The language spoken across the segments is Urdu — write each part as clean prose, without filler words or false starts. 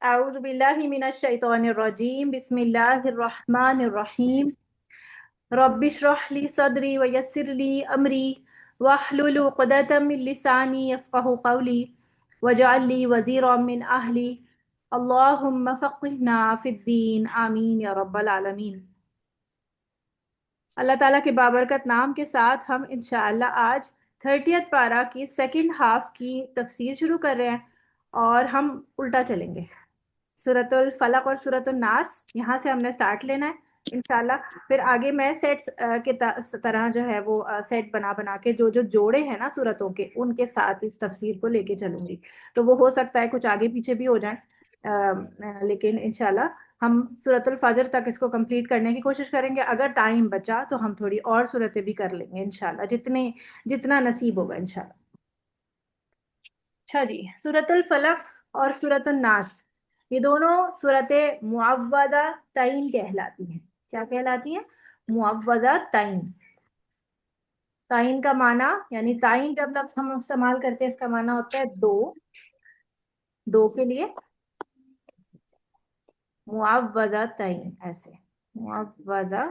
اعوذ باللہ من الشیطان الرجیم بسم اللہ الرحمن الرحیم رب اشرح لی صدری ویسر لی امری واحلل عقدۃ من لسانی یفقہوا قولی واجعل لی وزیرا من اہلی اللہم فقہنا فی الدین آمین یا رب العالمین۔ اللہ تعالیٰ کے بابرکت نام کے ساتھ ہم انشاءاللہ آج 30th پارہ کی سیکنڈ ہاف کی تفسیر شروع کر رہے ہیں اور ہم الٹا چلیں گے۔ سورۃ الفلق اور سورۃ الناس یہاں سے ہم نے سٹارٹ لینا ہے انشاءاللہ، پھر آگے میں سیٹس کے طرح جو ہے وہ سیٹ بنا بنا کے جو جو جوڑے ہیں نا سورتوں کے ان کے ساتھ اس تفسیر کو لے کے چلوں گی، تو وہ ہو سکتا ہے کچھ آگے پیچھے بھی ہو جائیں، لیکن انشاءاللہ ہم سورۃ الفجر تک اس کو کمپلیٹ کرنے کی کوشش کریں گے۔ اگر ٹائم بچا تو ہم تھوڑی اور سورتیں بھی کر لیں گے انشاءاللہ، جتنا نصیب ہوگا انشاءاللہ۔ اچھا جی، سورۃ الفلق اور سورۃ الناس یہ دونوں سورتیں معوذہ تعین کہلاتی ہیں۔ کیا کہلاتی ہیں؟ معوذہ تعین۔ تعین کا معنی یعنی تعین جب لفظ ہم استعمال کرتے ہیں اس کا معنی ہوتا ہے دو کے لیے معوذہ تعین، ایسے معوذہ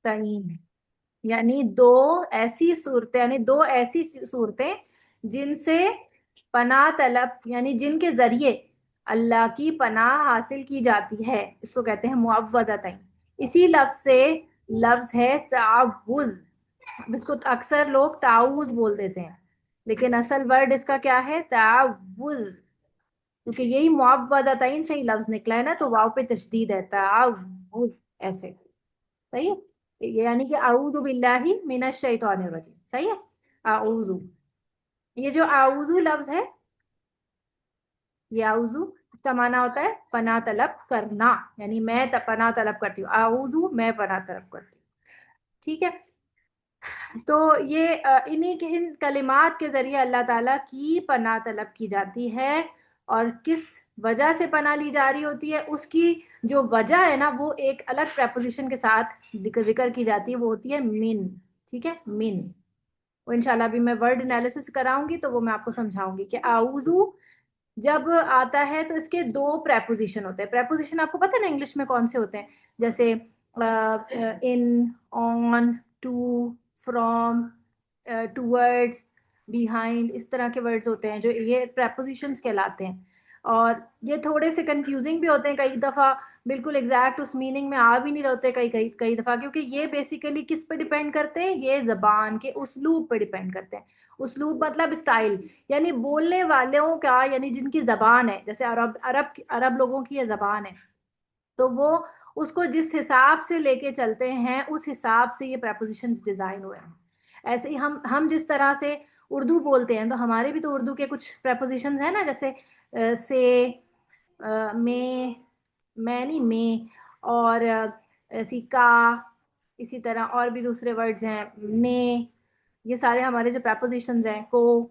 تعین، یعنی دو ایسی صورتیں، یعنی دو ایسی صورتیں جن سے پناہ طلب، یعنی جن کے ذریعے اللہ کی پناہ حاصل کی جاتی ہے، اس کو کہتے ہیں معوذتین۔ اسی لفظ سے لفظ ہے تعوذ، اس کو اکثر لوگ تعوذ بول دیتے ہیں لیکن اصل ورڈ اس کا کیا ہے؟ تعوذ، کیونکہ یہی معوذتین سے ہی لفظ نکلا ہے نا، تو واو پہ تشدید ہے، تعوذ ایسے، صحیح ہے؟ یعنی کہ اعوذ باللہ من الشیطان الرجیم، صحیح ہے؟ اعوذ، یہ جو اعوذ لفظ ہے، یہ اعوذ اس کا معنی ہوتا ہے پناہ طلب کرنا، یعنی میں پناہ طلب کرتی ہوں، اعوذ میں پناہ طلب کرتی ہوں، ٹھیک ہے؟ تو یہ انہی کے ان کلمات کے ذریعے اللہ تعالیٰ کی پناہ طلب کی جاتی ہے، اور کس وجہ سے پناہ لی جا رہی ہوتی ہے اس کی جو وجہ ہے نا وہ ایک الگ پریپوزیشن کے ساتھ ذکر کی جاتی ہے، وہ ہوتی ہے من، ٹھیک ہے؟ من، وہ انشاءاللہ ابھی میں ورڈ انالیسس کراؤں گی تو وہ میں آپ کو سمجھاؤں گی کہ اعوذ جب آتا ہے تو اس کے دو پریپوزیشن ہوتے ہیں۔ پریپوزیشن آپ کو پتہ ہے نا انگلش میں کون سے ہوتے ہیں؟ جیسے ان، آن، ٹو، فرام، ٹوورڈز، بیہائنڈ، اس طرح کے ورڈز ہوتے ہیں جو یہ پریپوزیشنز کہلاتے ہیں، اور یہ تھوڑے سے کنفیوزنگ بھی ہوتے ہیں کئی دفعہ، بالکل ایگزیکٹ اس میننگ میں آ بھی نہیں رہتے کئی دفعہ، کیونکہ یہ بیسیکلی کس پہ ڈیپینڈ کرتے ہیں؟ یہ زبان کے اسلوب پہ ڈیپینڈ کرتے ہیں۔ اسلوب مطلب اسٹائل، یعنی بولنے والوں کا، یعنی جن کی زبان ہے، جیسے عرب لوگوں کی یہ زبان ہے تو وہ اس کو جس حساب سے لے کے چلتے ہیں اس حساب سے یہ پریپوزیشنز ڈیزائن ہوئے ہیں۔ ایسے ہی ہم جس طرح سے اردو بولتے ہیں تو ہمارے بھی تو اردو کے کچھ پریپوزیشنز ہیں نا، جیسے سے، میں نہیں میں، اور ایسی کا، اسی طرح اور بھی دوسرے ورڈز ہیں، نے، یہ سارے ہمارے جو پریپوزیشنز ہیں، کو،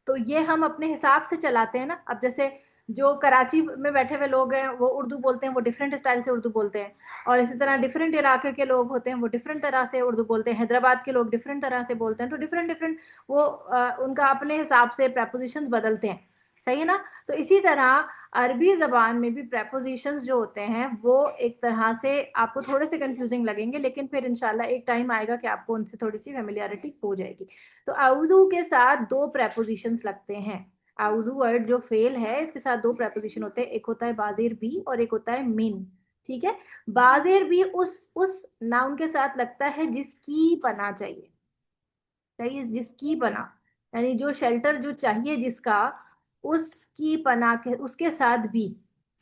تو یہ ہم اپنے حساب سے چلاتے ہیں نا۔ اب جیسے جو کراچی میں بیٹھے ہوئے لوگ ہیں وہ اردو بولتے ہیں، وہ ڈیفرنٹ اسٹائل سے اردو بولتے ہیں، اور اسی طرح ڈیفرنٹ علاقے کے لوگ ہوتے ہیں وہ ڈیفرنٹ طرح سے اردو بولتے ہیں، حیدرآباد کے لوگ ڈیفرنٹ طرح سے بولتے ہیں، تو ڈیفرنٹ وہ ان کا اپنے حساب سے پریپوزیشنز بدلتے ہیں، صحیح ہے نا؟ تو اسی طرح عربی زبان میں بھی پریپوزیشنز جو ہوتے ہیں وہ ایک طرح سے آپ کو تھوڑے سے کنفیوزنگ لگیں گے، لیکن پھر انشاءاللہ ایک ٹائم آئے گا کہ آپ کو ان سے تھوڑی سی فیملیارٹی ہو جائے گی۔ تو اعوذ کے ساتھ دو پریپوزیشنز لگتے ہیں۔ اعوذ ورڈ جو فعل ہے اس کے ساتھ دو پریپوزیشن ہوتے ہیں، ایک ہوتا ہے بازیر بھی اور ایک ہوتا ہے من، ٹھیک ہے؟ بازیر بھی اس ناؤن کے ساتھ لگتا ہے جس کی پناہ چاہیے، صحیح ہے؟ جس کی پناہ، یعنی جو شیلٹر جو چاہیے جس کا، اس کی پناہ کے اس کے ساتھ بھی،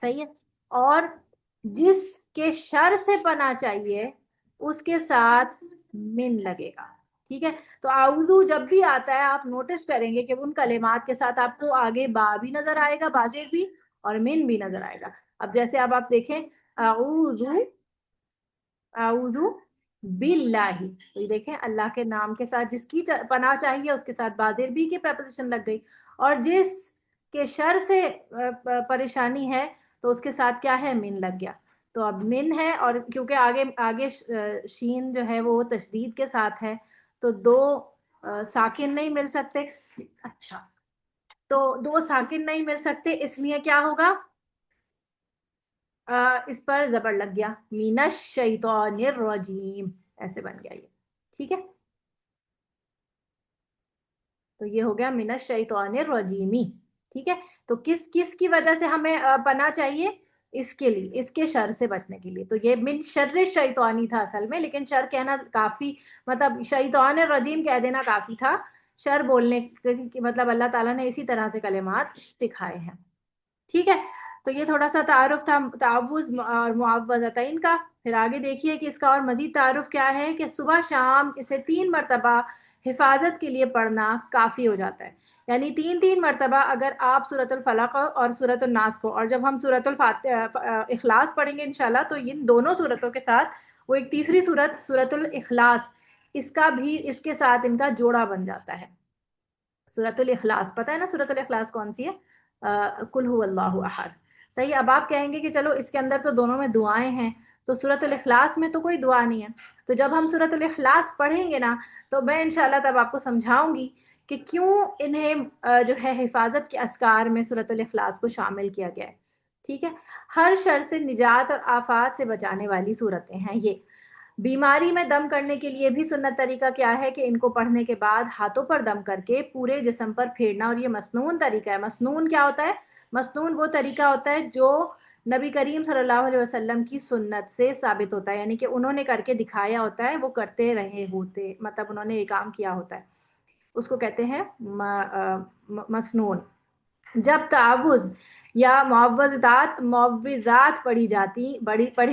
صحیح ہے؟ اور جس کے شر سے پناہ چاہیے اس کے ساتھ من لگے گا، ٹھیک ہے؟ تو اعوذ جب بھی آتا ہے آپ نوٹس کریں گے کہ ان کلمات کے ساتھ آپ کو آگے با بھی نظر آئے گا، باجر بھی، اور من بھی نظر آئے گا۔ اب جیسے اب آپ دیکھیں اعوذ باللہ، تو یہ دیکھیں اللہ کے نام کے ساتھ جس کی پناہ چاہیے اس کے ساتھ بازر بھی کی پریپوزیشن لگ گئی، اور جس کے شر سے پریشانی ہے تو اس کے ساتھ کیا ہے؟ من لگ گیا۔ تو اب من ہے، اور کیونکہ آگے آگے شین جو ہے وہ تشدید کے ساتھ ہے، تو دو ساکن نہیں مل سکتے. اچھا، تو دو ساکن نہیں مل سکتے، اس لیے کیا ہوگا، اس پر زبر لگ گیا، من الشیطان الرجیم، ایسے بن گیا یہ. ٹھیک ہے، تو یہ ہو گیا من الشیطان الرجیمی. ٹھیک ہے، تو کس کس کی وجہ سے ہمیں پناہ چاہیے، اس کے لیے، اس کے شر سے بچنے کے لیے. تو یہ من شر شیطانی تھا اصل میں، لیکن شر کہنا کافی، مطلب شیطان الرجیم کہہ دینا کافی تھا. شر بولنے کی مطلب اللہ تعالیٰ نے اسی طرح سے کلمات سکھائے ہیں. ٹھیک ہے، تو یہ تھوڑا سا تعارف تھا تعوذ اور معوذتین کا. پھر آگے دیکھیے کہ اس کا اور مزید تعارف کیا ہے، کہ صبح شام اسے 3 مرتبہ حفاظت کے لیے پڑھنا کافی ہو جاتا ہے. یعنی 3 مرتبہ اگر آپ سورۃ الفلق اور سورۃ الناس کو، اور جب ہم سورۃ اخلاص پڑھیں گے انشاءاللہ، تو ان دونوں سورتوں کے ساتھ وہ ایک تیسری سورت سورۃ الاخلاص، اس کا بھی اس کے ساتھ ان کا جوڑا بن جاتا ہے. سورۃ الاخلاص پتہ ہے نا، سورۃ الاخلاص کون سی ہے، قل هو اللہ احد. صحیح. اب آپ کہیں گے کہ چلو اس کے اندر تو دونوں میں دعائیں ہیں، تو سورۃ الاخلاص میں تو کوئی دعا نہیں ہے. تو جب ہم سورۃ الاخلاص پڑھیں گے نا، تو میں انشاءاللہ تب آپ کو سمجھاؤں گی کہ کیوں انہیں جو ہے حفاظت کے اذکار میں سورۃ الاخلاص کو شامل کیا گیا ہے. ٹھیک ہے، ہر شر سے نجات اور آفات سے بچانے والی صورتیں ہیں یہ. بیماری میں دم کرنے کے لیے بھی سنت طریقہ کیا ہے کہ ان کو پڑھنے کے بعد ہاتھوں پر دم کر کے پورے جسم پر پھیرنا، اور یہ مسنون طریقہ ہے. مسنون کیا ہوتا ہے، مسنون وہ طریقہ ہوتا ہے جو نبی کریم صلی اللہ علیہ وسلم کی سنت سے ثابت ہوتا ہے، یعنی کہ انہوں نے کر کے دکھایا ہوتا ہے، وہ کرتے رہے ہوتے، مطلب انہوں نے یہ کام کیا ہوتا ہے، اس کو کہتے ہیں مسنون. جب تعوذ یا معوذات پڑھی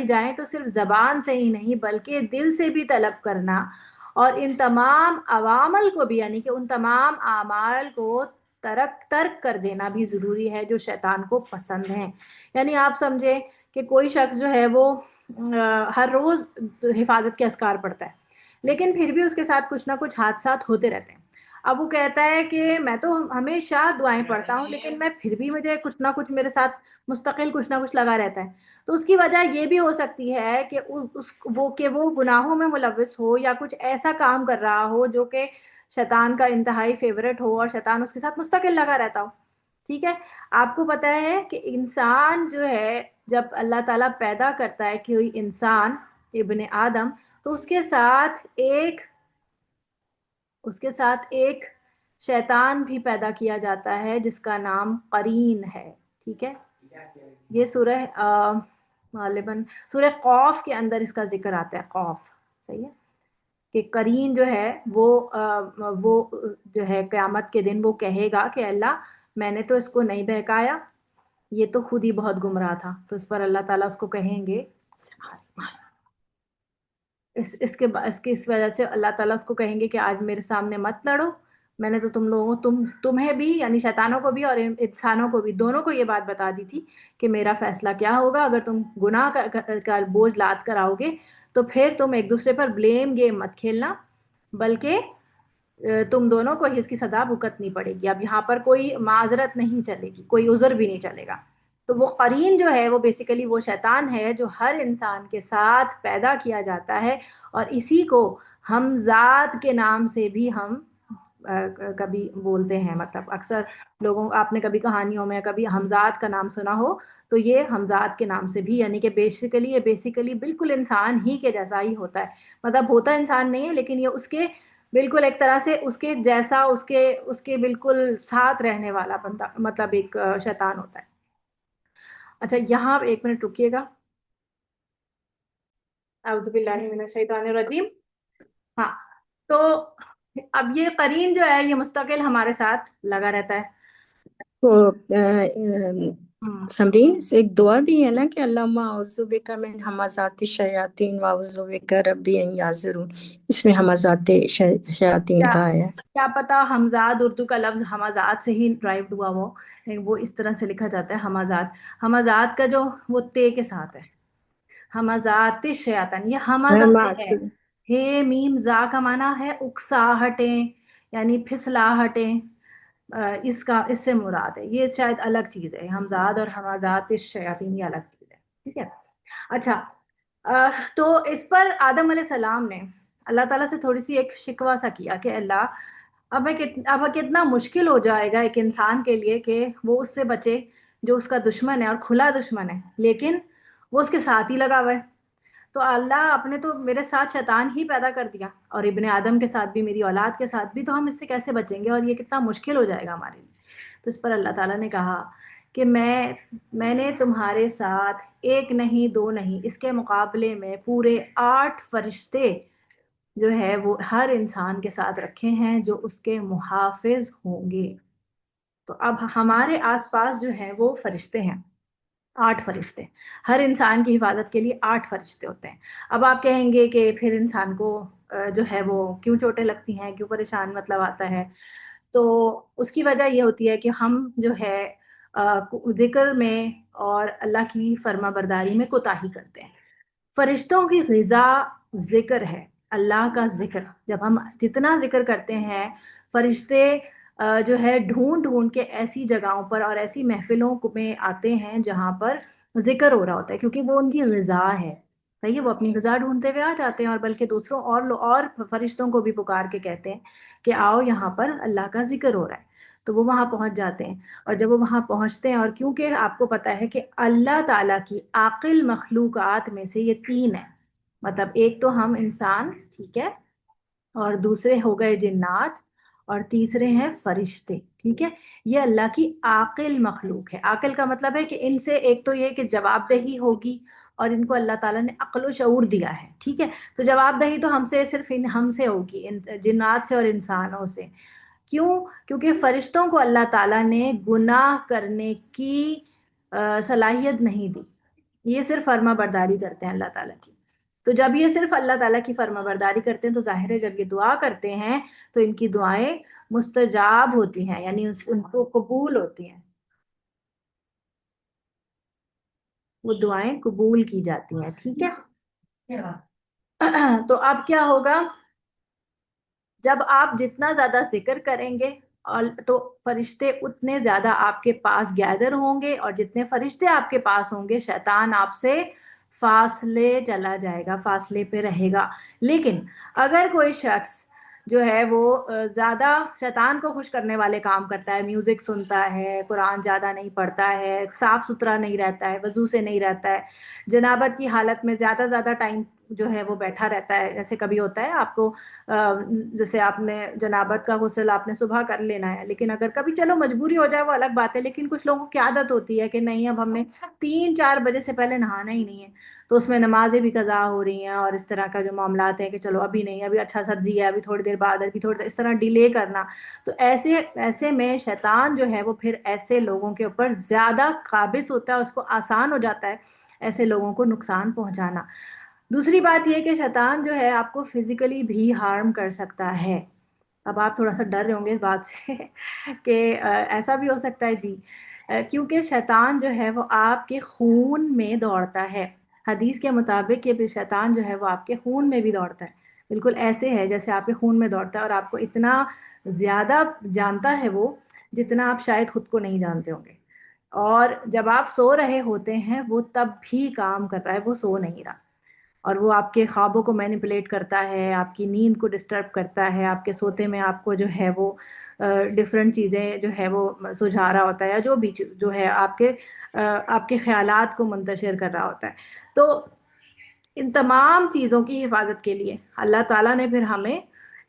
جائیں تو صرف زبان سے ہی نہیں بلکہ دل سے بھی طلب کرنا، اور ان تمام عوامل کو بھی، یعنی کہ ان تمام اعمال کو ترک کر دینا بھی ضروری ہے جو شیطان کو پسند ہیں. یعنی آپ سمجھیں کہ کوئی شخص جو ہے وہ ہر روز حفاظت کے اذکار پڑھتا ہے، لیکن پھر بھی اس کے ساتھ کچھ نہ کچھ حادثات ہوتے رہتے ہیں. اب وہ کہتا ہے کہ میں تو ہمیشہ دعائیں پڑھتا ہوں، لیکن میں پھر بھی مجھے کچھ نہ کچھ میرے ساتھ مستقل کچھ نہ کچھ لگا رہتا ہے. تو اس کی وجہ یہ بھی ہو سکتی ہے کہ وہ گناہوں میں ملوث ہو، یا کچھ ایسا کام کر رہا ہو جو کہ شیطان کا انتہائی فیورٹ ہو، اور شیطان اس کے ساتھ مستقل لگا رہتا ہو. ٹھیک ہے، آپ کو پتہ ہے کہ انسان جو ہے، جب اللہ تعالیٰ پیدا کرتا ہے کوئی انسان، ابن آدم، تو اس کے ساتھ ایک شیطان بھی پیدا کیا جاتا ہے جس کا نام قرین ہے. ٹھیک ہے، یہ سورہ غالباً سورہ قوف کے اندر اس کا ذکر آتا ہے. قوف، صحیح ہے، کہ قرین جو ہے وہ جو ہے قیامت کے دن وہ کہے گا کہ اللہ، میں نے تو اس کو نہیں بہکایا، یہ تو خود ہی بہت گمراہ تھا. تو اس پر اللہ تعالیٰ اس کو کہیں گے، اس وجہ سے اللہ تعالیٰ اس کو کہیں گے کہ آج میرے سامنے مت لڑو، میں نے تو تمہیں بھی، یعنی شیطانوں کو بھی اور انسانوں کو بھی، دونوں کو یہ بات بتا دی تھی کہ میرا فیصلہ کیا ہوگا. اگر تم گناہ کا بوجھ لاد کر آؤ گے تو پھر تم ایک دوسرے پر بلیم گیم مت کھیلنا، بلکہ تم دونوں کو ہی اس کی سزا بھگتنی پڑے گی. اب یہاں پر کوئی معذرت نہیں چلے گی، کوئی عذر بھی نہیں چلے گا. تو وہ قرین جو ہے وہ بیسیکلی وہ شیطان ہے جو ہر انسان کے ساتھ پیدا کیا جاتا ہے، اور اسی کو حمزات کے نام سے بھی ہم کبھی بولتے ہیں. مطلب اکثر لوگوں، آپ نے کبھی کہانیوں میں کبھی حمزات کا نام سنا ہو، تو یہ حمزات کے نام سے بھی، یعنی کہ بیسیکلی بالکل انسان ہی کے جیسا ہی ہوتا ہے. مطلب ہوتا انسان نہیں ہے، لیکن یہ اس کے بالکل ایک طرح سے اس کے جیسا، اس کے بالکل ساتھ رہنے والا بندہ، مطلب ایک شیطان ہوتا ہے. اچھا، یہاں 1 منٹ رکیے گا. اعوذ باللہ من الشیطان الرجیم. ہاں، تو اب یہ قرین جو ہے یہ مستقل ہمارے ساتھ لگا رہتا ہے. تو سمرین ایک دعا بھی ہے نا کہ اللہم اعوذ بک من ہمزات الشیاطین واعوذ بک ربی ان یحضرون، اس میں ہمزات شیاطین کا ہے. کیا پتا حمزات اردو کا لفظ حمزات سے ہی ڈرائیوڈ ہوا وہ اس طرح سے لکھا جاتا ہے حمزات. حمزات کا جو وہ تے کے ساتھ ہے، حمزات الشیاطین، یہ حمزہ ہے. ہے میم زا کا معنی ہے اکساہٹیں، یعنی پھسلاہٹیں. اس سے مراد ہے، یہ شاید الگ چیز ہے. حمزات اور حمزات الشیاطین یہ الگ چیز ہے. ٹھیک ہے، اچھا، تو اس پر آدم علیہ السلام نے اللہ تعالیٰ سے تھوڑی سی ایک شکوہ سا کیا کہ اللہ، اب کتنا مشکل ہو جائے گا ایک انسان کے لیے کہ وہ اس سے بچے جو اس کا دشمن ہے اور کھلا دشمن ہے، لیکن وہ اس کے ساتھ ہی لگا ہوا ہے۔ تو اللہ، آپ نے تو میرے ساتھ شیطان ہی پیدا کر دیا، اور ابن آدم کے ساتھ بھی، میری اولاد کے ساتھ بھی، تو ہم اس سے کیسے بچیں گے، اور یہ کتنا مشکل ہو جائے گا ہمارے لیے۔ تو اس پر اللہ تعالیٰ نے کہا کہ میں نے تمہارے ساتھ ایک نہیں دو نہیں، اس کے مقابلے میں پورے 8 فرشتے جو ہے وہ ہر انسان کے ساتھ رکھے ہیں جو اس کے محافظ ہوں گے۔ تو اب ہمارے آس پاس جو ہے وہ فرشتے ہیں، 8 فرشتے، ہر انسان کی حفاظت کے لیے 8 فرشتے ہوتے ہیں۔ اب آپ کہیں گے کہ پھر انسان کو جو ہے وہ کیوں چوٹیں لگتی ہیں، کیوں پریشان مطلب آتا ہے؟ تو اس کی وجہ یہ ہوتی ہے کہ ہم جو ہے ذکر میں اور اللہ کی فرما برداری میں کوتاہی کرتے ہیں۔ فرشتوں کی غذا ذکر ہے، اللہ کا ذکر۔ جب ہم جتنا ذکر کرتے ہیں، فرشتے جو ہے ڈھونڈ ڈھونڈ کے ایسی جگہوں پر اور ایسی محفلوں میں آتے ہیں جہاں پر ذکر ہو رہا ہوتا ہے، کیونکہ وہ ان کی غذا ہے۔ صحیح ہے، وہ اپنی غذا ڈھونڈتے ہوئے آ جاتے ہیں، اور بلکہ دوسروں اور فرشتوں کو بھی پکار کے کہتے ہیں کہ آؤ، یہاں پر اللہ کا ذکر ہو رہا ہے۔ تو وہ وہاں پہنچ جاتے ہیں، اور جب وہ وہاں پہنچتے ہیں، اور کیونکہ آپ کو پتہ ہے کہ اللہ تعالیٰ کی عاقل مخلوقات میں سے یہ 3 ہیں، مطلب ایک تو ہم انسان، ٹھیک ہے، اور دوسرے ہو گئے جنات، اور تیسرے ہیں فرشتے، ٹھیک ہے۔ یہ اللہ کی عاقل مخلوق ہے۔ عاقل کا مطلب ہے کہ ان سے ایک تو یہ کہ جواب دہی ہوگی، اور ان کو اللہ تعالیٰ نے عقل و شعور دیا ہے، ٹھیک ہے۔ تو جواب دہی تو ہم سے، صرف ہم سے ہوگی، جنات سے اور انسانوں سے۔ کیوں؟ کیونکہ فرشتوں کو اللہ تعالیٰ نے گناہ کرنے کی صلاحیت نہیں دی، یہ صرف فرما برداری کرتے ہیں اللہ تعالیٰ کی۔ تو جب یہ صرف اللہ تعالیٰ کی فرما برداری کرتے ہیں، تو ظاہر ہے جب یہ دعا کرتے ہیں تو ان کی دعائیں مستجاب ہوتی ہیں، یعنی ان کو قبول ہوتی ہیں، وہ دعائیں قبول کی جاتی ہیں، ٹھیک ہے۔ تو اب کیا ہوگا؟ جب آپ جتنا زیادہ ذکر کریں گے، اور تو فرشتے اتنے زیادہ آپ کے پاس گیدر ہوں گے، اور جتنے فرشتے آپ کے پاس ہوں گے، شیطان آپ سے فاصلے چلا جائے گا، فاصلے پہ رہے گا۔ لیکن اگر کوئی شخص جو ہے وہ زیادہ شیطان کو خوش کرنے والے کام کرتا ہے، میوزک سنتا ہے، قرآن زیادہ نہیں پڑھتا ہے، صاف ستھرا نہیں رہتا ہے، وضو سے نہیں رہتا ہے، جنابت کی حالت میں زیادہ زیادہ ٹائم جو ہے وہ بیٹھا رہتا ہے، جیسے کبھی ہوتا ہے آپ کو، جیسے آپ نے جنابت کا غسل آپ نے صبح کر لینا ہے، لیکن اگر کبھی چلو مجبوری ہو جائے وہ الگ بات ہے، لیکن کچھ لوگوں کی عادت ہوتی ہے کہ نہیں، اب ہم نے 3-4 بجے سے پہلے نہانا ہی نہیں ہے، تو اس میں نمازیں بھی قضا ہو رہی ہیں، اور اس طرح کا جو معاملات ہیں کہ چلو ابھی نہیں، ابھی اچھا سردی ہے، ابھی تھوڑی دیر بعد، ابھی تھوڑی دیر، اس طرح ڈیلے کرنا۔ تو ایسے میں شیطان جو ہے وہ پھر ایسے لوگوں کے اوپر زیادہ قابض ہوتا ہے، اس کو آسان ہو جاتا ہے ایسے لوگوں کو نقصان پہنچانا۔ دوسری بات یہ کہ شیطان جو ہے آپ کو فزیکلی بھی ہارم کر سکتا ہے۔ اب آپ تھوڑا سا ڈر رہے ہوں گے اس بات سے کہ ایسا بھی ہو سکتا ہے، جی، کیونکہ شیطان جو ہے وہ آپ کے خون میں دوڑتا ہے۔ حدیث کے مطابق یہ شیطان جو ہے وہ آپ کے خون میں بھی دوڑتا ہے، بالکل ایسے ہے جیسے آپ کے خون میں دوڑتا ہے، اور آپ کو اتنا زیادہ جانتا ہے وہ، جتنا آپ شاید خود کو نہیں جانتے ہوں گے۔ اور جب آپ سو رہے ہوتے ہیں وہ تب بھی کام کر رہا ہے، وہ سو نہیں رہا، اور وہ آپ کے خوابوں کو مینیپولیٹ کرتا ہے، آپ کی نیند کو ڈسٹرب کرتا ہے، آپ کے سوتے میں آپ کو جو ہے وہ ڈفرینٹ چیزیں جو ہے وہ سجھا رہا ہوتا ہے، یا جو بھی جو ہے آپ کے خیالات کو منتشر کر رہا ہوتا ہے۔ تو ان تمام چیزوں کی حفاظت کے لیے اللہ تعالیٰ نے پھر ہمیں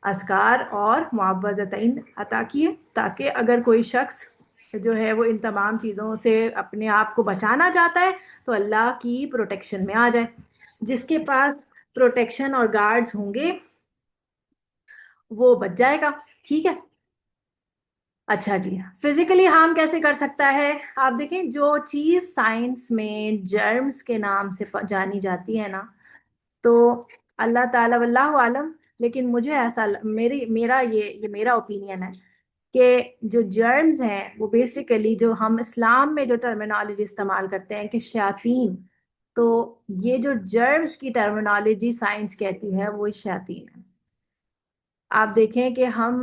اذکار اور معوذتین عطا کیے، تاکہ اگر کوئی شخص جو ہے وہ ان تمام چیزوں سے اپنے آپ کو بچانا چاہتا ہے تو اللہ کی پروٹیکشن میں آ جائے۔ جس کے پاس پروٹیکشن اور گارڈز ہوں گے وہ بچ جائے گا، ٹھیک ہے۔ اچھا جی، فزیکلی ہارم کیسے کر سکتا ہے؟ آپ دیکھیں، جو چیز سائنس میں جرمز کے نام سے جانی جاتی ہے نا، تو اللہ تعالیٰ واللہ عالم، لیکن مجھے ایسا یہ میرا اوپینین ہے کہ جو جرمز ہیں وہ بیسیکلی، جو ہم اسلام میں جو ٹرمینالوجی استعمال کرتے ہیں کہ شیاطین، تو یہ جو جرمز کی ٹرمینالوجی سائنس کہتی ہے وہ شیاطین ہے۔ آپ دیکھیں کہ ہم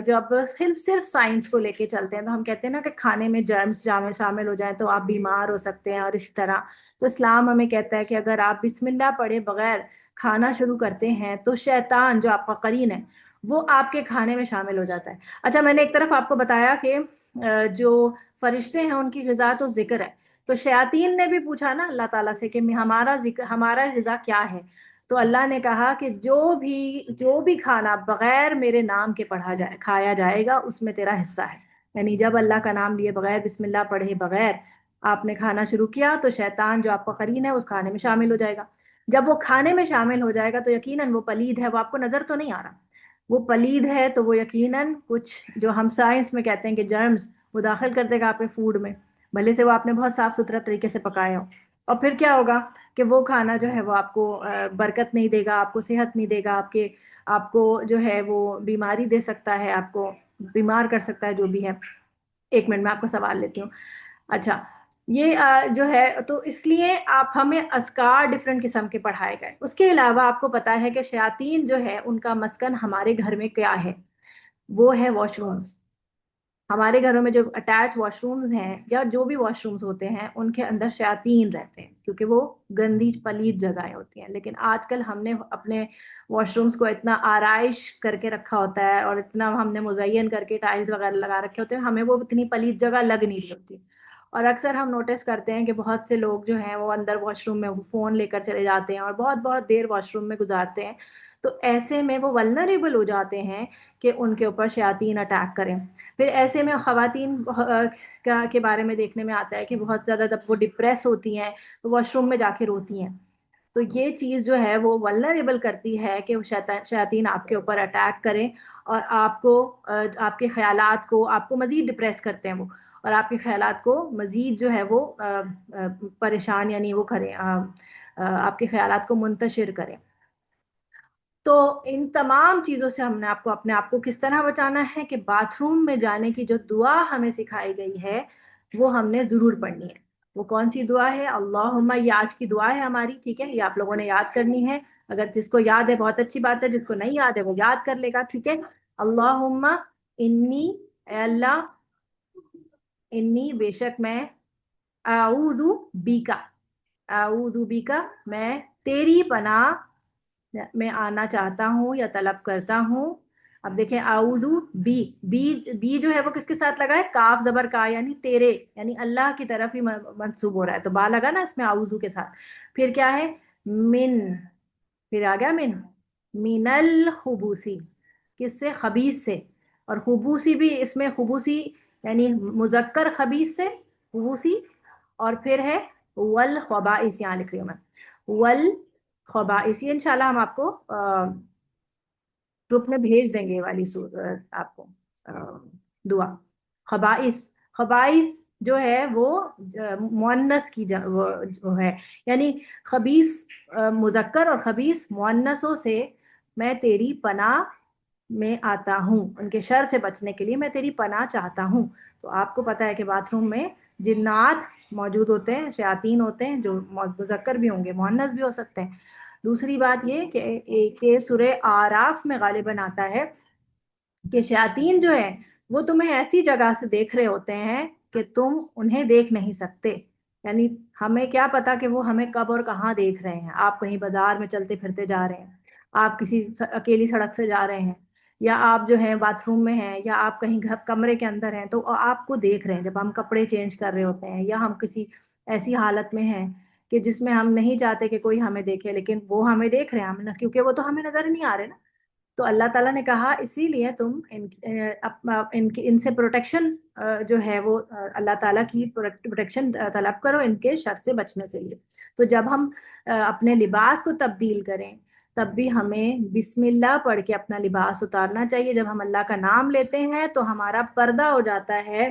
جب صرف سائنس کو لے کے چلتے ہیں تو ہم کہتے ہیں نا کہ کھانے میں جرمز شامل ہو جائیں تو آپ بیمار ہو سکتے ہیں اور اسی طرح. تو اسلام ہمیں کہتا ہے کہ اگر آپ بسم اللہ پڑھے بغیر کھانا شروع کرتے ہیں تو شیطان جو آپ کا قرین ہے وہ آپ کے کھانے میں شامل ہو جاتا ہے. اچھا، میں نے ایک طرف آپ کو بتایا کہ جو فرشتے ہیں ان کی غذا تو ذکر ہے، تو شیاطین نے بھی پوچھا نا اللہ تعالیٰ سے کہ ہمارا غذا کیا ہے. تو اللہ نے کہا کہ جو بھی کھانا بغیر میرے نام کے کھایا جائے گا اس میں تیرا حصہ ہے. یعنی جب اللہ کا نام لیے بغیر، بسم اللہ پڑھے بغیر آپ نے کھانا شروع کیا تو شیطان جو آپ کا قرین ہے اس کھانے میں شامل ہو جائے گا. جب وہ کھانے میں شامل ہو جائے گا تو یقیناً وہ پلید ہے، وہ آپ کو نظر تو نہیں آ رہا، وہ پلید ہے، تو وہ یقیناً کچھ جو ہم سائنس میں کہتے ہیں کہ جرمز وہ داخل کر دے گا آپ کے فوڈ میں، بھلے سے وہ آپ نے بہت صاف ستھرا طریقے سے پکایا ہو. اور پھر کیا ہوگا کہ وہ کھانا جو ہے وہ آپ کو برکت نہیں دے گا، آپ کو صحت نہیں دے گا، آپ کو جو ہے وہ بیماری دے سکتا ہے، آپ کو بیمار کر سکتا ہے جو بھی ہے. 1 منٹ میں آپ کا سوال لیتی ہوں. اچھا، یہ جو ہے تو اس لیے آپ ہمیں اذکار ڈفرینٹ قسم کے پڑھائے گئے. اس کے علاوہ آپ کو پتا ہے کہ شیاطین جو ہے ان کا مسکن ہمارے گھر میں کیا ہے؟ وہ ہے واش رومز. ہمارے گھروں میں جو اٹیچ واش رومز ہیں یا جو بھی واش رومز ہوتے ہیں ان کے اندر شیاطین رہتے ہیں کیونکہ وہ گندی پلید جگہیں ہوتی ہیں. لیکن آج کل ہم نے اپنے واش رومز کو اتنا آرائش کر کے رکھا ہوتا ہے اور اتنا ہم نے مزین کر کے ٹائلز وغیرہ لگا رکھے ہوتے ہیں، ہمیں وہ اتنی پلید جگہ لگ نہیں رہی ہوتی. اور اکثر ہم نوٹس کرتے ہیں کہ بہت سے لوگ جو ہیں وہ اندر واش روم میں فون لے کر چلے جاتے ہیں اور بہت بہت دیر واش روم میں گزارتے ہیں. تو ایسے میں وہ ولنریبل ہو جاتے ہیں کہ ان کے اوپر شیاطین اٹیک کریں. پھر ایسے میں خواتین کے بارے میں دیکھنے میں آتا ہے کہ بہت زیادہ جب وہ ڈپریس ہوتی ہیں تو واش روم میں جا کے روتی ہیں. تو یہ چیز جو ہے وہ ولنریبل کرتی ہے کہ وہ شیاطین آپ کے اوپر اٹیک کریں اور آپ کو آپ کے خیالات کو آپ کو مزید ڈپریس کرتے ہیں وہ، اور آپ کے خیالات کو مزید جو ہے وہ پریشان یعنی وہ کریں، آپ کے خیالات کو منتشر کریں. تو ان تمام چیزوں سے ہم نے اپنے آپ کو کس طرح بچانا ہے کہ باتھ روم میں جانے کی جو دعا ہمیں سکھائی گئی ہے وہ ہم نے ضرور پڑھنی ہے. وہ کون سی دعا ہے؟ اللہم، یہ آج کی دعا ہے ہماری، ٹھیک ہے؟ یہ آپ لوگوں نے یاد کرنی ہے. اگر جس کو یاد ہے بہت اچھی بات ہے، جس کو نہیں یاد ہے وہ یاد کر لے گا، ٹھیک ہے؟ اللہم انی، اے اللہ، انی بے شک میں، اعوذ بیکا، اعوذ بیکا میں تیری پناہ میں آنا چاہتا ہوں یا طلب کرتا ہوں. اب دیکھیں اعوذ بی، بی جو ہے وہ کس کے ساتھ لگا ہے؟ کاف زبر کا، یعنی تیرے، یعنی اللہ کی طرف ہی منسوب ہو رہا ہے، تو با لگا نا اس میں اعوذ کے ساتھ. پھر کیا ہے؟ من، پھر آ گیا من الخبوسی، کس سے؟ خبیث سے. اور خبوسی بھی اس میں خبوسی یعنی مذکر خبیث سے خبوسی. اور پھر ہے والخبائث، یہاں لکھ رہی ہوں میں والخبائث. یہ انشاءاللہ ہم آپ کو گروپ میں بھیج دیں گے یہ والی آپ کو دعا. خبائث، خبائث جو ہے وہ مؤنث کی وہ ہے، یعنی خبیث مذکر اور خبیث مؤنثوں سے میں تیری پناہ میں آتا ہوں، ان کے شر سے بچنے کے لیے میں تیری پناہ چاہتا ہوں. تو آپ کو پتا ہے کہ باتھ روم میں جنات موجود ہوتے ہیں، شیاطین ہوتے ہیں، جو مذکر بھی ہوں گے مؤنث بھی ہو سکتے ہیں. دوسری بات یہ کہ سورہ آراف میں غالباً آتا ہے کہ شیاطین جو ہیں وہ تمہیں ایسی جگہ سے دیکھ رہے ہوتے ہیں کہ تم انہیں دیکھ نہیں سکتے. یعنی ہمیں کیا پتا کہ وہ ہمیں کب اور کہاں دیکھ رہے ہیں. آپ کہیں بازار میں چلتے پھرتے جا رہے ہیں، آپ کسی اکیلی سڑک سے جا رہے ہیں، یا آپ جو ہیں باتھ روم میں ہیں، یا آپ کہیں کمرے کے اندر ہیں، تو آپ کو دیکھ رہے ہیں. جب ہم کپڑے چینج کر رہے ہوتے ہیں یا ہم کسی ایسی حالت میں ہیں کہ جس میں ہم نہیں چاہتے کہ کوئی ہمیں دیکھے، لیکن وہ ہمیں دیکھ رہے ہیں، کیونکہ وہ تو ہمیں نظر نہیں آ رہے نا. تو اللہ تعالیٰ نے کہا اسی لیے تم ان سے پروٹیکشن جو ہے وہ اللہ تعالیٰ کی پروٹیکشن طلب کرو ان کے شر سے بچنے کے لیے. تو جب ہم اپنے لباس کو تبدیل کریں تب بھی ہمیں بسم اللہ پڑھ کے اپنا لباس اتارنا چاہیے. جب ہم اللہ کا نام لیتے ہیں تو ہمارا پردہ ہو جاتا ہے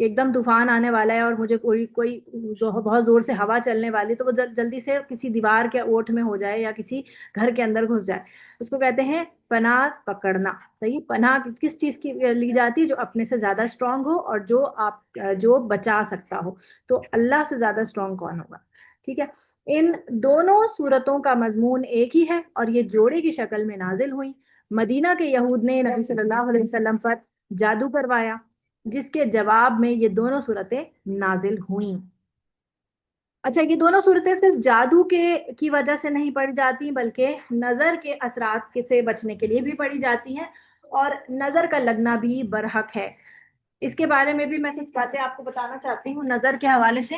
کہ ایک دم طوفان آنے والا ہے اور مجھے کوئی کوئی بہت زور سے ہوا چلنے والی، تو وہ جلدی سے کسی دیوار کے اوٹ میں ہو جائے یا کسی گھر کے اندر گھس جائے، اس کو کہتے ہیں پناہ پکڑنا. صحیح. پناہ کس چیز کی لی جاتی ہے؟ جو اپنے سے زیادہ اسٹرانگ ہو اور جو بچا سکتا ہو. تو اللہ سے زیادہ اسٹرانگ کون ہوگا؟ ٹھیک ہے. ان دونوں صورتوں کا مضمون ایک ہی ہے اور یہ جوڑے کی شکل میں نازل ہوئی. مدینہ کے یہود نے نبی صلی اللہ علیہ وسلم پر جادو کروایا، جس کے جواب میں یہ دونوں صورتیں نازل ہوئیں. اچھا، یہ دونوں صورتیں صرف جادو کی وجہ سے نہیں پڑھی جاتی، بلکہ نظر کے اثرات سے بچنے کے لیے بھی پڑھی جاتی ہیں، اور نظر کا لگنا بھی برحق ہے. اس کے بارے میں بھی میں کچھ باتیں آپ کو بتانا چاہتی ہوں نظر کے حوالے سے.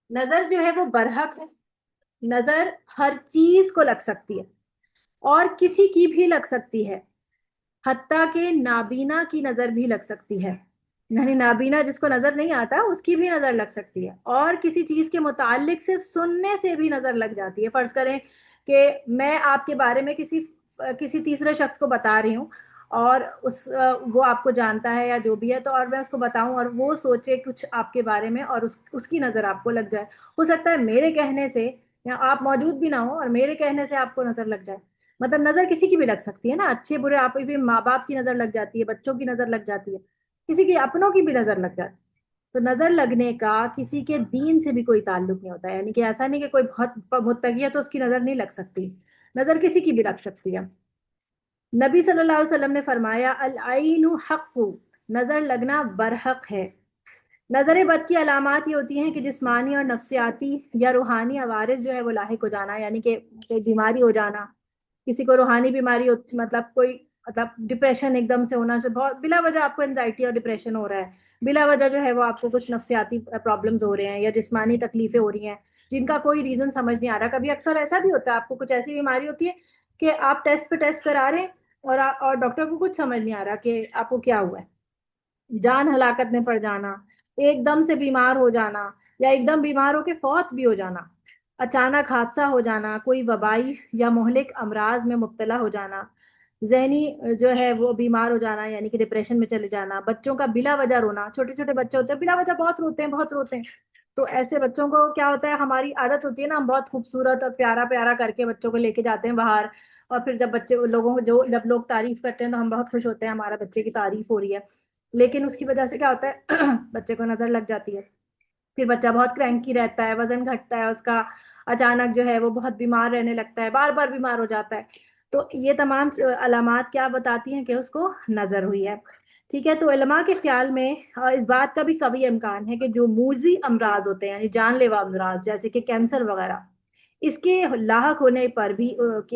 نظر جو ہے وہ برحق ہے. نظر ہر چیز کو لگ سکتی ہے اور کسی کی بھی لگ سکتی ہے، حتیٰ کہ نابینا کی نظر بھی لگ سکتی ہے. یعنی نابینا جس کو نظر نہیں آتا اس کی بھی نظر لگ سکتی ہے، اور کسی چیز کے متعلق صرف سننے سے بھی نظر لگ جاتی ہے. فرض کریں کہ میں آپ کے بارے میں کسی تیسرے شخص کو بتا رہی ہوں، اور وہ آپ کو جانتا ہے یا جو بھی ہے، تو اور میں اس کو بتاؤں اور وہ سوچے کچھ آپ کے بارے میں اور اس کی نظر آپ کو لگ جائے. ہو سکتا ہے میرے کہنے سے، یا آپ موجود بھی نہ ہو اور میرے کہنے سے آپ کو نظر لگ جائے. مطلب نظر کسی کی بھی لگ سکتی ہے نا، اچھے برے. آپ بھی ماں باپ کی نظر لگ جاتی ہے، بچوں کی نظر لگ جاتی ہے، کسی کی اپنوں کی بھی نظر لگ جاتی ہے. تو نظر لگنے کا کسی کے دین سے بھی کوئی تعلق نہیں ہوتا ہے. یعنی کہ ایسا نہیں کہ کوئی بہت متقی ہے تو اس کی نظر نہیں لگ سکتی، نظر کسی کی بھی لگ سکتی ہے. نبی صلی اللہ علیہ وسلم نے فرمایا العین حق، نظر لگنا برحق ہے. نظر بد کی علامات یہ ہوتی ہیں کہ جسمانی اور نفسیاتی یا روحانی عوارض جو ہے وہ لاحق ہو جانا. یعنی کہ کوئی بیماری ہو جانا، کسی کو روحانی بیماری ہوتی، مطلب ڈپریشن ایک دم سے ہونا، سے بہت بلا وجہ آپ کو انزائٹی اور ڈپریشن ہو رہا ہے، بلا وجہ جو ہے وہ آپ کو کچھ نفسیاتی پرابلمز ہو رہے ہیں یا جسمانی تکلیفیں ہو رہی ہیں جن کا کوئی ریزن سمجھ نہیں آ رہا. کبھی اکثر ایسا بھی ہوتا ہے آپ کو کچھ ایسی بیماری ہوتی ہے کہ آپ ٹیسٹ پہ ٹیسٹ کرا رہے ہیں اور ڈاکٹر کو کچھ سمجھ نہیں آ رہا کہ آپ کو کیا ہوا ہے. جان ہلاکت میں پڑ جانا، ایک دم سے بیمار ہو جانا، یا ایک دم بیمار ہو کے فوت بھی ہو جانا، اچانک حادثہ ہو جانا، کوئی وبائی یا مہلک امراض میں مبتلا ہو جانا، ذہنی جو ہے وہ بیمار ہو جانا یعنی کہ ڈپریشن میں چلے جانا، بچوں کا بلا وجہ رونا. چھوٹے چھوٹے بچے ہوتے ہیں بلا وجہ بہت روتے ہیں بہت روتے ہیں. تو ایسے بچوں کو کیا ہوتا ہے، ہماری عادت ہوتی ہے نا، ہم بہت خوبصورت اور پیارا پیارا کر کے بچوں کو لے کے جاتے ہیں باہر، اور پھر جب بچے لوگوں کو جب لوگ تعریف کرتے ہیں تو ہم بہت خوش ہوتے ہیں ہمارا بچے کی تعریف ہو رہی ہے. لیکن اس کی وجہ سے کیا ہوتا ہے بچے کو نظر لگ جاتی ہے. پھر بچہ بہت کرینکی رہتا ہے، وزن گھٹتا ہے اس کا، اچانک جو ہے وہ بہت بیمار رہنے لگتا ہے، بار بار بیمار ہو جاتا ہے. تو یہ تمام علامات کیا بتاتی ہیں کہ اس کو نظر ہوئی ہے. ٹھیک ہے. تو علماء کے خیال میں اس بات کا بھی قوی امکان ہے کہ جو موذی امراض ہوتے ہیں، یعنی جان لیوا امراض جیسے کہ کینسر وغیرہ، اس کے لاحق ہونے پر بھی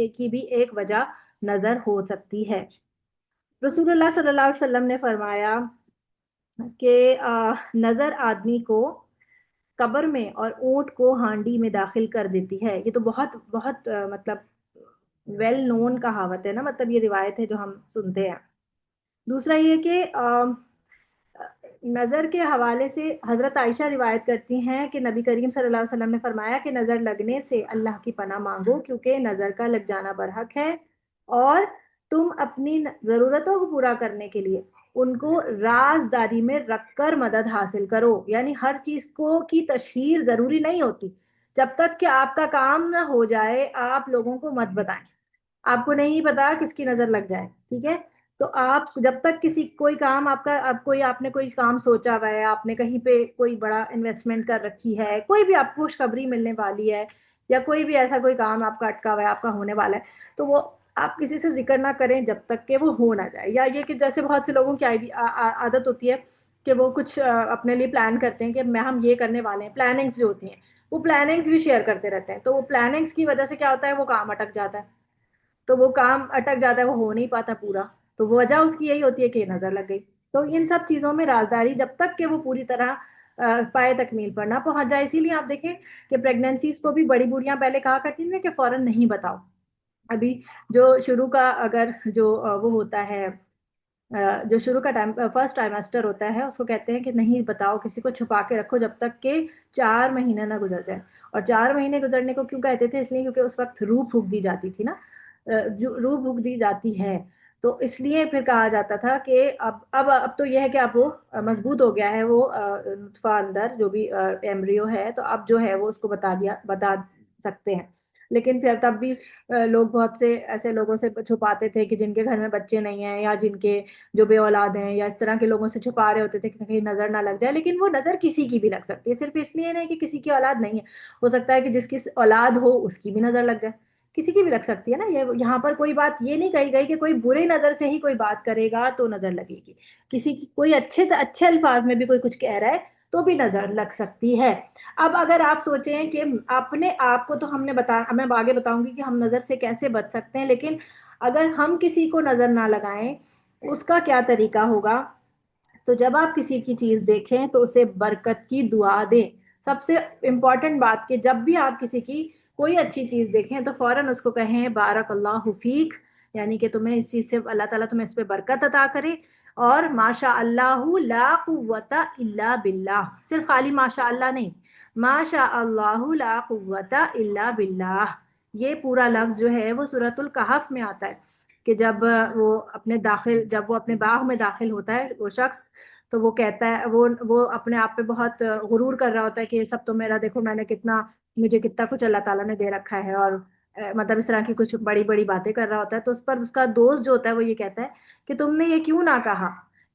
کی بھی ایک وجہ نظر ہو سکتی ہے. رسول اللہ صلی اللہ علیہ وسلم نے فرمایا کہ نظر آدمی کو قبر میں اور اونٹ کو ہانڈی میں داخل کر دیتی ہے. یہ تو بہت بہت مطلب ویل نون کہاوت ہے نا، مطلب یہ روایت ہے جو ہم سنتے ہیں. دوسرا یہ کہ نظر کے حوالے سے حضرت عائشہ روایت کرتی ہیں کہ نبی کریم صلی اللہ علیہ وسلم نے فرمایا کہ نظر لگنے سے اللہ کی پناہ مانگو، کیونکہ نظر کا لگ جانا برحق ہے، اور تم اپنی ضرورتوں کو پورا کرنے کے لیے ان کو رازداری میں رکھ کر مدد حاصل کرو. یعنی ہر چیز کی تشہیر ضروری نہیں ہوتی. جب تک کہ آپ کا کام نہ ہو جائے آپ لوگوں کو مت بتائیں. آپ کو نہیں پتا کس کی نظر لگ جائے، ٹھیک ہے. تو آپ جب تک کوئی کام آپ نے کوئی کام سوچا ہوا ہے، آپ نے کہیں پہ کوئی بڑا انویسٹمنٹ کر رکھی ہے، کوئی بھی آپ کو خوشخبری ملنے والی ہے، یا کوئی بھی ایسا کوئی کام آپ کا اٹکا ہوا ہے، آپ کا ہونے والا ہے، تو وہ آپ کسی سے ذکر نہ کریں جب تک کہ وہ ہو نہ جائے. یا یہ کہ جیسے بہت سے لوگوں کی عادت ہوتی ہے کہ وہ کچھ اپنے لیے پلان کرتے ہیں کہ ہم یہ کرنے والے ہیں. پلاننگز جو ہوتی ہیں وہ پلاننگز بھی شیئر کرتے رہتے ہیں. تو وہ پلاننگز کی وجہ سے کیا ہوتا ہے، وہ کام اٹک جاتا ہے. تو وہ کام اٹک جاتا ہے، وہ ہو نہیں پاتا پورا. تو وہ وجہ اس کی یہی ہوتی ہے کہ نظر لگ گئی. تو ان سب چیزوں میں رازداری جب تک کہ وہ پوری طرح پائے تکمیل پر نہ پہنچ جائے. اسی لیے آپ دیکھیں کہ پریگننسیز کو بھی بڑی بوڑھیاں پہلے کہا کرتی تھیں کہ فوراً نہیں بتاؤ. ابھی جو شروع کا اگر جو وہ ہوتا ہے جو شروع کا فرسٹ ٹائمسٹر ہوتا ہے اس کو کہتے ہیں کہ نہیں بتاؤ، کسی کو چھپا کے رکھو جب تک کہ 4 مہینے نہ گزر جائے. اور 4 مہینے گزرنے کو کیوں کہتے تھے؟ اس لیے کیونکہ اس وقت روح پھونک دی جاتی تھی نا، روح پھونک دی جاتی ہے، تو اس لیے پھر کہا جاتا تھا کہ اب تو یہ ہے کہ اب وہ مضبوط ہو گیا ہے، وہ نطفہ اندر جو بھی ایمبریو ہے، تو اب جو ہے وہ اس کو بتا سکتے ہیں. لیکن پھر تب بھی لوگ بہت سے ایسے لوگوں سے چھپاتے تھے کہ جن کے گھر میں بچے نہیں ہیں، یا جن کے جو بے اولاد ہیں، یا اس طرح کے لوگوں سے چھپا رہے ہوتے تھے کہ کہیں نظر نہ لگ جائے. لیکن وہ نظر کسی کی بھی لگ سکتی ہے، صرف اس لیے نہیں کہ کسی کی اولاد نہیں ہے، ہو سکتا ہے کہ جس کی اولاد ہو اس کی بھی نظر لگ جائے، کسی کی بھی لگ سکتی ہے نا. یہاں پر کوئی بات یہ نہیں کہی گئی کہ کوئی برے نظر سے ہی کوئی بات کرے گا تو نظر لگے گی، کسی کی کوئی اچھے الفاظ میں بھی کوئی کچھ کہہ رہا ہے تو بھی نظر لگ سکتی ہے. اب اگر آپ سوچیں کہ اپنے آپ کو، تو میں آگے بتاؤں گی کہ ہم نظر سے کیسے بچ سکتے ہیں، لیکن اگر ہم کسی کو نظر نہ لگائیں اس کا کیا طریقہ ہوگا؟ تو جب آپ کسی کی چیز دیکھیں تو اسے برکت کی دعا دیں. سب سے امپورٹنٹ بات کہ جب بھی آپ کسی کی کوئی اچھی چیز دیکھیں تو فوراً اس کو کہیں بارک اللہ فیک، یعنی کہ تمہیں اس چیز سے اللہ تعالیٰ تمہیں اس پہ برکت عطا کرے. اور ماشاء اللہ لا قوت الا باللہ، صرف خالی ماشاء اللہ نہیں، ماشاء اللہ لا قوت الا باللہ. یہ پورا لفظ جو ہے وہ سورۃ الکہف میں آتا ہے کہ جب وہ اپنے باغ میں داخل ہوتا ہے وہ شخص، تو وہ کہتا ہے، وہ اپنے آپ پہ بہت غرور کر رہا ہوتا ہے کہ یہ سب تو میرا، دیکھو میں نے مجھے کتنا کچھ اللہ تعالیٰ نے دے رکھا ہے، اور مطلب اس طرح کی کچھ بڑی بڑی باتیں کر رہا ہوتا ہے. تو اس پر اس کا دوست جو ہوتا ہے وہ یہ کہتا ہے کہ تم نے یہ کیوں نہ کہا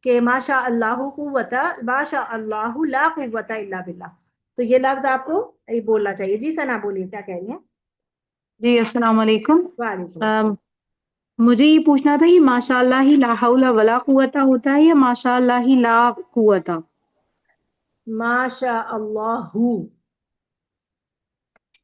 کہ ماشاء اللہ لا قوت الا باللہ. تو یہ لفظ آپ کو یہ بولنا چاہیے. جی ثنا بولیے، کیا کہہ رہی ہیں؟ جی السلام علیکم. وعلیکم السلام. مجھے یہ پوچھنا تھا، یہ ماشاء اللہ ہی لا حول ولا قوت ہوتا ہے یا ماشاء اللہ ہی لا قوت؟ ماشاء اللہ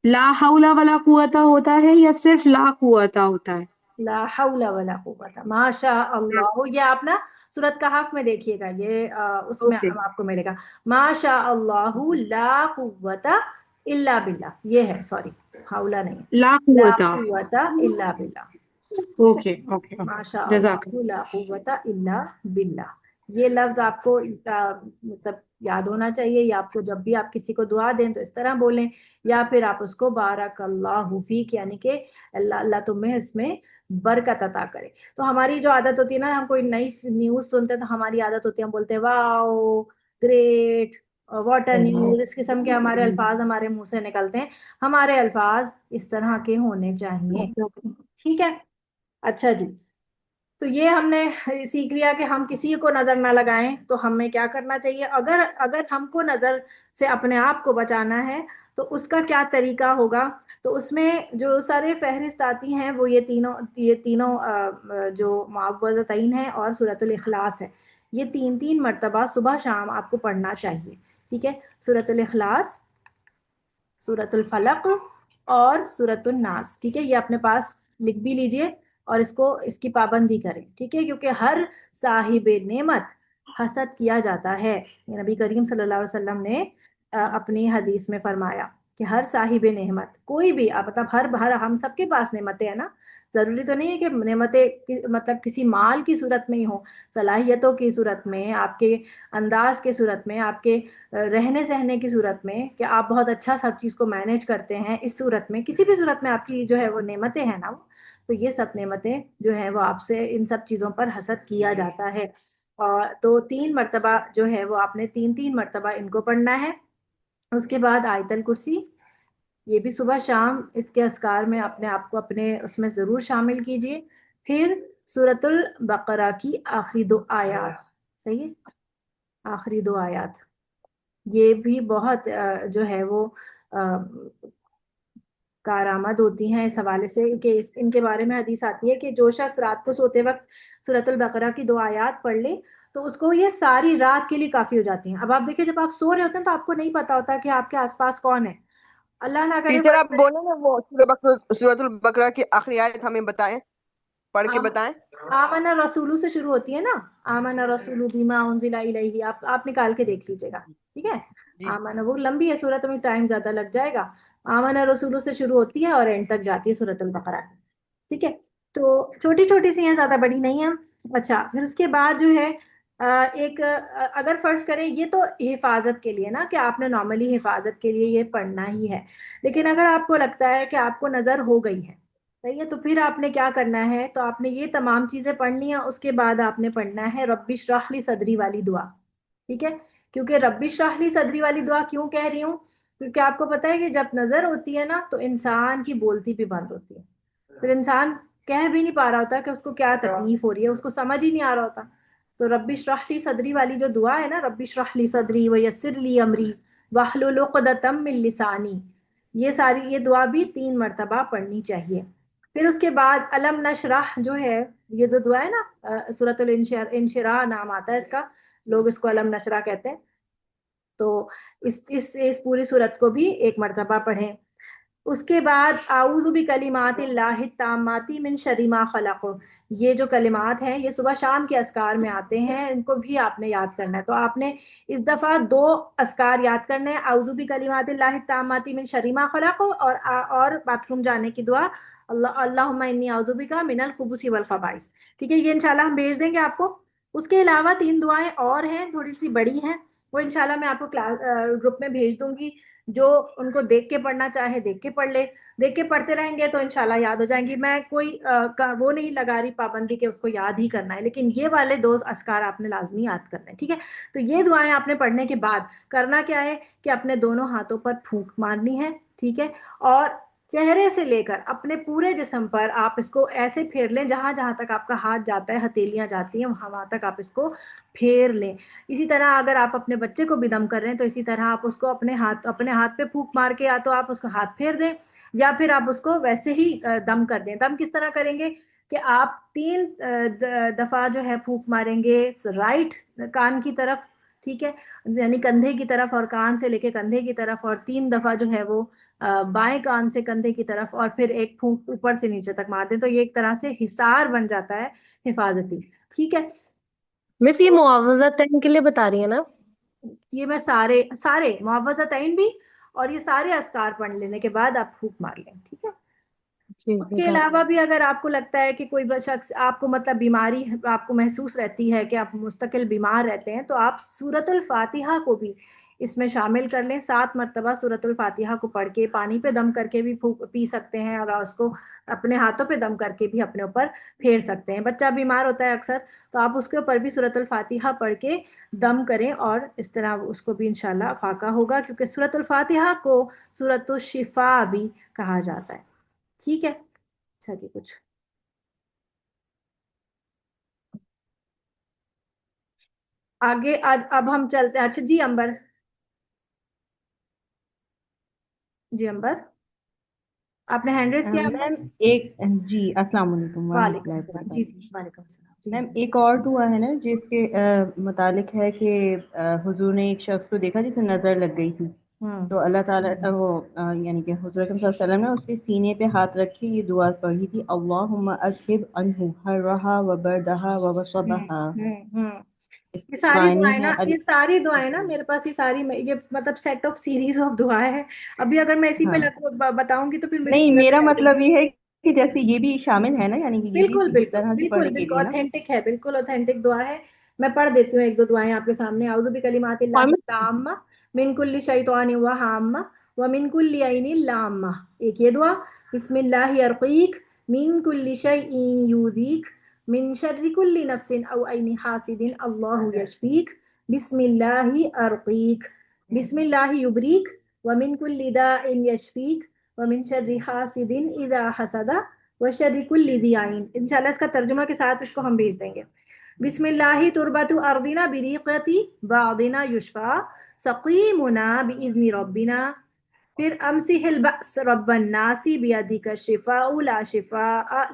لا حول ولا قوت ہوتا ہے یا صرف لا قوت ہوتا ہے؟ لا حول ولا قوت ماشاء اللہ. یہ آپ نا سورۃ کہف میں دیکھیے گا، یہ اس میں اوکے. آپ کو ملے گا ماشاء اللہ لا قوت الا باللہ. یہ ہے، سوری حولا نہیں، لا لا قوت. قوت الا باللہ. اوکے اوکے ماشاء جزاک اللہ لا قوت الا باللہ. یہ لفظ آپ کو مطلب یاد ہونا چاہیے، یا آپ کو جب بھی آپ کسی کو دعا دیں تو اس طرح بولیں، یا پھر آپ اس کو بارک اللہ فیک، یعنی کہ اللہ تمہیں اس میں برکت عطا کرے. تو ہماری جو عادت ہوتی ہے نا، ہم کوئی نئی نیوز سنتے ہیں تو ہماری عادت ہوتی ہے ہم بولتے ہیں واو گریٹ واٹ اے نیوز، اس قسم کے ہمارے الفاظ ہمارے منہ سے نکلتے ہیں. ہمارے الفاظ اس طرح کے ہونے چاہیے، ٹھیک ہے؟ اچھا جی، تو یہ ہم نے سیکھ لیا کہ ہم کسی کو نظر نہ لگائیں. تو ہمیں کیا کرنا چاہیے؟ اگر ہم کو نظر سے اپنے آپ کو بچانا ہے تو اس کا کیا طریقہ ہوگا؟ تو اس میں جو سارے فہرست آتی ہیں وہ یہ تینوں جو معوذتین ہیں اور سورۃ الاخلاص ہے. یہ تین مرتبہ صبح شام آپ کو پڑھنا چاہیے، ٹھیک ہے؟ سورۃ الاخلاص، سورۃ الفلق اور سورۃ الناس، ٹھیک ہے؟ یہ اپنے پاس لکھ بھی لیجئے اور اس کی پابندی کریں، ٹھیک ہے؟ کیونکہ ہر صاحب نعمت حسد کیا جاتا ہے. یہ نبی کریم صلی اللہ علیہ وسلم نے اپنی حدیث میں فرمایا کہ ہر صاحب نعمت، کوئی بھی مطلب ہر ہم سب کے پاس نعمتیں ہیں نا، ضروری تو نہیں ہے کہ نعمتیں مطلب کسی مال کی صورت میں ہی ہوں، صلاحیتوں کی صورت میں، آپ کے انداز کی صورت میں، آپ کے رہنے سہنے کی صورت میں، کہ آپ بہت اچھا سب چیز کو مینیج کرتے ہیں، اس صورت میں کسی بھی صورت میں آپ کی جو ہے وہ نعمتیں ہیں نا، تو یہ سب نعمتیں جو ہیں وہ آپ سے ان سب چیزوں پر حسد کیا جاتا ہے. تو 3 مرتبہ جو ہے وہ آپ نے تین مرتبہ ان کو پڑھنا ہے. اس کے بعد آیت الکرسی، یہ بھی صبح شام اس کے اذکار میں اپنے آپ کو اس میں ضرور شامل کیجئے. پھر سورۃ البقرہ کی آخری 2 آیات، صحیح ہے؟ آخری 2 آیات یہ بھی بہت جو ہے وہ کارآمد ہوتی ہیں اس حوالے سے کہ ان کے بارے میں حدیث آتی ہے کہ جو شخص رات کو سوتے وقت سورۃ البقرہ کی 2 آیات پڑھ لے تو اس کو یہ ساری رات کے لیے کافی ہو جاتی ہیں. اب آپ دیکھیں جب آپ سو رہے ہوتے ہیں تو آپ کو نہیں پتا ہوتا کہ آپ کے آس پاس کون ہے. اللہ نہ کرے ٹیچر آپ بولیں نا وہ سورۃ البقرہ کی آخری آیت ہمیں بتائیں، پڑھ کے بتائیں. آمن رسولو سے شروع ہوتی ہے نا، آمن رسولو بما انزل الیہ، آپ نکال کے دیکھ لیجیے گا، ٹھیک ہے؟ جی آمن، وہ لمبی ہے سورۃ میں، ٹائم زیادہ لگ جائے گا. آمن رسولو سے شروع ہوتی ہے اور اینڈ تک جاتی ہے سورۃ البقرہ، ٹھیک ہے؟ تو چھوٹی چھوٹی سی ہیں، زیادہ بڑی نہیں ہیں. اچھا پھر اس کے بعد جو ہے ایک اگر فرض کریں یہ تو حفاظت کے لیے نا کہ آپ نے نارملی حفاظت کے لیے یہ پڑھنا ہی ہے، لیکن اگر آپ کو لگتا ہے کہ آپ کو نظر ہو گئی ہے، صحیح ہے، تو پھر آپ نے کیا کرنا ہے، تو آپ نے یہ تمام چیزیں پڑھنی ہیں، اس کے بعد آپ نے پڑھنا ہے رب اشرح لی صدری والی دعا، ٹھیک ہے؟ کیونکہ رب اشرح لی صدری والی دعا کیوں کہہ رہی ہوں، کیونکہ آپ کو پتہ ہے کہ جب نظر ہوتی ہے نا تو انسان کی بولتی بھی بند ہوتی ہے، پھر انسان کہہ بھی نہیں پا رہا ہوتا کہ اس کو کیا تکلیف ہو رہی ہے، اس کو سمجھ ہی نہیں آ رہا ہوتا۔ تو رب اشرح لی صدری والی جو دعا ہے نا، رب اشرح لی صدری ویسر لی امری واحلل عقدۃ من لسانی، یہ دعا بھی 3 مرتبہ پڑھنی چاہیے۔ پھر اس کے بعد علم نشرح جو ہے، یہ جو دعا ہے نا، سورۃ الانشراح نام آتا ہے اس کا، لوگ اس کو علم نشرح کہتے ہیں، تو اس پوری صورت کو بھی 1 مرتبہ پڑھیں۔ اس کے بعد اعوذ بکلمات اللہ التامات من شر ما خلق، یہ جو کلمات ہیں یہ صبح شام کے اذکار میں آتے ہیں، ان کو بھی آپ نے یاد کرنا ہے، تو آپ نے اس دفعہ 2 اذکار یاد کرنے ہیں، اعوذ بکلمات اللہ التامات من شر ما خلق، اور باتھ روم جانے کی دعا اللہم انی اعوذ بک من الخبث والخبائث، ٹھیک ہے؟ یہ انشاءاللہ ہم بھیج دیں گے آپ کو۔ اس کے علاوہ 3 دعائیں اور ہیں، تھوڑی سی بڑی ہیں، وہ انشاءاللہ میں آپ کو گروپ میں بھیج دوں گی، جو ان کو دیکھ کے پڑھنا چاہے دیکھ کے پڑھ لے، دیکھ کے پڑھتے رہیں گے تو انشاءاللہ یاد ہو جائیں گی۔ میں کوئی وہ نہیں لگا رہی پابندی کہ اس کو یاد ہی کرنا ہے، لیکن یہ والے 2 اذکار آپ نے لازمی یاد کرنا ہے، ٹھیک ہے؟ تو یہ دعائیں آپ نے پڑھنے کے بعد کرنا کیا ہے کہ اپنے دونوں ہاتھوں پر پھونک مارنی ہے، ٹھیک ہے؟ اور چہرے سے لے کر اپنے پورے جسم پر آپ اس کو ایسے پھیر لیں، جہاں جہاں تک آپ کا ہاتھ جاتا ہے، ہتھیلیاں جاتی ہیں، وہاں تک آپ اس کو پھیر لیں۔ اسی طرح اگر آپ اپنے بچے کو بھی دم کر رہے ہیں تو اسی طرح آپ اس کو اپنے ہاتھ پہ پھونک مار کے، یا تو آپ اس کو ہاتھ پھیر دیں یا پھر آپ اس کو ویسے ہی دم کر دیں۔ دم کس طرح کریں گے کہ آپ 3 دفعہ جو ہے پھونک ماریں گے رائٹ کان کی طرف، ٹھیک ہے، یعنی کندھے کی طرف، اور کان سے لے کے کندھے کی طرف، اور 3 دفعہ جو ہے وہ بائیں کان سے کندھے کی طرف، اور پھر ایک پھونک اوپر سے نیچے تک مار دیں، تو یہ ایک طرح سے حصار بن جاتا ہے حفاظتی، ٹھیک ہے؟ مس یہ معاوضتین کے لیے بتا رہی ہے نا؟ یہ میں سارے معوذتین بھی اور یہ سارے اذکار پڑھ لینے کے بعد آپ پھونک مار لیں، ٹھیک ہے؟ جی اس جی کے علاوہ بھی اگر آپ کو لگتا ہے کہ کوئی شخص آپ کو مطلب بیماری آپ کو محسوس رہتی ہے کہ آپ مستقل بیمار رہتے ہیں، تو آپ سورۃ الفاتحہ کو بھی اس میں شامل کر لیں، 7 مرتبہ سورۃ الفاتحہ کو پڑھ کے پانی پہ دم کر کے بھی پی سکتے ہیں، اور اس کو اپنے ہاتھوں پہ دم کر کے بھی اپنے اوپر پھیر سکتے ہیں۔ بچہ بیمار ہوتا ہے اکثر، تو آپ اس کے اوپر بھی سورۃ الفاتحہ پڑھ کے دم کریں، اور اس طرح اس کو بھی انشاءاللہ فاقہ ہوگا، کیونکہ سورۃ الفاتحہ کو سورۃ الشفاء بھی کہا جاتا ہے، ٹھیک ہے؟ اچھا جی، کچھ آگے اب ہم چلتے ہیں۔ اچھا جی امبر، جی امبر، آپ نے ہینڈ ریز کیا امبر؟ میم ایک جی السلام علیکم ورحمۃ وعلیکم اللہ السلام، جی وبرکاتہ۔ جی وعلیکم السلام، جی میم ایک اور دعا ہے نا جس کے متعلق ہے کہ حضور نے ایک شخص کو دیکھا جسے نظر لگ گئی تھی، تو اللہ تعالیٰ وہ یعنی کہ حضور اکرم صلی اللہ علیہ وسلم نے اس کے سینے پہ ہاتھ رکھ کے یہ دعا پڑھی تھی، اللہم اذہب عنہ حرہا وبردہا ووصبہا۔ یہ ساری معنی دعائیں نا، ہے یہ ساری دعائیں نا میرے پاس، یہ ساری یہ مطلب سیٹ آف سیریز آف دعائیں ہیں، ابھی اگر میں اسی ہاں پہ بتاؤں گی تو پھر میری نہیں، صورت میرا رہ جائے مطلب گی۔ یہ ہے کہ جیسے یہ بھی شامل ہے نا، یعنی کہ یہ بھی بالکل اس بالکل طرح سے بالکل پڑھنے کے بالکل لیے نا۔ اوتھینٹک ہے، بالکل اوتھینٹک دعا ہے۔ میں پڑھ دیتی ہوں 1-2 دعائیں آپ کے سامنے۔ اعوذ بکلمات اور اللہ التامہ من کل شیطان وہامہ ومن کل عین لامہ، ایک یہ دعا، بسم اللہ ارقیک من کل شیء یؤذیک من شر کل نفس او عین حاسد اللہ یشفیک، بسم اللہ ارقیک، بسم اللہ یبریک ومن کل داء یشفیک ومن شر حاسد اذا حسد وشر کل ذی عین۔ انشاءاللہ اس کا ترجمہ کے ساتھ اس کو ہم بھیج دیں گے۔ بسم اللہ تربت ارضنا بریقتی بعضنا یشفا سقیمنا باذن ربنا، پھر امسح البأس رب الناس بیدک الشفاء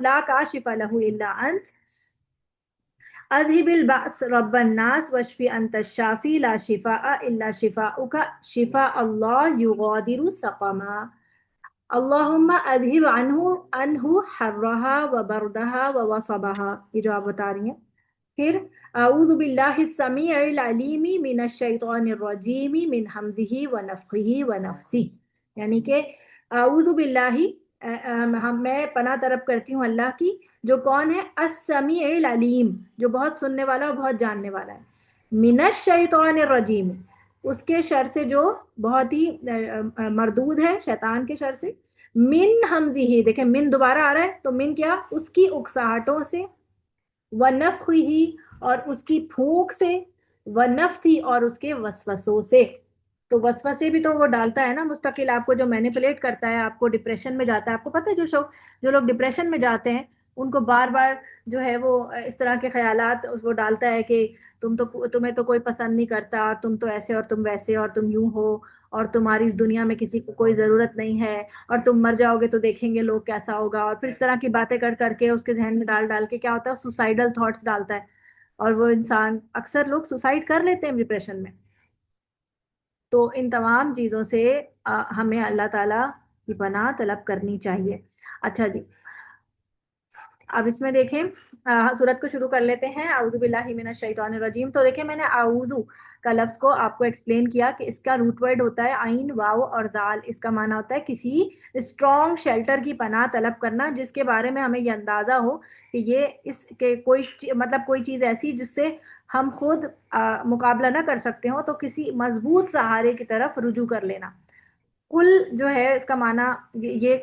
لا کاشف له الا انت، اذهب البأس رب الناس واشف انت الشافی لا شفاء الا شفاؤک شفاء اللہ یغادر سقما، اللہم اذہب عنہ حرہا وبردہا ووصبہا، یہ جو آپ بتا رہی ہیں۔ پھر اعوذ باللہ السمیع العلیم من الشیطان الرجیم من ہمزہ ونفخہ ونفثہ، یعنی کہ اعوذ باللہ میں پناہ طلب کرتی ہوں اللہ کی، جو کون ہے؟ السمیع العلیم، جو بہت سننے والا اور بہت جاننے والا ہے، من الشیطان الرجیم، اس کے شر سے جو بہت ہی مردود ہے، شیطان کے شر سے، من حمزہ، دیکھیں من دوبارہ آ رہا ہے، تو من کیا؟ اس کی اکساہٹوں سے، ونفخہ، اور اس کی پھونک سے، ونفثی، اور اس کے وسوسوں سے۔ تو وسوسے بھی تو وہ ڈالتا ہے نا مستقل آپ کو، جو مینیپولیٹ کرتا ہے آپ کو، ڈپریشن میں جاتا ہے۔ آپ کو پتہ ہے جو لوگ ڈپریشن میں جاتے ہیں ان کو بار بار جو ہے وہ اس طرح کے خیالات وہ ڈالتا ہے کہ تمہیں تو کوئی پسند نہیں کرتا، اور تم تو ایسے اور تم ویسے اور تم یوں ہو، اور تمہاری اس دنیا میں کسی کو کوئی ضرورت نہیں ہے، اور تم مر جاؤ گے تو دیکھیں گے لوگ کیسا ہوگا، اور پھر اس طرح کی باتیں کر کے اس کے ذہن میں ڈال کے کیا ہوتا ہے، سوسائیڈل تھاٹس ڈالتا ہے، اور وہ انسان، اکثر لوگ سوسائڈ کر لیتے ہیں ڈپریشن میں۔ تو ان تمام چیزوں سے ہمیں اللہ تعالیٰ کی پناہ طلب کرنی چاہیے۔ اچھا جی، اب اس میں دیکھیں سورت کو شروع کر لیتے ہیں، اعوذ باللہ من الشیطان الرجیم۔ تو دیکھیں میں نے اعوذ کا لفظ کو آپ کو ایکسپلین کیا کہ اس کا روٹ ورڈ ہوتا ہے عین، واو اور دال۔ اس کا معنی ہوتا ہے کسی اسٹرانگ شیلٹر کی پناہ طلب کرنا، جس کے بارے میں ہمیں یہ اندازہ ہو کہ یہ اس کے کوئی چیز ایسی جس سے ہم خود مقابلہ نہ کر سکتے ہوں، تو کسی مضبوط سہارے کی طرف رجوع کر لینا۔ کل جو ہے اس کا معنی یہ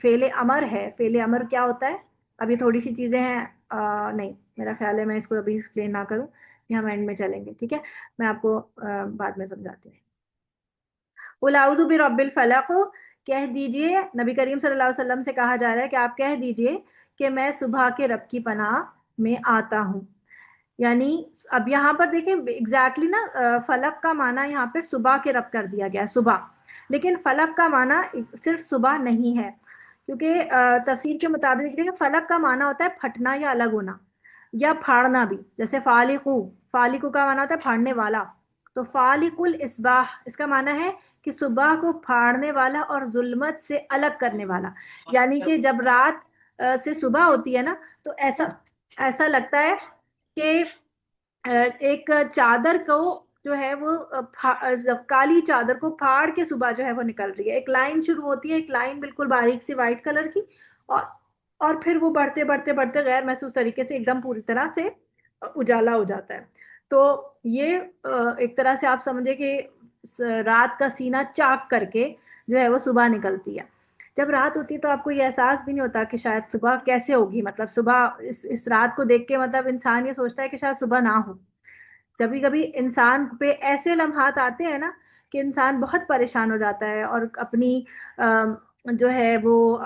فعل امر ہے۔ فعل امر کیا ہوتا ہے؟ ابھی تھوڑی سی چیزیں ہیں، نہیں میرا خیال ہے میں اس کو ابھی ایکسپلین نہ کروں، یہ ہم اینڈ میں چلیں گے، ٹھیک ہے؟ میں آپ کو بعد میں سمجھاتی ہوں۔ قل اعوذ برب الفلق، کہہ دیجئے، نبی کریم صلی اللہ علیہ وسلم سے کہا جا رہا ہے کہ آپ کہہ دیجئے کہ میں صبح کے رب کی پناہ میں آتا ہوں۔ یعنی اب یہاں پر دیکھیں ایگزیکٹلی نا فلق کا معنی یہاں پہ صبح کے رب کر دیا گیا ہے، صبح، لیکن فلق کا معنی صرف صبح نہیں ہے، کیونکہ تفسیر کے مطابق دیکھیں فلق کا معنی ہوتا ہے پھٹنا یا الگ ہونا یا پھاڑنا بھی، جیسے فالقو، فالقو کا معنی ہوتا ہے پھاڑنے والا، تو فالق الاصباح اس کا معنی ہے کہ صبح کو پھاڑنے والا اور ظلمت سے الگ کرنے والا۔ یعنی کہ جب رات سے صبح ہوتی ہے نا تو ایسا لگتا ہے کہ ایک چادر کو جو ہے وہ کالی چادر کو پھاڑ کے صبح جو ہے وہ نکل رہی ہے، ایک لائن شروع ہوتی ہے، ایک لائن بالکل باریک سی وائٹ کلر کی، اور پھر وہ بڑھتے بڑھتے بڑھتے غیر محسوس طریقے سے ایک دم پوری طرح سے اجالا ہو جاتا ہے۔ تو یہ ایک طرح سے آپ سمجھے کہ رات کا سینہ چاک کر کے جو ہے وہ صبح نکلتی ہے۔ جب رات ہوتی ہے تو آپ کو یہ احساس بھی نہیں ہوتا کہ شاید صبح کیسے ہوگی، مطلب صبح اس رات کو دیکھ کے مطلب انسان یہ سوچتا ہے کہ شاید صبح نہ ہو۔ کبھی کبھی انسان پہ ایسے لمحات آتے ہیں نا کہ انسان بہت پریشان ہو جاتا ہے، اور اپنی جو ہے وہ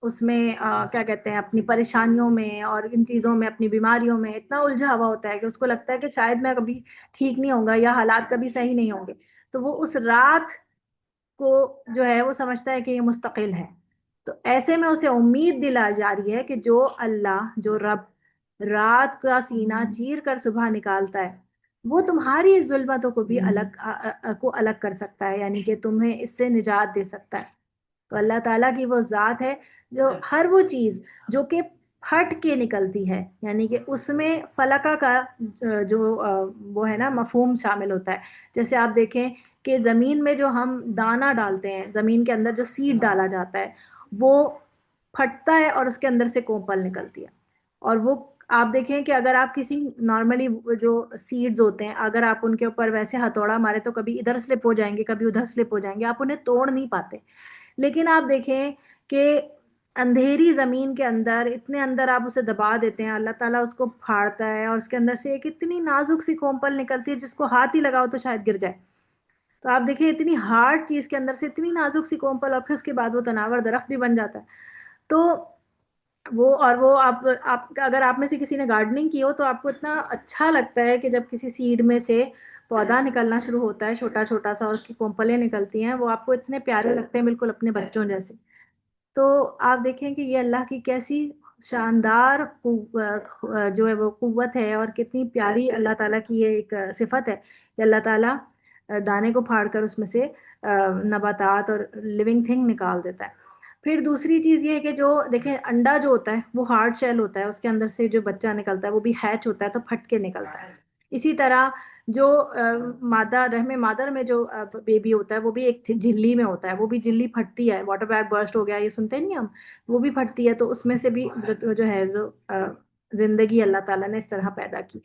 اس میں کیا کہتے ہیں، اپنی پریشانیوں میں اور ان چیزوں میں، اپنی بیماریوں میں اتنا الجھا ہوا ہوتا ہے کہ اس کو لگتا ہے کہ شاید میں کبھی ٹھیک نہیں ہوں گا یا حالات کبھی صحیح نہیں ہوں گے، تو وہ اس رات کو جو ہے وہ سمجھتا ہے کہ یہ مستقل ہے۔ تو ایسے میں اسے امید دلائی جا رہی ہے کہ جو اللہ، جو رب رات کا سینہ چیر کر صبح نکالتا ہے، وہ تمہاری ظلمتوں کو بھی الگ کر سکتا ہے، یعنی کہ تمہیں اس سے نجات دے سکتا ہے۔ تو اللہ تعالیٰ کی وہ ذات ہے جو ہر وہ چیز جو کہ پھٹ کے نکلتی ہے، یعنی کہ اس میں فلقہ کا جو وہ ہے نا مفہوم شامل ہوتا ہے۔ جیسے آپ دیکھیں کہ زمین میں جو ہم دانہ ڈالتے ہیں، زمین کے اندر جو سیڈ ڈالا جاتا ہے وہ پھٹتا ہے اور اس کے اندر سے کوپل نکلتی ہے، اور وہ آپ دیکھیں کہ اگر آپ کسی نارملی جو سیڈز ہوتے ہیں اگر آپ ان کے اوپر ویسے ہتھوڑا مارے تو کبھی ادھر سلپ ہو جائیں گے، کبھی ادھر سلپ ہو جائیں گے، آپ انہیں توڑ نہیں پاتے۔ لیکن آپ دیکھیں کہ اندھیری زمین کے اندر اتنے اندر آپ اسے دبا دیتے ہیں، اللہ تعالیٰ اس کو پھاڑتا ہے اور اس کے اندر سے ایک اتنی نازک سی کومپل نکلتی ہے جس کو ہاتھ ہی لگاؤ تو شاید گر جائے۔ تو آپ دیکھیں اتنی ہارڈ چیز کے اندر سے اتنی نازک سی کومپل، اور پھر اس کے بعد وہ تناور درخت بھی بن جاتا ہے۔ تو وہ آپ اگر آپ میں سے کسی نے گارڈننگ کی ہو تو آپ کو اتنا اچھا لگتا ہے کہ جب کسی سیڈ میں سے پودا نکلنا شروع ہوتا ہے چھوٹا چھوٹا سا اور اس کی کومپلیں نکلتی ہیں، وہ آپ کو اتنے پیارے لگتے ہیں بالکل اپنے بچوں جیسے۔ تو آپ دیکھیں کہ یہ اللہ کی کیسی شاندار جو ہے وہ قوت ہے، اور کتنی پیاری اللہ تعالیٰ کی یہ ایک صفت ہے کہ اللہ تعالیٰ دانے کو پھاڑ کر اس میں سے نباتات اور لیونگ تھنگ نکال دیتا ہے۔ پھر دوسری چیز یہ ہے کہ جو دیکھیں انڈا جو ہوتا ہے وہ ہارڈ شیل ہوتا ہے، اس کے اندر سے جو بچہ نکلتا ہے وہ بھی ہیچ ہوتا ہے تو پھٹ کے نکلتا ہے۔ اسی طرح جو مادہ رحم مادر میں جو بیبی ہوتا ہے وہ بھی ایک جھلی میں ہوتا ہے، وہ بھی جھلی پھٹتی ہے، واٹر بیگ برسٹ ہو گیا یہ سنتے نہیں ہم، وہ بھی پھٹتی ہے، تو اس میں سے بھی جو ہے جو زندگی اللہ تعالیٰ نے اس طرح پیدا کی.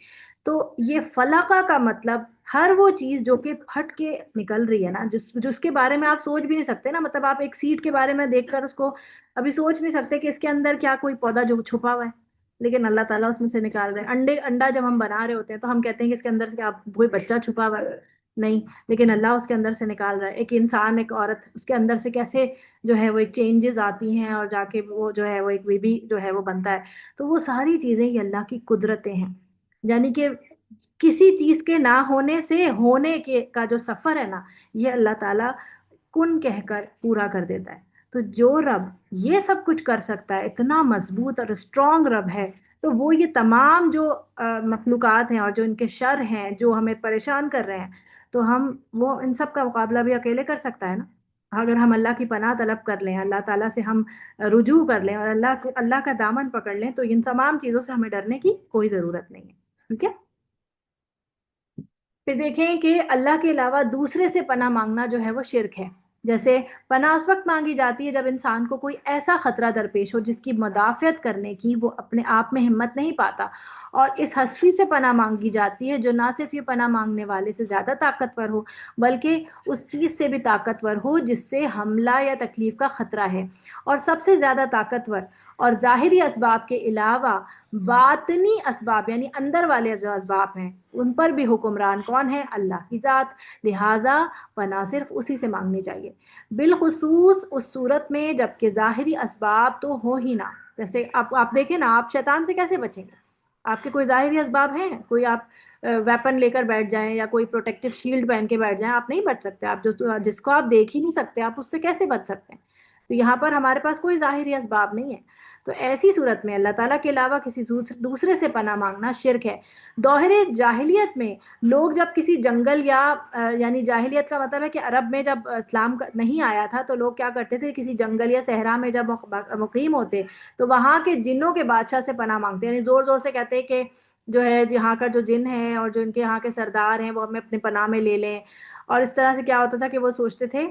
تو یہ فلقہ کا مطلب ہر وہ چیز جو کہ پھٹ کے نکل رہی ہے نا، جس کے بارے میں آپ سوچ بھی نہیں سکتے نا، مطلب آپ ایک سیڈ کے بارے میں دیکھ کر اس کو ابھی سوچ نہیں سکتے کہ اس کے اندر کیا کوئی پودا جو چھپا ہوا ہے، لیکن اللہ تعالیٰ اس میں سے نکال رہے ہیں. انڈا جب ہم بنا رہے ہوتے ہیں تو ہم کہتے ہیں کہ اس کے اندر سے کیا کوئی بچہ چھپا ہوا ہے، نہیں، لیکن اللہ اس کے اندر سے نکال رہا ہے. ایک انسان، ایک عورت، اس کے اندر سے کیسے جو ہے وہ ایک چینجز آتی ہیں اور جا کے وہ جو ہے وہ ایک بیبی جو ہے وہ بنتا ہے. تو وہ ساری چیزیں یہ اللہ کی قدرتیں ہیں، یعنی کہ کسی چیز کے نہ ہونے سے ہونے کے کا جو سفر ہے نا، یہ اللہ تعالیٰ کن کہہ کر پورا کر دیتا ہے. تو جو رب یہ سب کچھ کر سکتا ہے، اتنا مضبوط اور اسٹرانگ رب ہے، تو وہ یہ تمام جو مخلوقات ہیں اور جو ان کے شر ہیں جو ہمیں پریشان کر رہے ہیں، تو ہم وہ ان سب کا مقابلہ بھی اکیلے کر سکتا ہے نا، اگر ہم اللہ کی پناہ طلب کر لیں، اللہ تعالیٰ سے ہم رجوع کر لیں اور اللہ کا دامن پکڑ لیں، تو ان تمام چیزوں سے ہمیں ڈرنے کی کوئی ضرورت نہیں ہے. ٹھیک ہے. پھر دیکھیں کہ اللہ کے علاوہ دوسرے سے پناہ مانگنا جو ہے وہ شرک ہے. جیسے پناہ اس وقت مانگی جاتی ہے جب انسان کو کوئی ایسا خطرہ درپیش ہو جس کی مدافعت کرنے کی وہ اپنے آپ میں ہمت نہیں پاتا، اور اس ہستی سے پناہ مانگی جاتی ہے جو نہ صرف یہ پناہ مانگنے والے سے زیادہ طاقتور ہو بلکہ اس چیز سے بھی طاقتور ہو جس سے حملہ یا تکلیف کا خطرہ ہے. اور سب سے زیادہ طاقتور اور ظاہری اسباب کے علاوہ باطنی اسباب یعنی اندر والے جو اسباب ہیں ان پر بھی حکمران کون ہے؟ اللہ کی ذات. لہٰذا پناہ صرف اسی سے مانگنی چاہیے، بالخصوص اس صورت میں جب کہ ظاہری اسباب تو ہو ہی نہ. جیسے آپ دیکھیں نا، آپ شیطان سے کیسے بچیں گے؟ آپ کے کوئی ظاہری اسباب ہیں؟ کوئی آپ ویپن لے کر بیٹھ جائیں یا کوئی پروٹیکٹیو شیلڈ پہن کے بیٹھ جائیں، آپ نہیں بچ سکتے. آپ جس کو آپ دیکھ ہی نہیں سکتے آپ اس سے کیسے بچ سکتے ہیں؟ تو یہاں پر ہمارے پاس کوئی ظاہری اسباب نہیں ہے. تو ایسی صورت میں اللہ تعالیٰ کے علاوہ کسی دوسرے سے پناہ مانگنا شرک ہے. دور جاہلیت میں لوگ جب کسی جنگل یا یعنی جاہلیت کا مطلب ہے کہ عرب میں جب اسلام نہیں آیا تھا تو لوگ کیا کرتے تھے، کسی جنگل یا صحرا میں جب مقیم ہوتے تو وہاں کے جنوں کے بادشاہ سے پناہ مانگتے، یعنی زور زور سے کہتے کہ جو ہے یہاں کا جو جن ہے اور جو ان کے یہاں کے سردار ہیں وہ ہمیں اپنے پناہ میں لے لیں. اور اس طرح سے کیا ہوتا تھا کہ وہ سوچتے تھے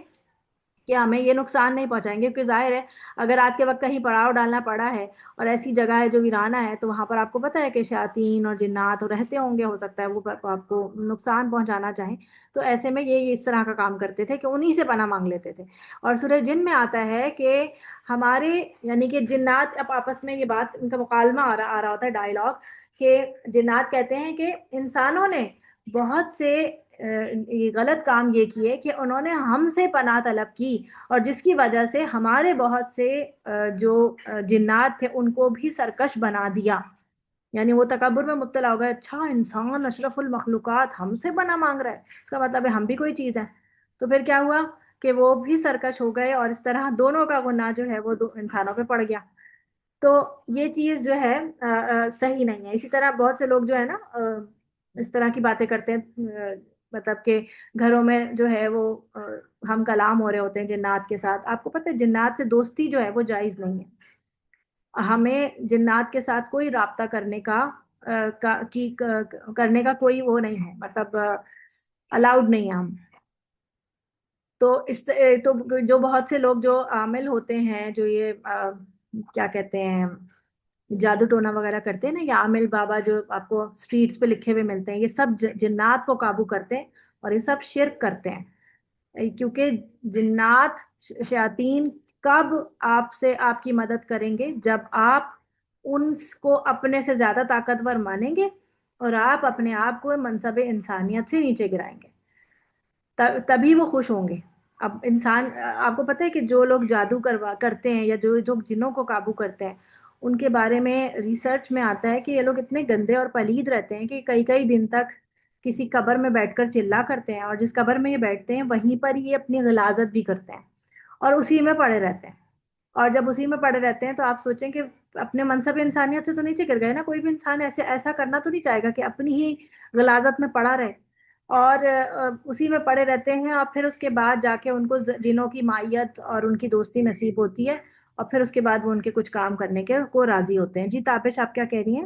کہ ہمیں یہ نقصان نہیں پہنچائیں گے، کیونکہ ظاہر ہے اگر آج کے وقت کہیں پڑاؤ ڈالنا پڑا ہے اور ایسی جگہ ہے جو ویرانہ ہے تو وہاں پر آپ کو پتہ ہے کہ شیاطین اور جنات رہتے ہوں گے، ہو سکتا ہے وہ آپ کو نقصان پہنچانا چاہیں. تو ایسے میں یہ اس طرح کا کام کرتے تھے کہ انہی سے پناہ مانگ لیتے تھے. اور سورہ جن میں آتا ہے کہ ہمارے یعنی کہ جنات اب آپس میں یہ بات ان کا مکالمہ آ رہا ہوتا ہے، ڈائیلاگ، کہ جنات کہتے ہیں کہ انسانوں نے بہت سے غلط کام یہ کیے کہ انہوں نے ہم سے پناہ طلب کی، اور جس کی وجہ سے ہمارے بہت سے جو جنات تھے ان کو بھی سرکش بنا دیا. یعنی وہ تکبر میں مبتلا ہو گئے، اچھا انسان اشرف المخلوقات ہم سے پناہ مانگ رہا ہے، اس کا مطلب ہے ہم بھی کوئی چیز ہے. تو پھر کیا ہوا کہ وہ بھی سرکش ہو گئے اور اس طرح دونوں کا گناہ جو ہے وہ انسانوں پہ پڑ گیا. تو یہ چیز جو ہے صحیح نہیں ہے. اسی طرح بہت سے لوگ جو ہے نا اس طرح کی باتیں کرتے ہیں، مطلب کہ گھروں میں جو ہے وہ ہم کلام ہو رہے ہوتے ہیں جنات کے ساتھ. آپ کو پتہ ہے جنات سے دوستی جو ہے وہ جائز نہیں ہے. ہمیں جنات کے ساتھ کوئی رابطہ کرنے کا کوئی وہ نہیں ہے، مطلب الاؤڈ نہیں ہے ہم. تو جو بہت سے لوگ جو عامل ہوتے ہیں جو یہ کیا کہتے ہیں جادو ٹونا وغیرہ کرتے ہیں نا، یا عامل بابا جو آپ کو سٹریٹس پہ لکھے ہوئے ملتے ہیں، یہ سب جنات کو قابو کرتے ہیں اور یہ سب شرک کرتے ہیں. کیونکہ جنات شیاطین کب آپ کی مدد کریں گے؟ جب آپ ان کو اپنے سے زیادہ طاقتور مانیں گے اور آپ اپنے آپ کو منصب انسانیت سے نیچے گرائیں گے، تبھی وہ خوش ہوں گے. اب انسان، آپ کو پتہ ہے کہ جو لوگ جادو کرتے ہیں یا جو جنوں کو قابو کرتے ہیں ان کے بارے میں ریسرچ میں آتا ہے کہ یہ لوگ اتنے گندے اور پلید رہتے ہیں کہ کئی کئی دن تک کسی قبر میں بیٹھ کر چلا کرتے ہیں، اور جس قبر میں یہ بیٹھتے ہیں وہیں پر یہ اپنی غلاظت بھی کرتے ہیں اور اسی میں پڑے رہتے ہیں. اور جب اسی میں پڑے رہتے ہیں تو آپ سوچیں کہ اپنے منصب انسانیت سے تو نیچے گر گئے نا. کوئی بھی انسان ایسا کرنا تو نہیں چاہے گا کہ اپنی ہی غلاظت میں پڑا رہے اور اسی میں پڑے رہتے ہیں، اور پھر اس کے بعد جا کے ان کو جنوں کی مائیت اور ان کی دوستی نصیب ہوتی ہے، اور پھر اس کے بعد وہ ان کے کچھ کام کرنے کے کو راضی ہوتے ہیں. جی تابش، آپ کیا کہہ رہی ہیں؟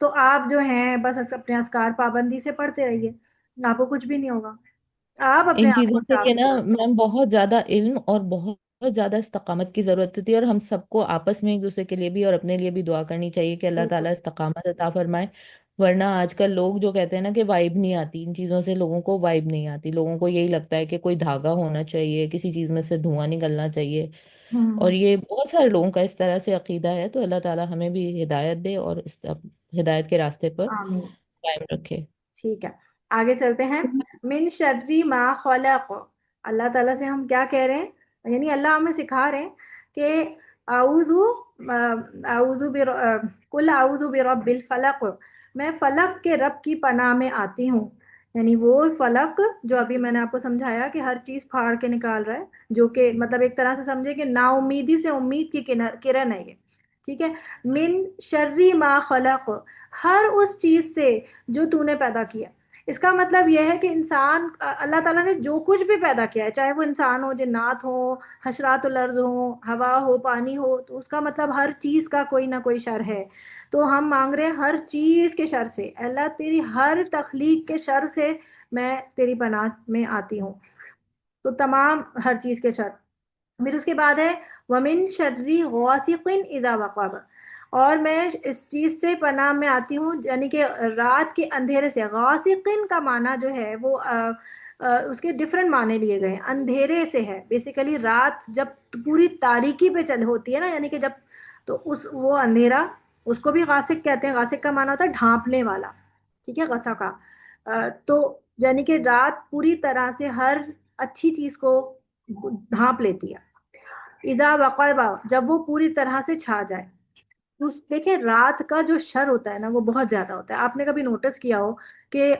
تو آپ جو ہیں بس اپنے اذکار پابندی سے پڑھتے رہیے، آپ کو کچھ بھی نہیں ہوگا، آپ اپنے ان آپ چیزوں کو کے صاف لیے نا ستھرا میم بہت زیادہ علم اور بہت زیادہ استقامت کی ضرورت ہوتی ہے، اور ہم سب کو آپس میں ایک دوسرے کے لیے بھی اور اپنے لیے بھی دعا کرنی چاہیے کہ اللہ بالکل تعالیٰ استقامت عطا فرمائے. ورنہ آج کل لوگ جو کہتے ہیں نا کہ وائب نہیں آتی ان چیزوں سے، لوگوں کو وائب نہیں آتی، لوگوں کو یہی لگتا ہے کہ کوئی دھاگا ہونا چاہیے، کسی چیز میں سے دھواں نکلنا چاہیے، اور ہوں یہ بہت سارے لوگوں کا اس طرح سے عقیدہ ہے. تو اللہ تعالیٰ ہمیں بھی ہدایت دے اور ہدایت کے راستے پر آمین. قائم رکھے. ٹھیک ہے، آگے چلتے ہیں. من شری ما خلق، اللہ تعالیٰ سے ہم کیا کہہ رہے ہیں، یعنی اللہ ہمیں سکھا رہے ہیں کہ کل اعوذ برب الفلق، میں فلق کے رب کی پناہ میں آتی ہوں. یعنی وہ فلق جو ابھی میں نے آپ کو سمجھایا کہ ہر چیز پھاڑ کے نکال رہا ہے، جو کہ مطلب ایک طرح سے سمجھے کہ نا امیدی سے امید کی کرن ہے یہ. ٹھیک ہے، من شری ما خلق، ہر اس چیز سے جو تو نے پیدا کیا. اس کا مطلب یہ ہے کہ انسان، اللہ تعالیٰ نے جو کچھ بھی پیدا کیا ہے، چاہے وہ انسان ہو، جنات ہو، حشرات الارض ہو، ہوا ہو، پانی ہو، تو اس کا مطلب ہر چیز کا کوئی نہ کوئی شر ہے. تو ہم مانگ رہے ہیں ہر چیز کے شر سے، اللہ تیری ہر تخلیق کے شر سے میں تیری پناہ میں آتی ہوں. تو تمام ہر چیز کے شر. پھر اس کے بعد ہے وَمِن شَرِّ غَاسِقٍ إِذَا وَقَبَ، اور میں اس چیز سے پناہ میں آتی ہوں، یعنی کہ رات کے اندھیرے سے. غاسقن کا معنی جو ہے وہ اس کے ڈفرینٹ معنی لیے گئے ہیں. اندھیرے سے ہے بیسیکلی، رات جب پوری تاریکی پہ ہوتی ہے نا، یعنی کہ جب، تو وہ اندھیرا اس کو بھی غاسق کہتے ہیں. غاسق کا معنی ہوتا ہے ڈھانپنے والا. ٹھیک ہے، غسا کا تو یعنی کہ رات پوری طرح سے ہر اچھی چیز کو ڈھانپ لیتی ہے. اذا وقب، جب وہ پوری طرح سے چھا جائے. دیکھیں رات کا جو شر ہوتا ہے نا وہ بہت زیادہ ہوتا ہے. آپ نے کبھی نوٹس کیا ہو کہ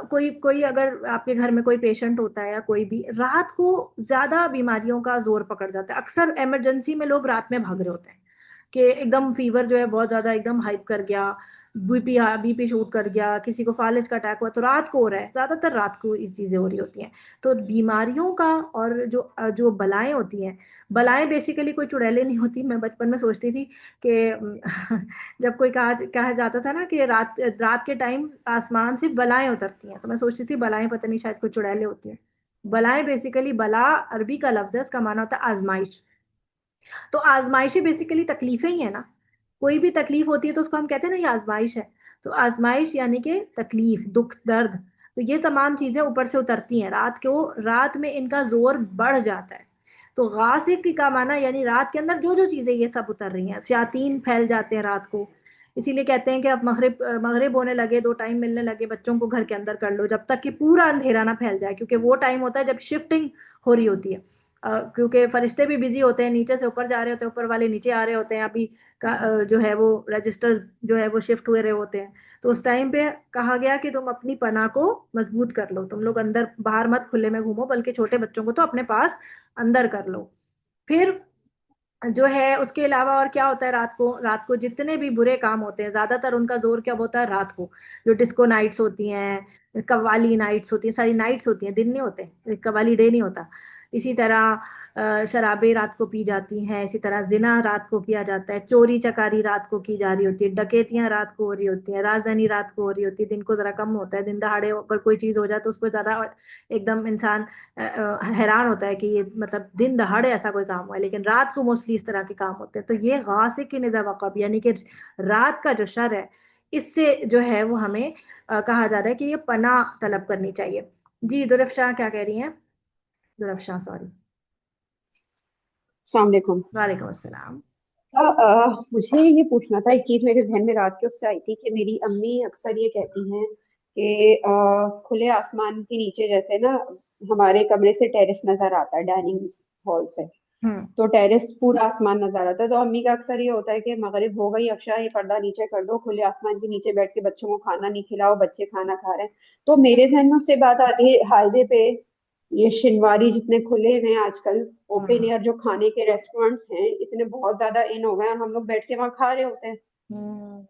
کوئی اگر آپ کے گھر میں کوئی پیشنٹ ہوتا ہے یا کوئی بھی، رات کو زیادہ بیماریوں کا زور پکڑ جاتا ہے. اکثر ایمرجنسی میں لوگ رات میں بھاگ رہے ہوتے ہیں کہ ایک دم فیور جو ہے بہت زیادہ ایک دم ہائپ کر گیا، بی پی شوٹ کر گیا، کسی کو فالج کا اٹیک ہوا، تو رات کو ہو رہا ہے. زیادہ تر رات کو یہ چیزیں ہو رہی ہوتی ہیں. تو بیماریوں کا اور جو بلائیں ہوتی ہیں، بلائیں بیسیکلی کوئی چڑیلے نہیں ہوتی. میں بچپن میں سوچتی تھی کہ جب کوئی کہا جاتا تھا نا کہ رات کے ٹائم آسمان سے بلائیں اترتی ہیں، تو میں سوچتی تھی بلائیں پتہ نہیں شاید کوئی چڑیلے ہوتی ہیں. بلائیں بیسیکلی، بلا عربی کا لفظ ہے، اس کا معنی ہوتا ہے آزمائش. تو آزمائشیں بیسیکلی تکلیفیں ہی ہیں نا. کوئی بھی تکلیف ہوتی ہے تو اس کو ہم کہتے ہیں نا یہ آزمائش ہے. تو آزمائش یعنی کہ تکلیف، دکھ، درد. تو یہ تمام چیزیں اوپر سے اترتی ہیں رات میں ان کا زور بڑھ جاتا ہے. تو غاسق کا معنی یعنی رات کے اندر جو چیزیں یہ سب اتر رہی ہیں. شیاطین پھیل جاتے ہیں رات کو، اسی لیے کہتے ہیں کہ اب مغرب ہونے لگے، 2 ٹائم ملنے لگے، بچوں کو گھر کے اندر کر لو جب تک کہ پورا اندھیرا نہ پھیل جائے، کیونکہ وہ ٹائم ہوتا ہے جب شفٹنگ ہو رہی ہوتی ہے. کیونکہ فرشتے بھی بزی ہوتے ہیں، نیچے سے اوپر جا رہے ہوتے ہیں، اوپر والے نیچے آ رہے ہوتے ہیں، ابھی جو ہے وہ رجسٹر جو ہے وہ شفٹ ہوئے رہے ہوتے ہیں. تو اس ٹائم پہ کہا گیا کہ تم اپنی پناہ کو مضبوط کر لو، تم لوگ اندر باہر مت کھلے میں گھومو، بلکہ چھوٹے بچوں کو تو اپنے پاس اندر کر لو. پھر جو ہے اس کے علاوہ اور کیا ہوتا ہے، رات کو جتنے بھی برے کام ہوتے ہیں زیادہ تر ان کا زور کیا ہوتا ہے رات کو. جو ڈسکو نائٹس ہوتی ہیں، قوالی نائٹس ہوتی ہیں، ساری نائٹس ہوتی ہیں، دن نہیں ہوتے، قوالی ڈے نہیں ہوتا. اسی طرح شرابیں رات کو پی جاتی ہیں، اسی طرح زنا رات کو کیا جاتا ہے، چوری چکاری رات کو کی جا رہی ہوتی ہے، ڈکیتیاں رات کو ہو رہی ہوتی ہیں، رازداری رات کو ہو رہی ہوتی ہے. دن کو ذرا کم ہوتا ہے، دن دہاڑے اگر کوئی چیز ہو جائے تو اس پہ زیادہ ایک دم انسان حیران ہوتا ہے کہ یہ مطلب دن دہاڑے ایسا کوئی کام ہوا ہے، لیکن رات کو موسٹلی اس طرح کے کام ہوتے ہیں. تو یہ غاسق کی نظر وقب، یعنی کہ رات کا جو شر ہے اس سے جو ہے وہ ہمیں کہا جا رہا ہے کہ یہ پناہ طلب کرنی چاہیے. جی درفشاں کیا کہہ رہی ہیں؟ درفشاں سوری. السلام علیکم. وعلیکم السلام. مجھے یہ پوچھنا تھا، ایک چیز میرے ذہن میں رات کے اس سے آئی تھی کہ میری امی اکثر یہ کہتی ہیں کہ کھلے آسمان کے نیچے جیسے نا ہمارے کمرے سے ٹیرس نظر آتا ہے، ڈائننگ ہال سے، تو ٹیرس پورا آسمان نظر آتا ہے. تو امی کا اکثر یہ ہوتا ہے کہ مغرب ہو گئی، اکشا یہ پردہ نیچے کر دو، کھلے آسمان کے نیچے بیٹھ کے بچوں کو کھانا نہیں کھلاؤ، بچے کھانا کھا رہے ہیں. تو میرے ذہن میں اس سے بات آتی ہے ہائی وے پہ یہ شنواری جتنے کھلے ہیں آج کل اوپن ایئر، جو کھانے کے ریسٹورینٹس ہیں اتنے بہت زیادہ ان ہو گئے ہیں، ہم لوگ بیٹھ کے وہاں کھا رہے ہوتے ہیں. تو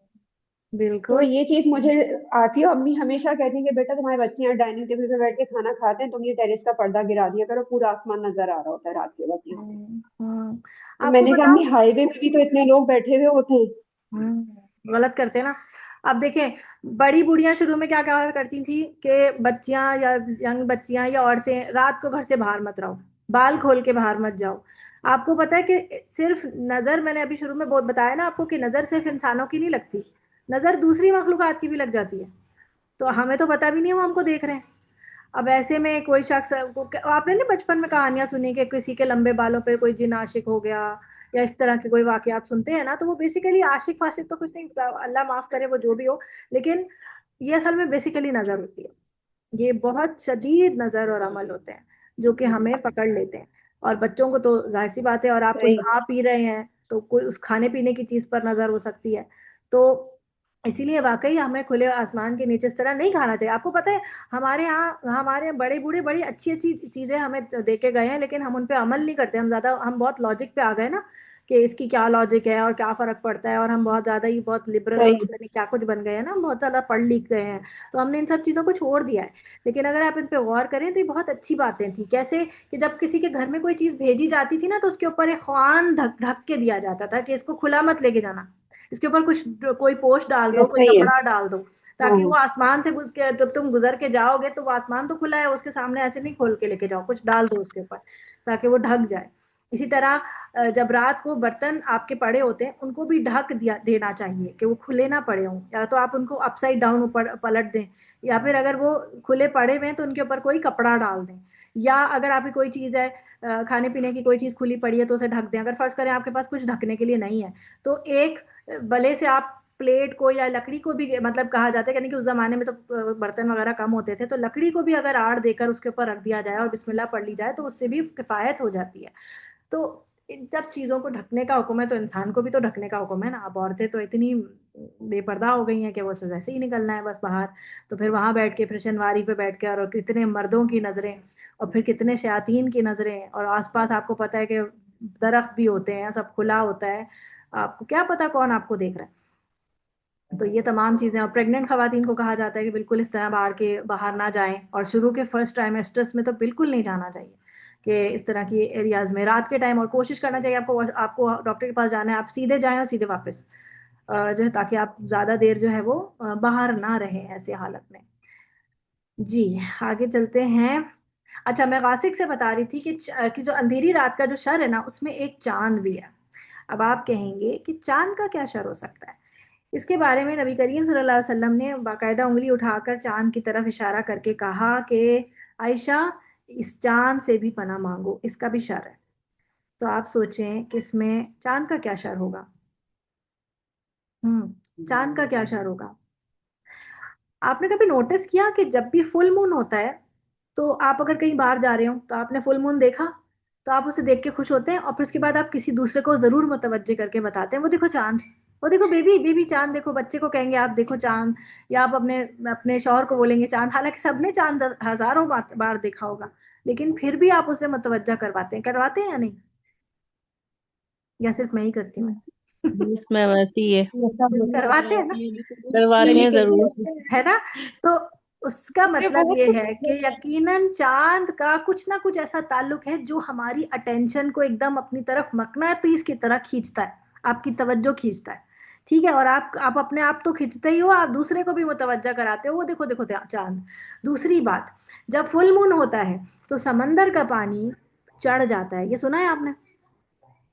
بالکل یہ چیز مجھے آتی ہے، امی ہمیشہ کہتی ہیں کہ بیٹا تمہارے بچے یہاں ڈائننگ ٹیبل پہ بیٹھ کے کھانا کھاتے ہیں، تم یہ ٹیرس کا پردہ گرا دیا کرو، پورا آسمان نظر آ رہا ہوتا ہے رات کے وقت یہاں سے. تو آپ میں کو نے کہا بتاؤں، امی ہائی وے پہ بھی تو اتنے لوگ بیٹھے ہوئے ہوتے ہیں. غلط کرتے ہیں نا. اب دیکھیں بڑی بوڑھیاں شروع میں کیا کہا کرتی تھی کہ بچیاں یا ینگ بچیاں یا عورتیں رات کو گھر سے باہر مت رہو، بال کھول کے باہر مت جاؤ. آپ کو پتا ہے کہ صرف نظر، میں نے ابھی شروع میں بہت بتایا نا آپ کو کہ نظر صرف انسانوں کی نہیں لگتی، نظر دوسری مخلوقات کی بھی لگ جاتی ہے. تو ہمیں تو پتا بھی نہیں وہ ہم کو دیکھ رہے ہیں. اب ایسے میں کوئی شخص، آپ نے نا بچپن میں کہانیاں سنی کہ کسی کے لمبے بالوں پہ کوئی جن عاشق ہو گیا یا اس طرح کے کوئی واقعات سنتے ہیں نا، تو وہ بیسیکلی عاشق فاشق تو کچھ نہیں، اللہ معاف کرے وہ جو بھی ہو، لیکن یہ اصل میں بیسیکلی نظر ہوتی ہے. یہ بہت شدید نظر اور عمل ہوتے ہیں جو کہ ہمیں پکڑ لیتے ہیں. اور بچوں کو تو ظاہر سی بات ہے، اور آپ کچھ صحیح. کھا پی رہے ہیں تو کوئی اس کھانے پینے کی چیز پر نظر ہو سکتی ہے. تو اسی لیے واقعی ہمیں کھلے آسمان کے نیچے اس طرح نہیں کھانا چاہیے. آپ کو پتہ ہے ہمارے بڑے بوڑھے بڑی اچھی اچھی چیزیں ہمیں دے کے گئے ہیں، لیکن ہم ان پہ عمل نہیں کرتے. ہم بہت لاجک پہ آ گئے نا کہ اس کی کیا لاجک ہے اور کیا فرق پڑتا ہے، اور ہم بہت زیادہ ہی بہت لبرل اور صحیح. پتہ نہیں کیا کچھ بن گئے ہیں نا، ہم بہت زیادہ پڑھ لکھ گئے ہیں، تو ہم نے ان سب چیزوں کو چھوڑ دیا ہے. لیکن اگر آپ ان پہ غور کریں تو یہ بہت اچھی باتیں تھیں. کیسے کہ جب کسی کے گھر میں کوئی چیز بھیجی جاتی تھی نا، تو اس کے اوپر ایک خوان ڈھک کے دیا جاتا تھا کہ اس کو کھلا مت لے کے جانا، اس کے اوپر کچھ کوئی پوش ڈال دو، کوئی ایسا ہی ہے. کپڑا ڈال دو، ہاں. تاکہ وہ آسمان سے جب تم گزر کے جاؤ گے تو وہ آسمان تو کھلا ہے، اس کے سامنے ایسے نہیں کھول کے لے کے جاؤ، کچھ ڈال دو اس کے اوپر تاکہ وہ ڈھک جائے. اسی طرح جب رات کو برتن آپ کے پڑے ہوتے ہیں ان کو بھی ڈھک دینا چاہیے کہ وہ کھلے نہ پڑے ہوں، یا تو آپ ان کو اپ سائڈ ڈاؤن پلٹ دیں، یا پھر اگر وہ کھلے پڑے ہوئے ہیں تو ان کے اوپر کوئی کپڑا ڈال دیں. یا اگر آپ کی کوئی چیز ہے، کھانے پینے کی کوئی چیز کھلی پڑی ہے تو اسے ڈھک دیں. اگر فرض کریں آپ کے پاس کچھ ڈھکنے کے لیے نہیں ہے تو ایک بلے سے آپ پلیٹ کو یا لکڑی کو بھی، مطلب کہا جاتا ہے یعنی کہ اس زمانے میں تو برتن وغیرہ کم ہوتے تھے، تو لکڑی کو بھی اگر آڑ دے کر اس کے اوپر رکھ دیا جائے اور بسم اللہ پڑھ لی جائے تو اس سے بھی کفایت ہو جاتی ہے. تو ان سب چیزوں کو ڈھکنے کا حکم ہے تو انسان کو بھی تو ڈھکنے کا حکم ہے نا. اب عورتیں تو اتنی بے پردہ ہو گئی ہیں کہ وہ ویسے ہی نکلنا ہے بس باہر، تو پھر وہاں بیٹھ کے، پھر شنواری پہ بیٹھ کے، اور کتنے مردوں کی نظریں اور پھر کتنے شیاطین کی نظریں، اور آس پاس آپ کو پتہ ہے کہ درخت بھی ہوتے ہیں، سب کھلا ہوتا ہے، آپ کو کیا پتا کون آپ کو دیکھ رہا ہے. تو یہ تمام چیزیں، اور پریگننٹ خواتین کو کہا جاتا ہے کہ بالکل اس طرح باہر نہ جائیں، اور شروع کے فرسٹ ٹرائمیسٹرس میں تو بالکل نہیں جانا چاہیے کہ اس طرح کی ایریاز میں رات کے ٹائم. اور کوشش کرنا چاہیے آپ کو ڈاکٹر کے پاس جانا ہے، آپ سیدھے جائیں اور سیدھے واپس جو ہے، تاکہ آپ زیادہ دیر جو ہے وہ باہر نہ رہیں ایسی حالت میں. جی آگے چلتے ہیں. اچھا میں غاسق سے بتا رہی تھی کہ جو اندھیری رات کا جو شر ہے نا، اس میں ایک چاند بھی ہے. اب آپ کہیں گے کہ چاند کا کیا شر ہو سکتا ہے؟ اس کے بارے میں نبی کریم صلی اللہ علیہ وسلم نے باقاعدہ انگلی اٹھا کر چاند کی طرف اشارہ کر کے کہا کہ عائشہ اس چاند سے بھی پناہ مانگو، اس کا بھی شر ہے. تو آپ سوچیں کہ اس میں چاند کا کیا شر ہوگا؟ چاند کا کیا شر ہوگا؟ آپ نے کبھی نوٹس کیا کہ جب بھی فل مون ہوتا ہے تو آپ اگر کہیں باہر جا رہے ہوں تو آپ نے فل مون دیکھا تو آپ اسے دیکھ کے خوش ہوتے ہیں، اور پھر اس کے بعد آپ کسی دوسرے کو ضرور متوجہ کر کے بتاتے ہیں وہ دیکھو چاند، وہ دیکھو بیبی چاند دیکھو، بچے کو کہیں گے آپ دیکھو چاند، یا آپ اپنے شوہر کو بولیں گے چاند، حالانکہ سب نے چاند ہزاروں بار دیکھا ہوگا، لیکن پھر بھی آپ اسے متوجہ کرواتے ہیں یا نہیں؟ یا صرف میں ہی کرتی ہوں؟ اس میں ویسی ہے، کرواتے ہیں نا، کرواتے ہیں ضرور. ہے نا. تو اس کا مطلب یہ ہے کہ یقیناً چاند کا کچھ نہ کچھ ایسا تعلق ہے جو ہماری اٹینشن کو ایک دم اپنی طرف مقناطیس کی طرح کھینچتا ہے، آپ کی توجہ کھینچتا ہے. ٹھیک ہے، اور آپ اپنے آپ تو کھینچتے ہی ہو، آپ دوسرے کو بھی متوجہ کراتے ہو، وہ دیکھو دیکھو چاند. دوسری بات، جب فل مون ہوتا ہے تو سمندر کا پانی چڑھ جاتا ہے، یہ سنا ہے آپ نے؟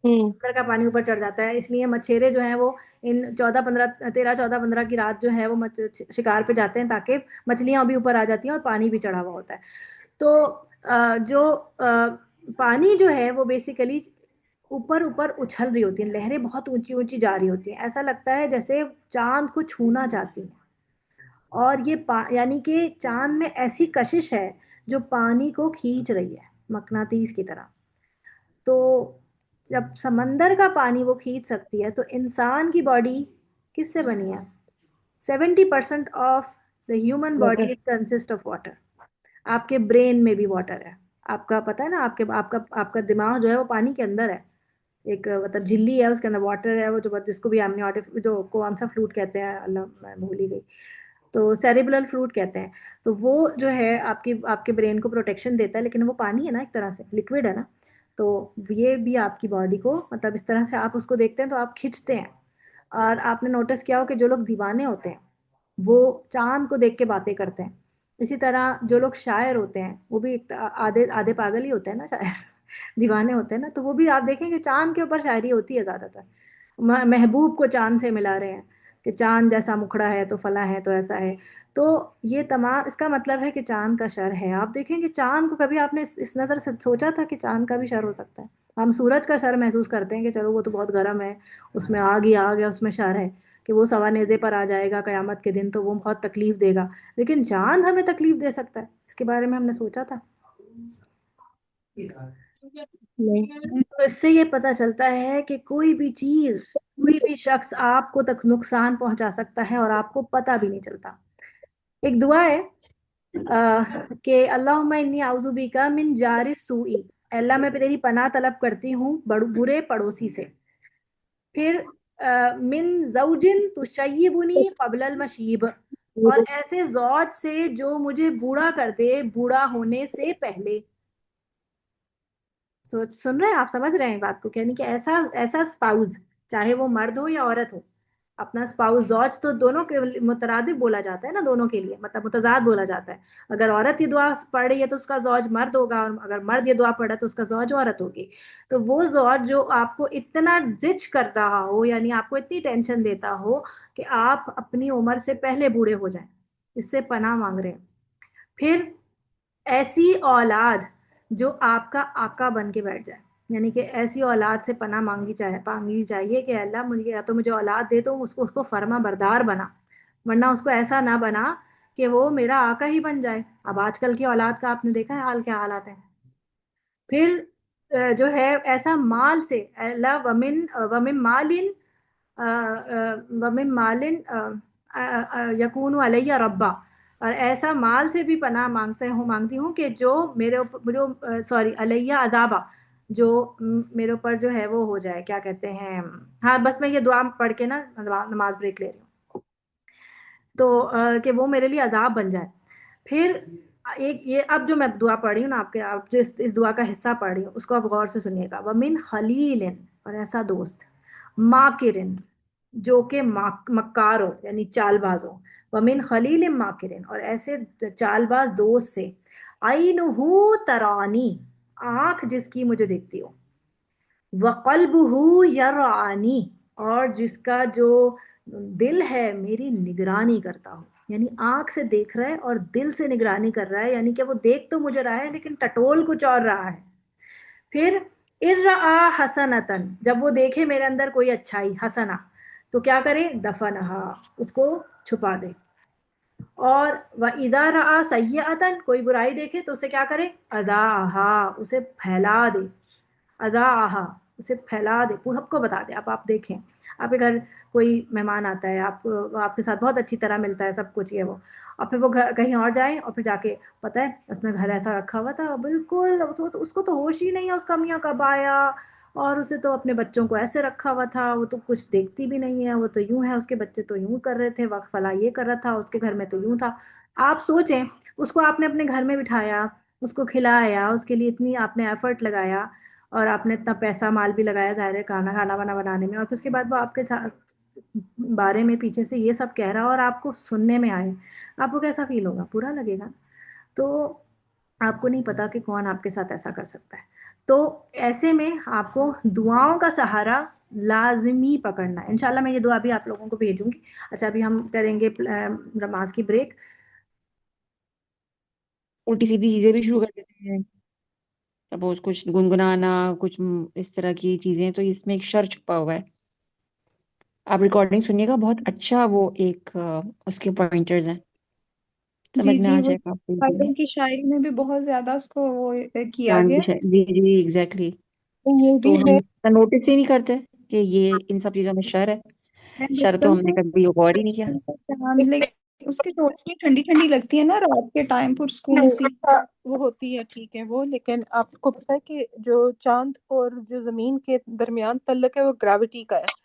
سمندر کا پانی اوپر چڑھ جاتا ہے، اس لیے مچھیرے جو ہیں وہ ان 13-14-15 کی رات جو ہے وہ شکار پہ جاتے ہیں تاکہ مچھلیاں بھی اوپر آ جاتی ہیں اور پانی بھی چڑھا ہوا ہوتا ہے. تو جو پانی جو ہے وہ بیسیکلی اوپر اچھل رہی ہوتی ہیں، لہریں بہت اونچی اونچی جا رہی ہوتی ہیں، ایسا لگتا ہے جیسے چاند کو چھونا چاہتی ہیں. اور یہ یعنی کہ چاند میں ایسی کشش ہے جو پانی کو کھینچ رہی ہے مقناطیس کی طرح. تو جب سمندر کا پانی وہ کھینچ سکتی ہے تو انسان کی باڈی کس سے بنی ہے؟ 70% of the human body consist of water. آپ کے برین میں بھی واٹر ہے، آپ کا پتہ ہے نا، آپ کا دماغ جو ہے وہ پانی کے اندر ہے، ایک مطلب جھلی ہے، اس کے اندر واٹر ہے، وہ جس کو بھی جو کون سا فلوٹ کہتے ہیں، اللہ میں بھول ہی گئی، تو سیریبرل فلوٹ کہتے ہیں. تو وہ جو ہے آپ کے برین کو پروٹیکشن دیتا ہے، لیکن وہ پانی ہے نا، ایک طرح سے لکوڈ ہے نا، تو یہ بھی آپ کی باڈی کو مطلب اس طرح سے آپ اس کو دیکھتے ہیں تو آپ کھنچتے ہیں. اور آپ نے نوٹس کیا ہو کہ جو لوگ دیوانے ہوتے ہیں وہ چاند کو دیکھ کے باتیں کرتے ہیں. اسی طرح جو لوگ شاعر ہوتے ہیں وہ بھی آدھے آدھے پاگل ہی ہوتے ہیں نا شاعر دیوانے ہوتے ہیں نا, تو وہ بھی آپ دیکھیں کہ چاند کے اوپر شاعری ہوتی ہے زیادہ تر. محبوب کو چاند سے ملا رہے ہیں کہ چاند جیسا مکھڑا ہے تو فلاں ہے تو ایسا ہے. تو یہ تمام اس کا مطلب ہے کہ چاند کا شر ہے. آپ دیکھیں کہ چاند کو کبھی آپ نے اس نظر سے سوچا تھا کہ چاند کا بھی شر ہو سکتا ہے؟ ہم سورج کا شر محسوس کرتے ہیں کہ چلو وہ تو بہت گرم ہے, اس میں آگ ہی آگ ہے, اس میں شر ہے کہ وہ سوا نیزے پر آ جائے گا قیامت کے دن تو وہ بہت تکلیف دے گا. لیکن چاند ہمیں تکلیف دے سکتا ہے, اس کے بارے میں ہم نے سوچا تھا؟ نہیں. تو اس سے یہ پتہ چلتا ہے کہ کوئی بھی چیز, کوئی بھی شخص آپ کو تک نقصان پہنچا سکتا ہے اور آپ کو پتہ بھی نہیں چلتا. ایک دعا ہے کہ اللہم انی اعوذ بک من جار السوء, اللہ میں تیری پناہ طلب کرتی ہوں برے پڑوسی سے. پھر من زوجن تشیبنی قبل المشیب, اور ایسے زوج سے جو مجھے بوڑھا کر دے بوڑھا ہونے سے پہلے. سن رہے ہیں آپ, سمجھ رہے ہیں بات کو, یعنی کہ ایسا اسپاؤز, چاہے وہ مرد ہو یا عورت ہو, اپنا اسپاؤز, زوج تو دونوں کے مترادف بولا جاتا ہے نا, دونوں کے لیے مطلب متضاد بولا جاتا ہے. اگر عورت یہ دعا پڑھ رہی ہے تو اس کا زوج مرد ہوگا, اور اگر مرد یہ دعا پڑھ رہا ہے تو اس کا زوج عورت ہوگی. تو وہ زوج جو آپ کو اتنا زچ کر رہا ہو, یعنی آپ کو اتنی ٹینشن دیتا ہو کہ آپ اپنی عمر سے پہلے بوڑھے ہو جائیں, اس سے پناہ مانگ رہے ہیں. پھر ایسی اولاد جو آپ کا آقا بن کے بیٹھ جائے, یعنی کہ ایسی اولاد سے پناہ مانگی چاہیے کہ اللہ مجھے یا تو مجھے اولاد دے تو اس کو فرما بردار بنا, ورنہ اس کو ایسا نہ بنا کہ وہ میرا آقا ہی بن جائے. اب آج کل کی اولاد کا آپ نے دیکھا ہے حال کیا حالات ہیں. پھر جو ہے ایسا مال سے, اللہ ومن مالن یکون علیہ ربا, اور ایسا مال سے بھی پناہ مانگتی ہوں کہ جو میرے علیہ عذابہ, جو میرے اوپر جو ہے وہ ہو جائے, کیا کہتے ہیں, ہاں بس میں یہ دعا پڑھ کے نا نماز بریک لے رہی ہوں, تو کہ وہ میرے لیے عذاب بن جائے. پھر ایک یہ اب جو میں دعا پڑھ رہی ہوں نا, آپ جو اس دعا کا حصہ پڑھ رہی ہوں اس کو آپ غور سے سنیے گا. ومن خلیل, اور ایسا دوست, ماکرن, جو کہ مکار ہو یعنی چال باز ہو. ومن خلیل ماکرن, اور ایسے چال باز دوست سے. عینہ ترانی, آنکھ جس کی مجھے دیکھتی ہو. وقلبہ یرعانی, اور جس کا جو دل ہے میری نگرانی کرتا ہو, یعنی آنکھ سے دیکھ رہا ہے اور دل سے نگرانی کر رہا ہے, یعنی کہ وہ دیکھ تو مجھے رہا ہے لیکن ٹٹول کچھ اور رہا ہے. پھر ارآ حسنتن, جب وہ دیکھے میرے اندر کوئی اچھائی, حسنا, تو کیا کرے, دفنہا, اس کو چھپا دے. اور وَإِذَا رَأَى سَيِّئَةً, کوئی برائی دیکھے تو اسے کیا کرے, اذاعہا, اسے پھیلا دے. اذاعہا, اسے پھیلا دے, سب کو بتا دے. آپ دیکھیں آپ کے گھر کوئی مہمان آتا ہے, آپ کے ساتھ بہت اچھی طرح ملتا ہے سب کچھ یہ وہ, اور پھر وہ کہیں اور جائیں اور پھر جا کے پتہ ہے اس میں گھر ایسا رکھا ہوا تھا, بالکل اس کو تو ہوش ہی نہیں ہے اس کا میاں کب آیا, اور اسے تو اپنے بچوں کو ایسے رکھا ہوا تھا, وہ تو کچھ دیکھتی بھی نہیں ہے, وہ تو یوں ہے, اس کے بچے تو یوں کر رہے تھے, وقت فلاں یہ کر رہا تھا, اس کے گھر میں تو یوں تھا. آپ سوچیں, اس کو آپ نے اپنے گھر میں بٹھایا, اس کو کھلایا, اس کے لیے اتنی آپ نے ایفرٹ لگایا, اور آپ نے اتنا پیسہ مال بھی لگایا ظاہر ہے کھانا وانا بنانے میں, اور پھر اس کے بعد وہ آپ کے بارے میں پیچھے سے یہ سب کہہ رہا اور آپ کو سننے میں آئے, آپ کو کیسا فیل ہوگا, برا لگے گا. تو آپ کو نہیں پتا کہ کون آپ کے ساتھ ایسا کر سکتا ہے. تو ایسے میں آپ کو دعاؤں کا سہارا لازمی پکڑنا ہے. انشاءاللہ میں یہ دعا بھی آپ لوگوں کو بھیجوں گی. اچھا ابھی ہم کریں گے نماز کی بریک. الٹی سیدھی چیزیں بھی شروع کر دیتے ہیں, سپوز کچھ گنگنانا, کچھ اس طرح کی چیزیں, تو اس میں ایک شر چھپا ہوا ہے. آپ ریکارڈنگ سنیے گا, بہت اچھا وہ ایک اس کے پوائنٹرز ہیں, سمجھ میں جی آ وہ جائے گا آپ کو easily. شاعروں کی شاعری میں بھی بہت زیادہ اس کو وہ کیا چاند گیا. کی جی جی ایگزیکٹلی. یہ تو بھی ہم ہے. نوٹس ہی نہیں کرتے کہ یہ ان سب چیزوں میں شر ہے. میں شر تو بچپن ہم سے نے کبھی غور ہی نہیں کیا. چاند اس کی روشنی ٹھنڈی ٹھنڈی لگتی ہے نا رات کے ٹائم پر اسکول سی. وہ ہوتی ہے ٹھیک ہے وہ, لیکن آپ کو پتا ہے کہ جو چاند اور جو زمین کے درمیان تعلق ہے وہ گریوٹی کا ہے.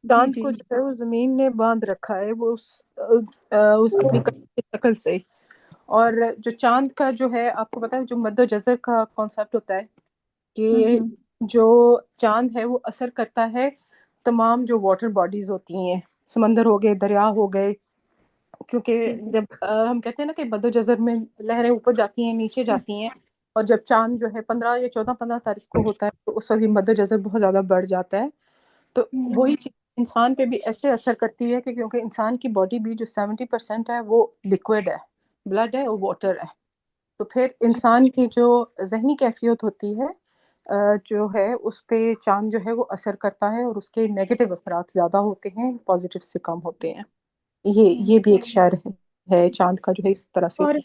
جی چاند جی کو جو ہے وہ زمین نے باندھ رکھا ہے, وہ اس اپنی شکل سے. اور جو چاند کا جو ہے آپ کو پتا ہے جو مد و جزر کا کانسیپٹ ہوتا ہے کہ جو چاند ہے وہ اثر کرتا ہے تمام جو واٹر باڈیز ہوتی ہیں, سمندر ہو گئے, دریا ہو گئے, کیونکہ جب ہم کہتے ہیں نا کہ مد و جزر میں لہریں اوپر جاتی ہیں نیچے جاتی ہیں، اور جب چاند جو ہے 15 یا 14-15 تاریخ کو ہوتا ہے تو اس وقت یہ مد و جزر بہت زیادہ بڑھ جاتا ہے. تو وہی چیز انسان پہ بھی ایسے اثر کرتی ہے کہ کیونکہ انسان کی باڈی بھی جو 70% ہے وہ لکوڈ ہے، بلڈ ہے اور واٹر ہے. تو پھر انسان کی جو ذہنی کیفیت ہوتی ہے جو ہے اس پہ چاند جو ہے وہ اثر کرتا ہے، اور اس کے نیگیٹو اثرات زیادہ ہوتے ہیں، پازیٹیو سے کم ہوتے ہیں. یہ بھی ایک شعر ہے چاند کا جو ہے اس طرح سے. اور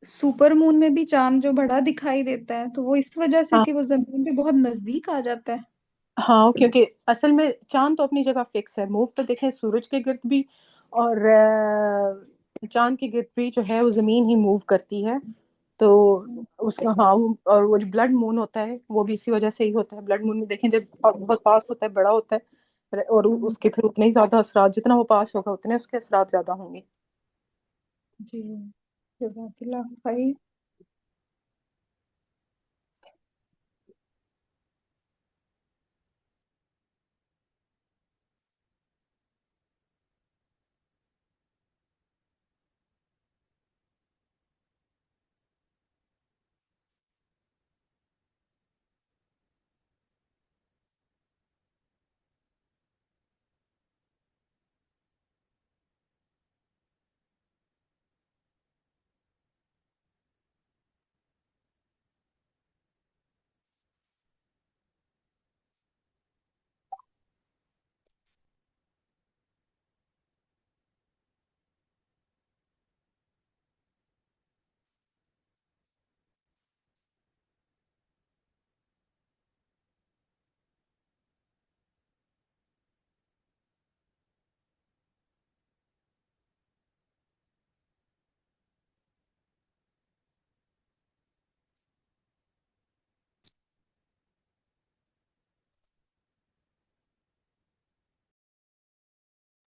سپر مون میں بھی چاند جو بڑا دکھائی دیتا ہے تو وہ اس وجہ سے ہاں کہ وہ زمین پہ بہت نزدیک آ جاتا ہے. ہاں، کیونکہ اصل میں چاند تو اپنی جگہ فکس ہے، موو تو دیکھیں سورج کے گرد بھی اور چاند کے گرد بھی جو ہے وہ زمین ہی موو کرتی ہے. تو اس کا ہاں، اور وہ جو بلڈ مون ہوتا ہے وہ بھی اسی وجہ سے ہی ہوتا ہے. بلڈ مون میں دیکھیں جب بہت پاس ہوتا ہے، بڑا ہوتا ہے، اور اس کے پھر اتنے ہی زیادہ اثرات، جتنا وہ پاس ہوگا اتنے اس کے اثرات زیادہ ہوں گے. جی، جزاک اللہ خیر.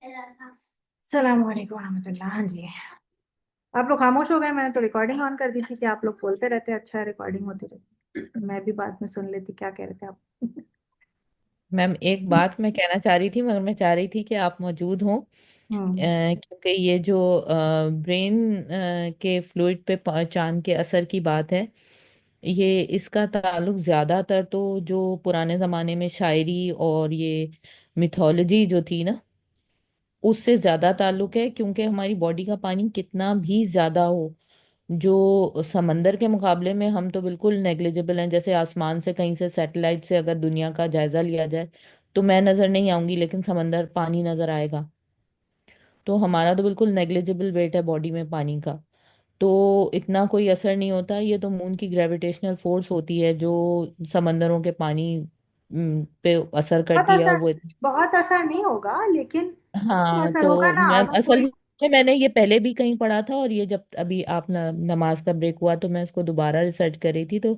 السلام علیکم ورحمۃ اللہ. ہاں جی، آپ لوگ خاموش ہو گئے. میں نے تو ریکارڈنگ آن کر دی تھی کہ آپ لوگ بولتے رہتے. اچھا، ریکارڈنگ ہوتی رہتی، میں بھی بعد میں سن لیتی. کیا کہہ رہے تھے آپ؟ میم ایک بات میں کہنا چاہ رہی تھی، مگر میں چاہ رہی تھی کہ آپ موجود ہوں، کیونکہ یہ جو برین کے فلوئڈ پہ چاند کے اثر کی بات ہے، یہ اس کا تعلق زیادہ تر تو جو پرانے زمانے میں شاعری اور یہ میتھولوجی جو تھی نا اس سے زیادہ تعلق ہے. کیونکہ ہماری باڈی کا پانی کتنا بھی زیادہ ہو، جو سمندر کے مقابلے میں ہم تو بالکل نیگلیجبل ہیں. جیسے آسمان سے کہیں سے سیٹلائٹ سے اگر دنیا کا جائزہ لیا جائے تو میں نظر نہیں آؤں گی، لیکن سمندر پانی نظر آئے گا. تو ہمارا تو بالکل نیگلیجبل ویٹ ہے باڈی میں پانی کا، تو اتنا کوئی اثر نہیں ہوتا. یہ تو مون کی گریویٹیشنل فورس ہوتی ہے جو سمندروں کے پانی پہ اثر بہت کرتی ہے، اور اثر وہ بہت اثر نہیں ہوگا، لیکن ہاں. اثر تو ہوگا نا میں اگر اصل کوئی. میں نے یہ پہلے بھی کہیں پڑھا تھا، اور یہ جب ابھی آپ نماز کا بریک ہوا تو میں اس کو دوبارہ ریسرچ کر رہی تھی. تو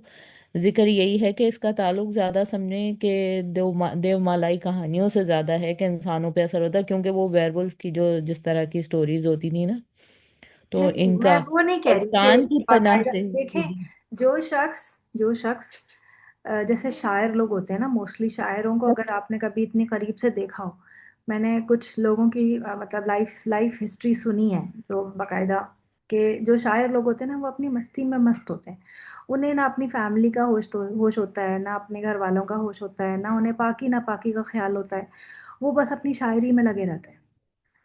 ذکر یہی ہے کہ اس کا تعلق زیادہ سمجھیں کہ دیو مالائی کہانیوں سے زیادہ ہے کہ انسانوں پہ اثر ہوتا ہے، کیونکہ وہ ویئر ولف کی جو جس طرح کی سٹوریز ہوتی تھی نا تو نہیں، ان میں کا وہ نہیں کہہ اور رہی کہ چاند کی پناہ باقاعدہ سے. دیکھیں. جی جی. جو شخص جیسے شاعر لوگ ہوتے ہیں نا، موسٹلی شاعروں کو اگر آپ نے کبھی اتنی قریب سے دیکھا ہو. میں نے کچھ لوگوں کی مطلب لائف ہسٹری سنی ہے جو باقاعدہ، کہ جو شاعر لوگ ہوتے ہیں نا وہ اپنی مستی میں مست ہوتے ہیں. انہیں نہ اپنی فیملی کا ہوش ہوتا ہے، نہ اپنے گھر والوں کا ہوش ہوتا ہے، نہ انہیں پاکی نہ پاکی کا خیال ہوتا ہے. وہ بس اپنی شاعری میں لگے رہتے ہیں.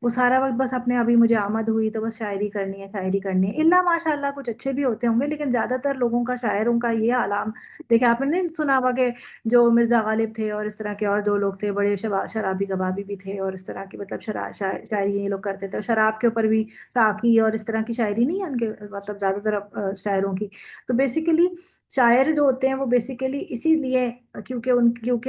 وہ سارا وقت بس اپنے ابھی مجھے آمد ہوئی تو بس شاعری کرنی ہے، شاعری کرنی ہے. اللہ ماشاء اللہ کچھ اچھے بھی ہوتے ہوں گے، لیکن زیادہ تر لوگوں کا شاعروں کا یہ علام دیکھیں. آپ نے نہیں سنا ہوا کہ جو مرزا غالب تھے اور اس طرح کے اور دو لوگ تھے بڑے شرابی کبابی بھی تھے، اور اس طرح کی مطلب شاعری یہ لوگ کرتے تھے. اور شراب کے اوپر بھی ساقی اور اس طرح کی شاعری نہیں ہے ان کے مطلب زیادہ تر شاعروں کی. تو بیسیکلی شاعر جو ہوتے ہیں وہ بیسیکلی اسی لیے کیونکہ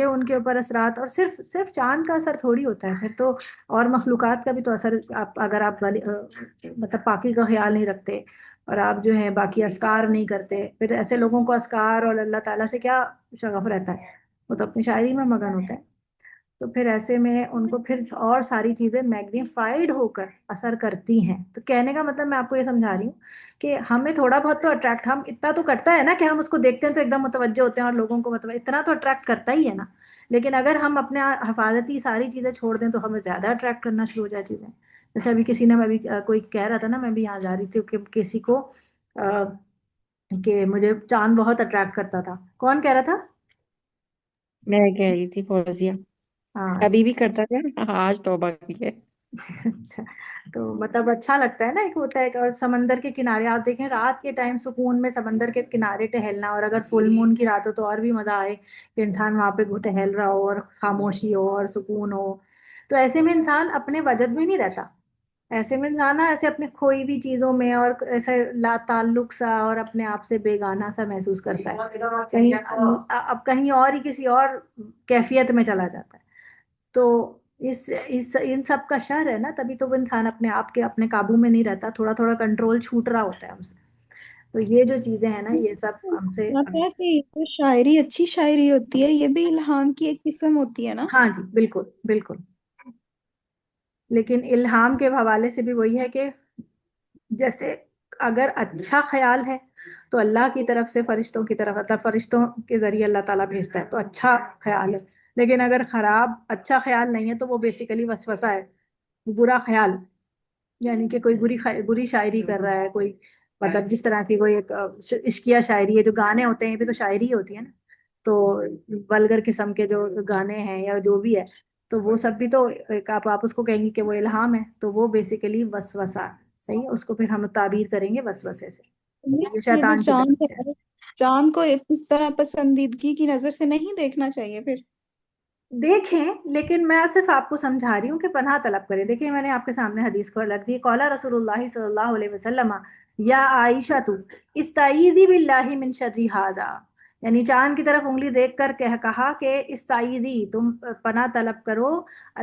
ان کے اوپر اثرات، اور صرف چاند کا اثر تھوڑی ہوتا ہے، پھر تو اور مخلوقات کا بھی تو اثر. اگر آپ مطلب پاکی کا خیال نہیں رکھتے اور آپ جو ہے باقی اذکار نہیں کرتے، پھر ایسے لوگوں کو اذکار اور اللہ تعالیٰ سے کیا شغف رہتا ہے؟ وہ تو اپنی شاعری میں مگن ہوتے ہیں. تو پھر ایسے میں ان کو پھر اور ساری چیزیں میگنیفائڈ ہو کر اثر کرتی ہیں. تو کہنے کا مطلب میں آپ کو یہ سمجھا رہی ہوں کہ ہمیں تھوڑا بہت تو اٹریکٹ، ہم اتنا تو کرتا ہے نا کہ ہم اس کو دیکھتے ہیں تو ایک دم متوجہ ہوتے ہیں، اور لوگوں کو مطلب اتنا تو اٹریکٹ کرتا ہی ہے نا. لیکن اگر ہم اپنے حفاظتی ساری چیزیں چھوڑ دیں تو ہمیں زیادہ اٹریکٹ کرنا شروع ہو جائے چیزیں. جیسے ابھی کسی نے ابھی کوئی کہہ رہا تھا نا، میں بھی یہاں جا رہی تھی کہ کسی کو کہ مجھے چاند بہت اٹریکٹ کرتا تھا. کون کہہ رہا تھا؟ میں کہہ رہی تھی فوزیہ، ہاں ابھی بھی کرتا تھا، آج توبہ کی ہے. اچھا. تو مطلب اچھا لگتا ہے نا، ایک ہوتا ہے اور سمندر کے کنارے آپ دیکھیں رات کے ٹائم سکون میں سمندر کے کنارے ٹہلنا، اور اگر فل مون کی رات ہو تو اور بھی مزہ آئے کہ انسان وہاں پہ ٹہل رہا ہو اور خاموشی ہو اور سکون ہو. تو ایسے میں انسان اپنے وجد میں نہیں رہتا، ایسے میں انسان نا ایسے اپنے کھوئی ہوئی چیزوں میں اور ایسے لا تعلق سا اور اپنے آپ سے بیگانہ سا محسوس کرتا ہے، کہیں اب کہیں اور ہی کسی اور کیفیت میں چلا جاتا ہے. تو ان سب کا شر ہے نا، تبھی تو وہ انسان اپنے آپ کے اپنے قابو میں نہیں رہتا، تھوڑا تھوڑا کنٹرول چھوٹ رہا ہوتا ہے ہم سے. تو یہ جو چیزیں ہیں نا یہ سب ہم سے. آتا ہے کہ یہ جو شاعری اچھی شاعری ہوتی ہے یہ بھی الہام کی ایک قسم ہوتی ہے نا. ہاں جی بالکل بالکل. لیکن الہام کے حوالے سے بھی وہی ہے کہ جیسے اگر اچھا خیال ہے تو اللہ کی طرف سے فرشتوں کی طرف، مطلب فرشتوں کے ذریعے اللہ تعالیٰ بھیجتا ہے، تو اچھا خیال ہے. لیکن اگر اچھا خیال نہیں ہے تو وہ بیسیکلی وسوسہ ہے، برا خیال، یعنی کہ کوئی بری شاعری کر رہا ہے کوئی، مطلب جس طرح کی کوئی ایک عشقیہ شاعری ہے، جو گانے ہوتے ہیں یہ بھی تو شاعری ہی ہوتی ہے نا، تو ولگر قسم کے جو گانے ہیں یا جو بھی ہے تو وہ سب بھی تو آپ اس کو کہیں گے کہ وہ الہام ہے، تو وہ بیسیکلی وسوسہ. صحیح ہے، اس کو پھر ہم تعبیر کریں گے وسوسے سے، یہ یہ جو شیطان کی طرف سے ہے. چاند کو اس طرح پسندیدگی کی نظر سے نہیں دیکھنا چاہیے پھر. دیکھیں، لیکن میں صرف آپ کو سمجھا رہی ہوں کہ پناہ طلب کریں. دیکھیں میں نے آپ کے سامنے حدیث کو رکھ دی، قال رسول اللہ صلی اللہ علیہ وسلم یا عائشہ تو استعیذی باللہ من شر ھذا، یعنی چاند کی طرف انگلی دیکھ کر کہا کہ استعیذی، تم پناہ طلب کرو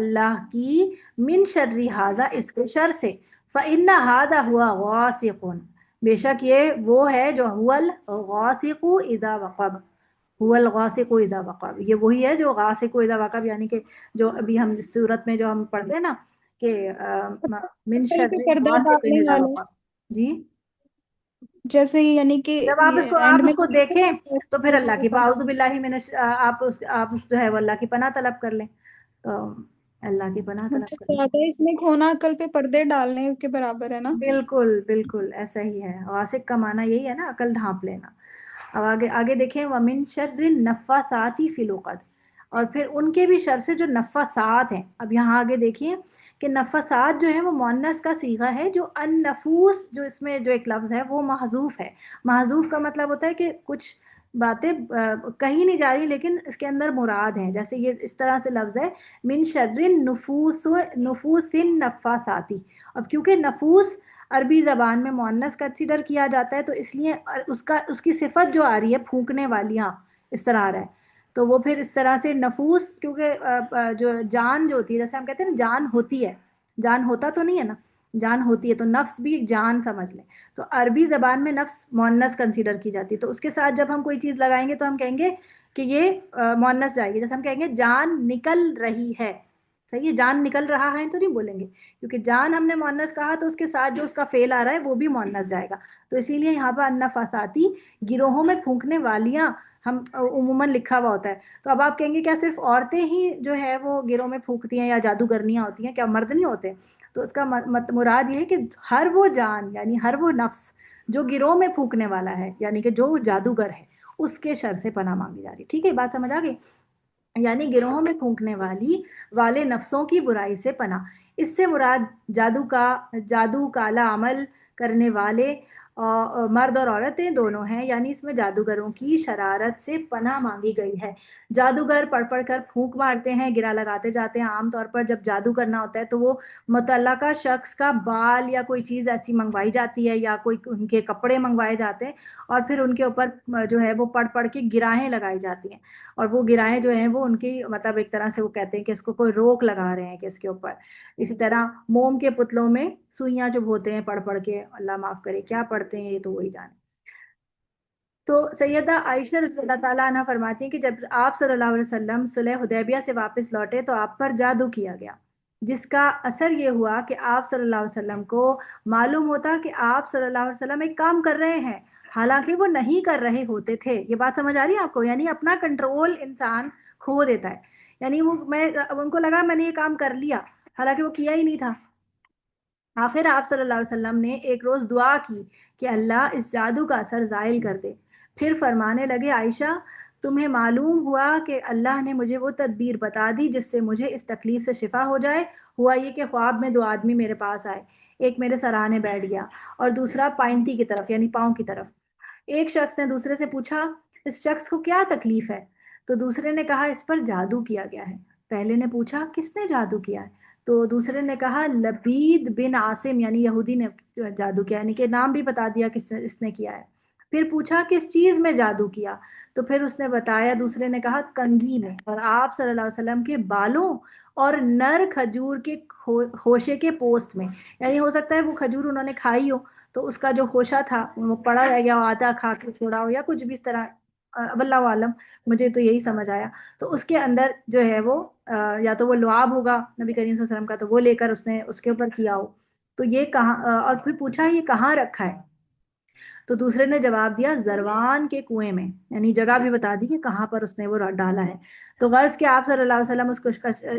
اللہ کی، من شر ھذا، اس کے شر سے، فإن ھذا هو غاسق، بے شک یہ وہ ہے جو هو الغاسق اذا وقب، هو الغاسق اذا وقب، یہ وہی ہے جو غاسق اذا وقب، یعنی کہ جو ابھی ہم اس صورت میں جو ہم پڑھتے ہیں نا کہ من کل شر پہ پردہ غاسق ڈالنے اذا والے وقب. جی جیسے یعنی کہ جب آپ اینڈ میں اس کو دیکھیں تو پھر اللہ کی اعوذ باللہ من آپ جو ہے وہ اللہ کی پناہ طلب کر لیں، تو اللہ کی پناہ طلب کر لیں. اس میں کھونا عقل پہ پردے ڈالنے کے برابر ہے نا. بالکل بالکل ایسا ہی ہے، غاسق کا معنی یہی ہے نا، عقل ڈھانپ لینا. اب آگے دیکھیں وَمِن شَرِّ النَّفَّاثَاتِ فِي الْعُقَدِ، اور پھر ان کے بھی شر سے جو نفاثات ہیں. اب یہاں آگے دیکھیے کہ نفاثات جو ہے وہ مؤنث کا صیغہ ہے، جو النفوس جو اس میں جو ایک لفظ ہے وہ محذوف ہے. محذوف کا مطلب ہوتا ہے کہ کچھ باتیں کہیں نہیں جا رہی لیکن اس کے اندر مراد ہیں. جیسے یہ اس طرح سے لفظ ہے من شر نفوس النفاثاتی. اب کیونکہ نفوس عربی زبان میں مؤنث کنسیڈر کیا جاتا ہے تو اس لیے اس کی صفت جو آ رہی ہے پھونکنے والی، ہاں اس طرح آ رہا ہے، تو وہ پھر اس طرح سے نفوس، کیونکہ جو جان جو ہوتی ہے، جیسے ہم کہتے ہیں نا جان ہوتی ہے، جان ہوتا تو نہیں ہے نا، جان ہوتی ہے، تو نفس بھی ایک جان سمجھ لیں. تو عربی زبان میں نفس مؤنث کنسیڈر کی جاتی ہے، تو اس کے ساتھ جب ہم کوئی چیز لگائیں گے تو ہم کہیں گے کہ یہ مؤنث جائے گی. جیسے ہم کہیں گے جان نکل رہی ہے، صحیح ہے، جان نکل رہا ہے تو نہیں بولیں گے، کیونکہ جان ہم نے مؤنث کہا تو اس کے ساتھ جو اس کا فعل آ رہا ہے وہ بھی مؤنث جائے گا. تو اسی لیے یہاں پر النفاثاتی گروہوں میں پھونکنے والیاں ہم عموماً لکھا ہوا ہوتا ہے. تو اب آپ کہیں گے کیا صرف عورتیں ہی جو ہے وہ گروہ میں پھونکتی ہیں یا جادوگرنیاں ہوتی ہیں، کیا مرد نہیں ہوتے؟ تو اس کا مراد یہ ہے کہ ہر وہ جان یعنی ہر وہ نفس جو گروہ میں پھونکنے والا ہے، یعنی کہ جو جادوگر ہے، اس کے شر سے پناہ مانگی جا رہی. ٹھیک ہے، بات سمجھ آ گئی؟ یعنی گروہوں میں پھونکنے والے نفسوں کی برائی سے پناہ. اس سے مراد جادو کالا عمل کرنے والے مرد اور عورتیں دونوں ہیں، یعنی اس میں جادوگروں کی شرارت سے پناہ مانگی گئی ہے. جادوگر پڑھ کر پھونک مارتے ہیں، گرا لگاتے جاتے ہیں. عام طور پر جب جادو کرنا ہوتا ہے تو وہ متعلقہ شخص کا بال یا کوئی چیز ایسی منگوائی جاتی ہے یا کوئی ان کے کپڑے منگوائے جاتے ہیں اور پھر ان کے اوپر جو ہے وہ پڑھ کے گراہیں لگائی جاتی ہیں، اور وہ گراہیں جو ہیں وہ ان کی مطلب ایک طرح سے وہ کہتے ہیں کہ اس کو کوئی روک لگا رہے ہیں کہ اس کے اوپر. اسی طرح موم کے پتلوں میں سوئیاں چبھوتے ہیں پڑھ کے، اللہ معاف کرے کیا پڑھتے ہیں یہ تو وہی جانے. تو سیدہ عائشہ رضی اللہ تعالیٰ عنہ فرماتی ہیں کہ جب آپ صلی اللہ علیہ وسلم صلح حدیبیہ سے واپس لوٹے تو آپ پر جادو کیا گیا، جس کا اثر یہ ہوا کہ آپ صلی اللہ علیہ وسلم کو معلوم ہوتا کہ آپ صلی اللہ علیہ وسلم ایک کام کر رہے ہیں حالانکہ وہ نہیں کر رہے ہوتے تھے. یہ بات سمجھ آ رہی ہے آپ کو؟ یعنی اپنا کنٹرول انسان کھو دیتا ہے. یعنی ان کو لگا میں نے یہ کام کر لیا حالانکہ وہ کیا ہی نہیں تھا. آخر آپ صلی اللہ علیہ وسلم نے ایک روز دعا کی کہ اللہ اس جادو کا اثر زائل کر دے. پھر فرمانے لگے عائشہ تمہیں معلوم ہوا کہ اللہ نے مجھے وہ تدبیر بتا دی جس سے مجھے اس تکلیف سے شفا ہو جائے. ہوا یہ کہ خواب میں 2 آدمی میرے پاس آئے، ایک میرے سرانے بیٹھ گیا اور دوسرا پائنتی کی طرف یعنی پاؤں کی طرف. ایک شخص نے دوسرے سے پوچھا اس شخص کو کیا تکلیف ہے؟ تو دوسرے نے کہا اس پر جادو کیا گیا ہے. پہلے نے پوچھا کس نے جادو کیا ہے؟ تو دوسرے نے کہا لبید بن عاصم یعنی یہودی نے جادو کیا، یعنی کہ نام بھی بتا دیا کس نے اس نے کیا ہے. پھر پوچھا کس چیز میں جادو کیا؟ تو پھر اس نے بتایا، دوسرے نے کہا کنگھی میں اور آپ صلی اللہ علیہ وسلم کے بالوں اور نر کھجور کے خوشے کے پوست میں. یعنی ہو سکتا ہے وہ کھجور انہوں نے کھائی ہو تو اس کا جو خوشہ تھا وہ پڑا رہ گیا ہو، آدھا کھا کے چھوڑا ہو یا کچھ بھی اس طرح، واللہ عالم، مجھے تو یہی سمجھ آیا. تو اس کے اندر جو ہے وہ یا تو وہ لعاب ہوگا نبی کریم صلی اللہ علیہ وسلم کا، تو وہ لے کر اس نے اس کے اوپر کیا ہو. تو یہ کہاں، اور پھر پوچھا یہ کہاں رکھا ہے؟ تو دوسرے نے جواب دیا زروان کے کنویں میں، یعنی جگہ بھی بتا دی کہ کہاں پر اس نے وہ ڈالا ہے. تو غرض کہ آپ صلی اللہ علیہ وسلم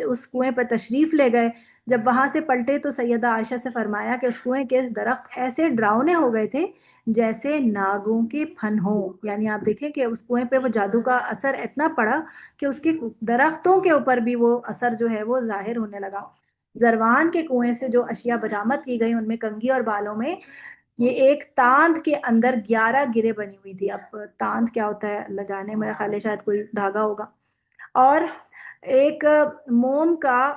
اس کنویں پر تشریف لے گئے. جب وہاں سے پلٹے تو سیدہ عائشہ سے فرمایا کہ اس کنویں کے درخت ایسے ڈراؤنے ہو گئے تھے جیسے ناگوں کے پھن ہو. یعنی آپ دیکھیں کہ اس کنویں پہ وہ جادو کا اثر اتنا پڑا کہ اس کے درختوں کے اوپر بھی وہ اثر جو ہے وہ ظاہر ہونے لگا. زروان کے کنویں سے جو اشیاء برآمد کی گئی ان میں کنگھی اور بالوں میں یہ ایک تاند کے اندر 11 گرے بنی ہوئی تھی. اب تاند کیا ہوتا ہے اللہ جانے، میرا خیال ہے شاید کوئی دھاگا ہوگا. اور ایک موم کا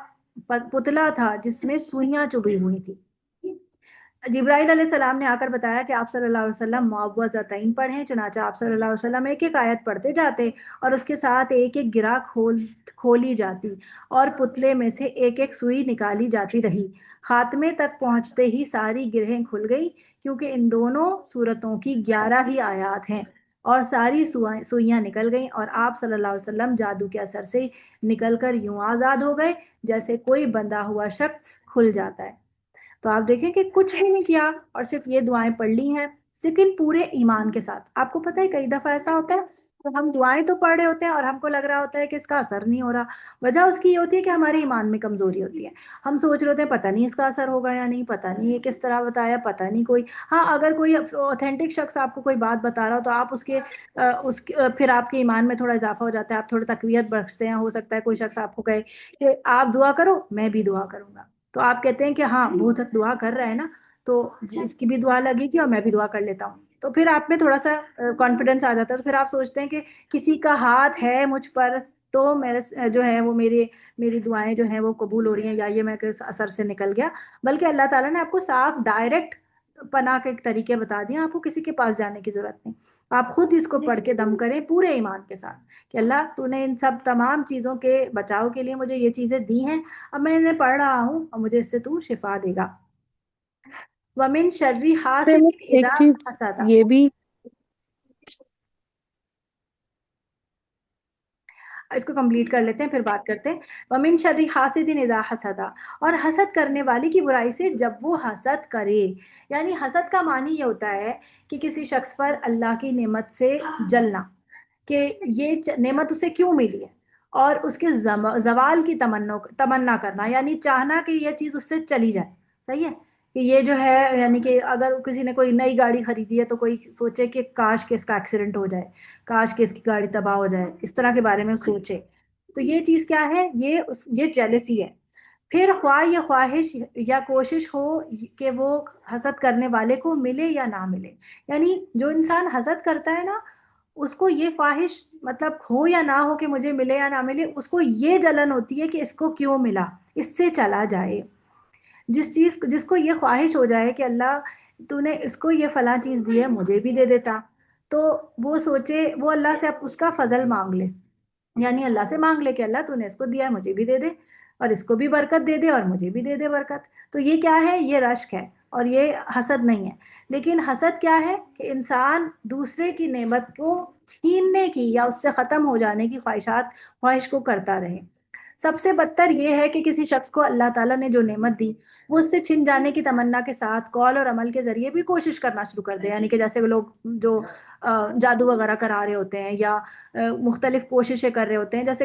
پتلا تھا جس میں سوئیاں چبھی ہوئی تھی. جبرائیل علیہ السلام نے آ کر بتایا کہ آپ صلی اللہ علیہ وسلم معوذتین پڑھیں. چنانچہ آپ صلی اللہ علیہ وسلم ایک ایک آیت پڑھتے جاتے اور اس کے ساتھ ایک ایک گرہ کھولی جاتی اور پتلے میں سے ایک ایک سوئی نکالی جاتی رہی. خاتمے تک پہنچتے ہی ساری گرہیں کھل گئی کیونکہ ان دونوں صورتوں کی 11 ہی آیات ہیں اور ساری سوئیاں نکل گئیں اور آپ صلی اللہ علیہ وسلم جادو کے اثر سے نکل کر یوں آزاد ہو گئے جیسے کوئی بندھا ہوا شخص کھل جاتا ہے. تو آپ دیکھیں کہ کچھ بھی نہیں کیا اور صرف یہ دعائیں پڑھ لی ہیں، لیکن پورے ایمان کے ساتھ. آپ کو پتہ ہے کئی دفعہ ایسا ہوتا ہے تو ہم دعائیں تو پڑھ رہے ہوتے ہیں اور ہم کو لگ رہا ہوتا ہے کہ اس کا اثر نہیں ہو رہا. وجہ اس کی یہ ہوتی ہے کہ ہمارے ایمان میں کمزوری ہوتی ہے. ہم سوچ رہے ہوتے ہیں پتہ نہیں اس کا اثر ہوگا یا نہیں، پتہ نہیں یہ کس طرح بتایا، پتہ نہیں کوئی. ہاں اگر کوئی اوتھینٹک شخص آپ کو کوئی بات بتا رہا ہو تو آپ پھر آپ کے ایمان میں تھوڑا اضافہ ہو جاتا ہے، آپ تھوڑا تقویت بخشتے ہیں. ہو سکتا ہے کوئی شخص آپ کو کہے کہ آپ دعا کرو میں بھی دعا کروں گا، تو آپ کہتے ہیں کہ ہاں وہ تک دعا کر رہا ہے نا تو اس کی بھی دعا لگے گی اور میں بھی دعا کر لیتا ہوں. تو پھر آپ میں تھوڑا سا کانفیڈنس آ جاتا ہے. تو پھر آپ سوچتے ہیں کہ کسی کا ہاتھ ہے مجھ پر تو میرے جو ہے وہ میری دعائیں جو ہیں وہ قبول ہو رہی ہیں یا یہ میں اس اثر سے نکل گیا. بلکہ اللہ تعالیٰ نے آپ کو صاف ڈائریکٹ پناہ کے طریقے بتا دیے، آپ کو کسی کے پاس جانے کی ضرورت نہیں. آپ خود اس کو پڑھ کے دم کریں پورے ایمان کے ساتھ کہ اللہ تو نے ان سب تمام چیزوں کے بچاؤ کے لیے مجھے یہ چیزیں دی ہیں، اب میں انہیں پڑھ رہا ہوں اور مجھے اس سے تو شفا دے گا. وَمِن شَرِّ حَاسِدٍ ایک إِذَا چیز حَسَدَ. یہ بھی اس کو کمپلیٹ کر لیتے ہیں پھر بات کرتے ہیں. وَمِن شَرِّ حَاسِدٍ إِذَا حَسَدَ، اور حسد کرنے والی کی برائی سے جب وہ حسد کرے. یعنی حسد کا معنی یہ ہوتا ہے کہ کسی شخص پر اللہ کی نعمت سے جلنا کہ یہ نعمت اسے کیوں ملی ہے اور اس کے زوال کی تمنا کرنا، یعنی چاہنا کہ یہ چیز اس سے چلی جائے. صحیح ہے کہ یہ جو ہے، یعنی کہ اگر کسی نے کوئی نئی گاڑی خریدی ہے تو کوئی سوچے کہ کاش کہ اس کا ایکسیڈنٹ ہو جائے، کاش کہ اس کی گاڑی تباہ ہو جائے، اس طرح کے بارے میں سوچے. تو یہ چیز کیا ہے؟ یہ جیلسی ہے. پھر خواہ یہ خواہش یا کوشش ہو کہ وہ حسد کرنے والے کو ملے یا نہ ملے. یعنی جو انسان حسد کرتا ہے نا اس کو یہ خواہش مطلب ہو یا نہ ہو کہ مجھے ملے یا نہ ملے، اس کو یہ جلن ہوتی ہے کہ اس کو کیوں ملا، اس سے چلا جائے. جس کو یہ خواہش ہو جائے کہ اللہ تو نے اس کو یہ فلاں چیز دی ہے مجھے بھی دے دیتا، تو وہ سوچے وہ اللہ سے اس کا فضل مانگ لے. یعنی اللہ سے مانگ لے کہ اللہ تو نے اس کو دیا ہے مجھے بھی دے دے اور اس کو بھی برکت دے دے اور مجھے بھی دے دے برکت. تو یہ کیا ہے؟ یہ رشک ہے اور یہ حسد نہیں ہے. لیکن حسد کیا ہے کہ انسان دوسرے کی نعمت کو چھیننے کی یا اس سے ختم ہو جانے کی خواہش کو کرتا رہے. سب سے بدتر یہ ہے کہ کسی شخص کو اللہ تعالیٰ نے جو نعمت دی وہ اس سے چھن جانے کی تمنا کے ساتھ قول اور عمل کے ذریعے بھی کوشش کرنا شروع کر دے، یعنی کہ جیسے وہ لوگ جو جادو وغیرہ کرا رہے ہوتے ہیں یا مختلف کوششیں کر رہے ہوتے ہیں، جیسے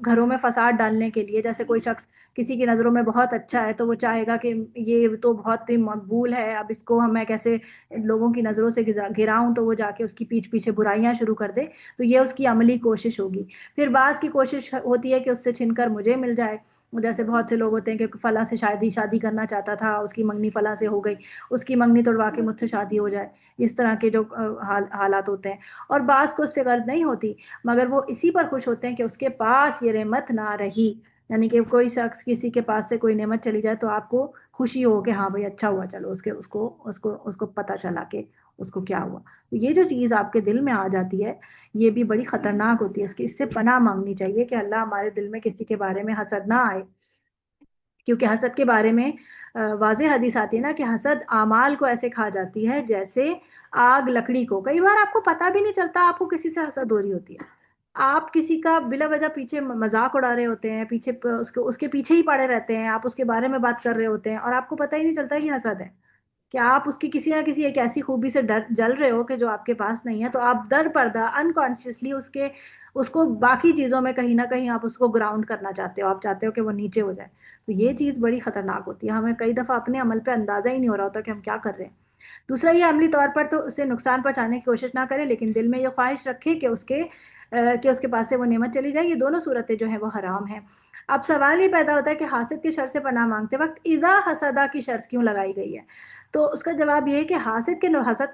گھروں میں فساد ڈالنے کے لیے، جیسے کوئی شخص کسی کی نظروں میں بہت اچھا ہے تو وہ چاہے گا کہ یہ تو بہت ہی مقبول ہے، اب اس کو میں کیسے لوگوں کی نظروں سے گراؤں، تو وہ جا کے اس کی پیٹھ پیچھے برائیاں شروع کر دے، تو یہ اس کی عملی کوشش ہوگی۔ پھر بعض کی کوشش ہوتی ہے کہ اس سے چھن کر مجھے مل جائے، جیسے بہت سے لوگ ہوتے ہیں کہ فلاں سے شادی کرنا چاہتا تھا، اس کی منگنی فلاں سے ہو گئی، اس کی منگنی توڑوا کے مجھ سے شادی ہو جائے، اس طرح کے جو حالات ہوتے ہیں۔ اور بعض کو اس سے غرض نہیں ہوتی، مگر وہ اسی پر خوش ہوتے ہیں کہ اس کے پاس یہ نعمت نہ رہی، یعنی کہ کوئی شخص کسی کے پاس سے کوئی نعمت چلی جائے تو آپ کو خوشی ہو کہ ہاں بھائی اچھا ہوا، چلو اس کو پتہ چلا کہ اس کو کیا ہوا۔ یہ جو چیز آپ کے دل میں آ جاتی ہے یہ بھی بڑی خطرناک ہوتی ہے، اس سے پناہ مانگنی چاہیے کہ اللہ ہمارے دل میں کسی کے بارے میں حسد نہ آئے، کیونکہ حسد کے بارے میں واضح حدیث آتی ہے نا کہ حسد اعمال کو ایسے کھا جاتی ہے جیسے آگ لکڑی کو۔ کئی بار آپ کو پتہ بھی نہیں چلتا آپ کو کسی سے حسد ہو رہی ہوتی ہے، آپ کسی کا بلا وجہ پیچھے مذاق اڑا رہے ہوتے ہیں، پیچھے اس کے پیچھے ہی پڑے رہتے ہیں، آپ اس کے بارے میں بات کر رہے ہوتے ہیں اور آپ کو پتہ ہی نہیں چلتا کہ حسد ہے، کہ آپ اس کی کسی نہ کسی ایک ایسی خوبی سے جل رہے ہو کہ جو آپ کے پاس نہیں ہے، تو آپ در پردہ انکانشیسلی اس کو باقی چیزوں میں کہیں نہ کہیں آپ اس کو گراؤنڈ کرنا چاہتے ہو، آپ چاہتے ہو کہ وہ نیچے ہو جائے۔ تو یہ چیز بڑی خطرناک ہوتی ہے، ہمیں کئی دفعہ اپنے عمل پہ اندازہ ہی نہیں ہو رہا ہوتا کہ ہم کیا کر رہے ہیں۔ دوسرا یہ عملی طور پر تو اسے نقصان پہنچانے کی کوشش نہ کرے، لیکن دل میں یہ خواہش رکھے کہ اس کے پاس سے وہ نعمت چلی جائے۔ یہ دونوں صورتیں جو ہیں وہ حرام ہیں۔ اب سوال یہ پیدا ہوتا ہے کہ حاسد کے شر سے پناہ مانگتے وقت اذا حسدہ کی شرط کیوں لگائی گئی ہے؟ تو اس کا جواب یہ ہے کہ حسد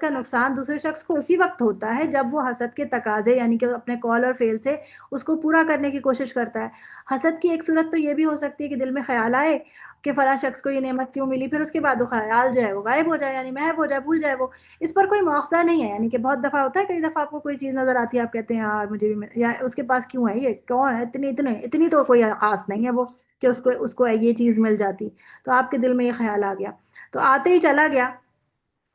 کا نقصان دوسرے شخص کو اسی وقت ہوتا ہے جب وہ حسد کے تقاضے یعنی کہ اپنے قول اور فعل سے اس کو پورا کرنے کی کوشش کرتا ہے۔ حسد کی ایک صورت تو یہ بھی ہو سکتی ہے کہ دل میں خیال آئے کہ فلاں شخص کو یہ نعمت کیوں ملی، پھر اس کے بعد وہ خیال جو ہے وہ غائب ہو جائے، یعنی محو ہو جائے، بھول جائے وہ، اس پر کوئی مواخذہ نہیں ہے۔ یعنی کہ بہت دفعہ ہوتا ہے، کئی دفعہ آپ کو کوئی چیز نظر آتی ہے، آپ کہتے ہیں یار مجھے بھی یا اس کے پاس کیوں ہے، یہ کون ہے، اتنی تو کوئی خاص نہیں ہے وہ کہ اس کو یہ چیز مل جاتی، تو آپ کے دل میں یہ خیال آ گیا تو آتے ہی چلا گیا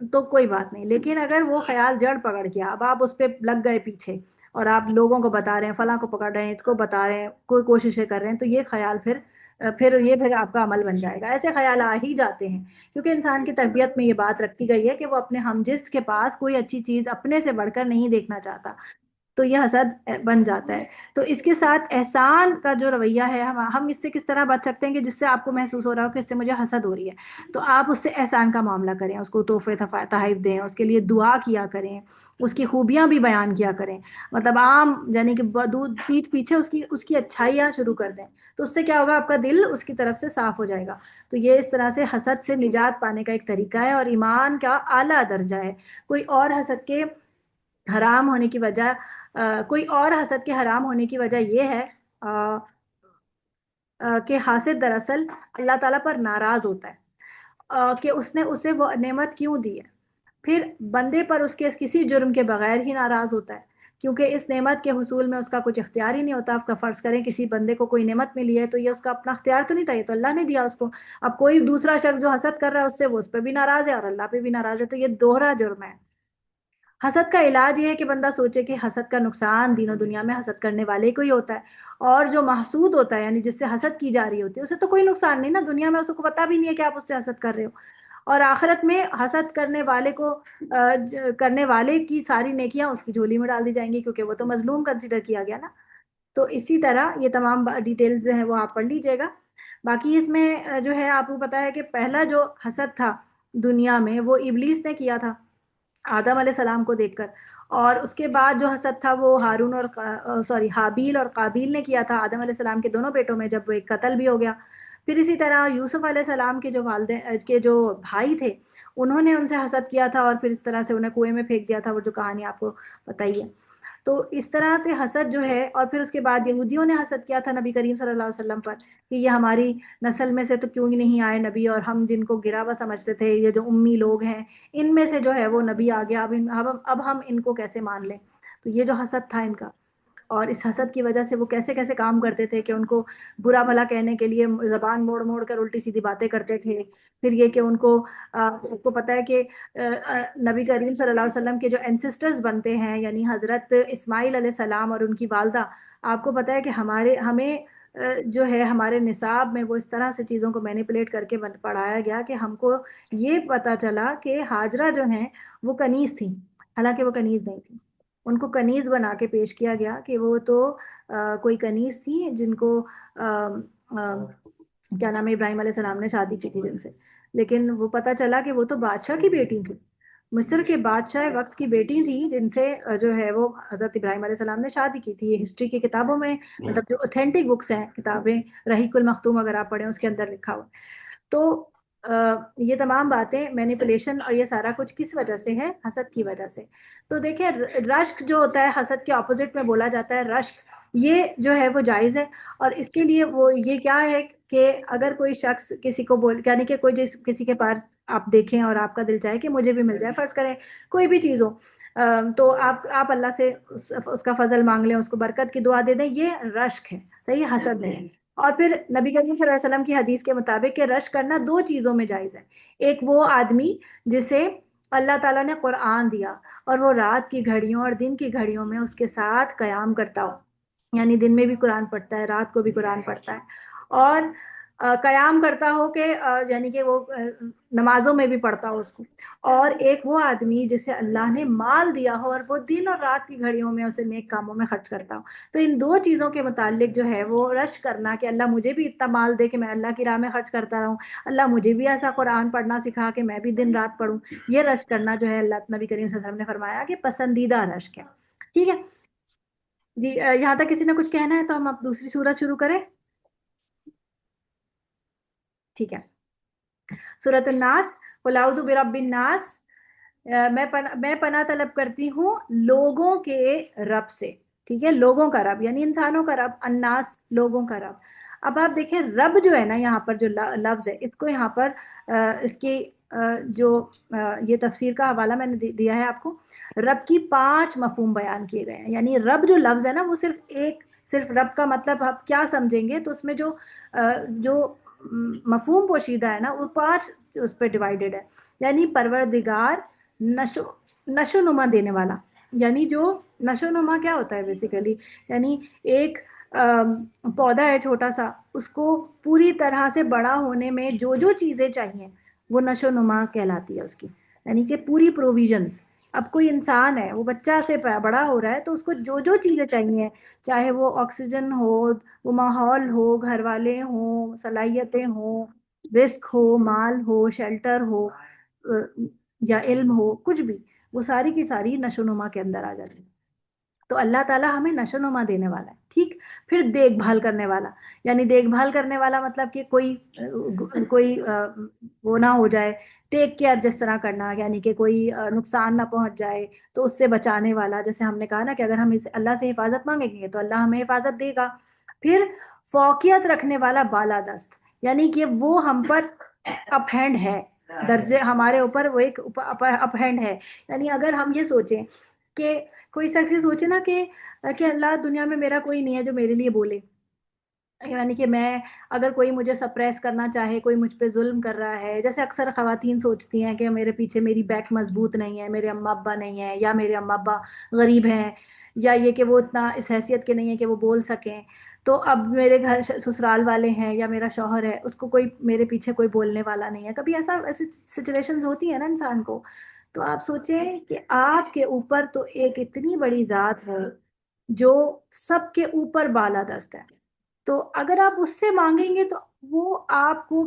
تو کوئی بات نہیں۔ لیکن اگر وہ خیال جڑ پکڑ گیا، اب آپ اس پہ لگ گئے پیچھے اور آپ لوگوں کو بتا رہے ہیں، فلاں کو پکڑ رہے ہیں، اس کو بتا رہے ہیں، کوئی کوششیں کر رہے ہیں، تو یہ خیال پھر آپ کا عمل بن جائے گا۔ ایسے خیال آ ہی جاتے ہیں کیونکہ انسان کی تربیت میں یہ بات رکھی گئی ہے کہ وہ اپنے ہمجنس کے پاس کوئی اچھی چیز اپنے سے بڑھ کر نہیں دیکھنا چاہتا، تو یہ حسد بن جاتا ہے۔ تو اس کے ساتھ احسان کا جو رویہ ہے، ہم اس سے کس طرح بچ سکتے ہیں کہ جس سے آپ کو محسوس ہو رہا ہو کہ اس سے مجھے حسد ہو رہی ہے، تو آپ اس سے احسان کا معاملہ کریں، اس کو تحفے تحائف دیں، اس کے لیے دعا کیا کریں، اس کی خوبیاں بھی بیان کیا کریں، مطلب عام یعنی کہ پیٹھ پیچھے اس کی اچھائیاں شروع کر دیں، تو اس سے کیا ہوگا، آپ کا دل اس کی طرف سے صاف ہو جائے گا۔ تو یہ اس طرح سے حسد سے نجات پانے کا ایک طریقہ ہے اور ایمان کا اعلیٰ درجہ ہے۔ کوئی اور حسد کے حرام ہونے کی وجہ یہ ہے کہ حاسد دراصل اللہ تعالیٰ پر ناراض ہوتا ہے کہ اس نے اسے وہ نعمت کیوں دی ہے، پھر بندے پر اس کے کسی جرم کے بغیر ہی ناراض ہوتا ہے، کیونکہ اس نعمت کے حصول میں اس کا کچھ اختیار ہی نہیں ہوتا۔ آپ کا فرض کریں کسی بندے کو کوئی نعمت ملی ہے تو یہ اس کا اپنا اختیار تو نہیں تھا، یہ تو اللہ نے دیا اس کو۔ اب کوئی دوسرا شخص جو حسد کر رہا ہے اس سے، وہ اس پہ بھی ناراض ہے اور اللہ پہ بھی ناراض ہے، تو یہ دوہرا جرم ہے۔ حسد کا علاج یہ ہے کہ بندہ سوچے کہ حسد کا نقصان دین و دنیا میں حسد کرنے والے کو ہی ہوتا ہے، اور جو محسود ہوتا ہے یعنی جس سے حسد کی جا رہی ہوتی ہے اسے تو کوئی نقصان نہیں نا، دنیا میں اس کو پتہ بھی نہیں ہے کہ آپ اس سے حسد کر رہے ہو، اور آخرت میں حسد کرنے والے کی ساری نیکیاں اس کی جھولی میں ڈال دی جائیں گی، کیونکہ وہ تو مظلوم کنسیڈر کیا گیا نا۔ تو اسی طرح یہ تمام ڈیٹیلز جو ہیں وہ آپ پڑھ لیجئے گا۔ باقی اس میں جو ہے آپ کو پتہ ہے کہ پہلا جو حسد تھا دنیا میں وہ ابلیس نے کیا تھا آدم علیہ السلام کو دیکھ کر، اور اس کے بعد جو حسد تھا وہ حابیل اور قابیل نے کیا تھا آدم علیہ السلام کے دونوں بیٹوں میں، جب وہ ایک قتل بھی ہو گیا۔ پھر اسی طرح یوسف علیہ السلام کے جو والدین کے جو بھائی تھے انہوں نے ان سے حسد کیا تھا اور پھر اس طرح سے انہیں کنویں میں پھینک دیا تھا، وہ جو کہانی آپ کو پتہ ہی ہے۔ تو اس طرح سے حسد جو ہے، اور پھر اس کے بعد یہودیوں نے حسد کیا تھا نبی کریم صلی اللہ علیہ وسلم پر کہ یہ ہماری نسل میں سے تو کیوں ہی نہیں آئے نبی، اور ہم جن کو گرا ہوا سمجھتے تھے، یہ جو امی لوگ ہیں ان میں سے جو ہے وہ نبی آ گیا، اب ہم ان کو کیسے مان لیں۔ تو یہ جو حسد تھا ان کا، اور اس حسد کی وجہ سے وہ کیسے کیسے کام کرتے تھے کہ ان کو برا بھلا کہنے کے لیے زبان موڑ موڑ کر الٹی سیدھی باتیں کرتے تھے۔ پھر یہ کہ ان کو آپ کو پتہ ہے کہ نبی کریم صلی اللہ علیہ وسلم کے جو اینسسٹرز بنتے ہیں، یعنی حضرت اسماعیل علیہ السلام اور ان کی والدہ، آپ کو پتہ ہے کہ ہمیں جو ہے ہمارے نصاب میں وہ اس طرح سے چیزوں کو مینیپولیٹ کر کے پڑھایا گیا کہ ہم کو یہ پتہ چلا کہ ہاجرہ جو ہیں وہ کنیز تھیں، حالانکہ وہ کنیز نہیں تھیں، ان کو کنیز بنا کے پیش کیا گیا کہ وہ تو کوئی کنیز تھی جن کو کیا نام ہے ابراہیم علیہ السلام نے شادی کی تھی جن سے، لیکن وہ پتہ چلا کہ وہ تو بادشاہ کی بیٹی تھی، مصر کے بادشاہ وقت کی بیٹی تھی جن سے جو ہے وہ حضرت ابراہیم علیہ السلام نے شادی کی تھی۔ یہ ہسٹری کی کتابوں میں مطلب جو اوتھینٹک بکس ہیں، کتابیں رحیق المختوم اگر آپ پڑھیں اس کے اندر لکھا ہوا۔ تو یہ تمام باتیں مینیپولیشن اور یہ سارا کچھ کس وجہ سے ہے؟ حسد کی وجہ سے۔ تو دیکھیں رشک جو ہوتا ہے حسد کے اپوزٹ میں بولا جاتا ہے رشک، یہ جو ہے وہ جائز ہے، اور اس کے لیے وہ یہ کیا ہے کہ اگر کوئی شخص کسی کو یعنی کہ کوئی کسی کے پاس آپ دیکھیں اور آپ کا دل چاہے کہ مجھے بھی مل جائے، فرض کریں کوئی بھی چیز ہو، تو آپ اللہ سے اس کا فضل مانگ لیں، اس کو برکت کی دعا دے دیں، یہ رشک ہے، صحیح، حسد نہیں ہے۔ اور پھر نبی کریم صلی اللہ علیہ وسلم کی حدیث کے مطابق کہ رشک کرنا دو چیزوں میں جائز ہے، ایک وہ آدمی جسے اللہ تعالیٰ نے قرآن دیا اور وہ رات کی گھڑیوں اور دن کی گھڑیوں میں اس کے ساتھ قیام کرتا ہو، یعنی دن میں بھی قرآن پڑھتا ہے، رات کو بھی قرآن پڑھتا ہے، اور قیام کرتا ہو کہ یعنی کہ وہ نمازوں میں بھی پڑھتا ہو اس کو، اور ایک وہ آدمی جسے اللہ نے مال دیا ہو اور وہ دن اور رات کی گھڑیوں میں اسے نیک کاموں میں خرچ کرتا ہو۔ تو ان دو چیزوں کے متعلق جو ہے وہ رش کرنا کہ اللہ مجھے بھی اتنا مال دے کہ میں اللہ کی راہ میں خرچ کرتا رہوں، اللہ مجھے بھی ایسا قرآن پڑھنا سکھا کہ میں بھی دن رات پڑھوں، یہ رش کرنا جو ہے اللہ نبی کریم صلی اللہ علیہ وسلم نے فرمایا کہ پسندیدہ رشک ہے۔ ٹھیک ہے جی، یہاں تک کسی نے کچھ کہنا ہے تو ہم اب دوسری سورت شروع کریں؟ ٹھیک ہے، سورۃ الناس، قل اعوذ برب الناس، میں پناہ طلب کرتی ہوں لوگوں کے رب سے، ٹھیک ہے، لوگوں کا رب یعنی انسانوں کا رب، الناس لوگوں کا رب۔ اب آپ دیکھیں رب جو ہے نا یہاں پر جو لفظ ہے اس کو یہاں پر اس کی جو یہ تفسیر کا حوالہ میں نے دیا ہے آپ کو، رب کی 5 مفہوم بیان کیے گئے ہیں، یعنی رب جو لفظ ہے نا وہ صرف رب کا مطلب آپ کیا سمجھیں گے تو اس میں جو مفہوم پوشیدہ ہے نا وہ 5 اس پہ ڈیوائیڈڈ ہے، یعنی پروردگار، نشو نما دینے والا، یعنی جو نشو نما کیا ہوتا ہے بیسیکلی، یعنی ایک پودا ہے چھوٹا سا، اس کو پوری طرح سے بڑا ہونے میں جو چیزیں چاہیے وہ نشو نما کہلاتی ہے اس کی، یعنی کہ پوری پروویژنز۔ اب کوئی انسان ہے وہ بچہ سے بڑا ہو رہا ہے تو اس کو جو چیزیں چاہیے، چاہے وہ آکسیجن ہو، وہ ماحول ہو، گھر والے ہوں، صلاحیتیں ہوں، رزق ہو، مال ہو، شیلٹر ہو یا علم ہو، کچھ بھی، وہ ساری کی ساری نشو نما کے اندر آ جاتی ہے۔ تو اللہ تعالیٰ ہمیں نشو نما دینے والا ہے، ٹھیک۔ پھر دیکھ بھال کرنے والا، یعنی دیکھ بھال کرنے والا مطلب کہ کوئی وہ نہ ہو جائے، ٹیک کیئر جس طرح کرنا، یعنی کہ کوئی نقصان نہ پہنچ جائے تو اس سے بچانے والا، جیسے ہم نے کہا نا کہ اگر ہم اللہ سے حفاظت مانگیں گے تو اللہ ہمیں حفاظت دے گا۔ پھر فوقیت رکھنے والا بالادست، یعنی کہ وہ ہم پر اپ ہینڈ ہے، درجے ہمارے اوپر وہ ایک اپ ہینڈ ہے، یعنی اگر ہم یہ سوچیں کہ کوئی شخص یہ سوچے نا کہ اللہ دنیا میں میرا کوئی نہیں ہے جو میرے لیے بولے، یعنی کہ میں اگر کوئی مجھے سپریس کرنا چاہے، کوئی مجھ پہ ظلم کر رہا ہے، جیسے اکثر خواتین سوچتی ہیں کہ میرے پیچھے میری بیک مضبوط نہیں ہے، میرے اماں ابا نہیں ہیں، یا میرے اماں ابا غریب ہیں، یا یہ کہ وہ اتنا اس حیثیت کے نہیں ہیں کہ وہ بول سکیں، تو اب میرے گھر سسرال والے ہیں یا میرا شوہر ہے، اس کو کوئی میرے پیچھے کوئی بولنے والا نہیں ہے، کبھی ایسی سچویشنز ہوتی ہیں نا انسان کو، تو آپ سوچیں کہ آپ کے اوپر تو ایک اتنی بڑی ذات ہے جو سب کے اوپر بالادست ہے، تو اگر آپ اس سے مانگیں گے تو وہ آپ کو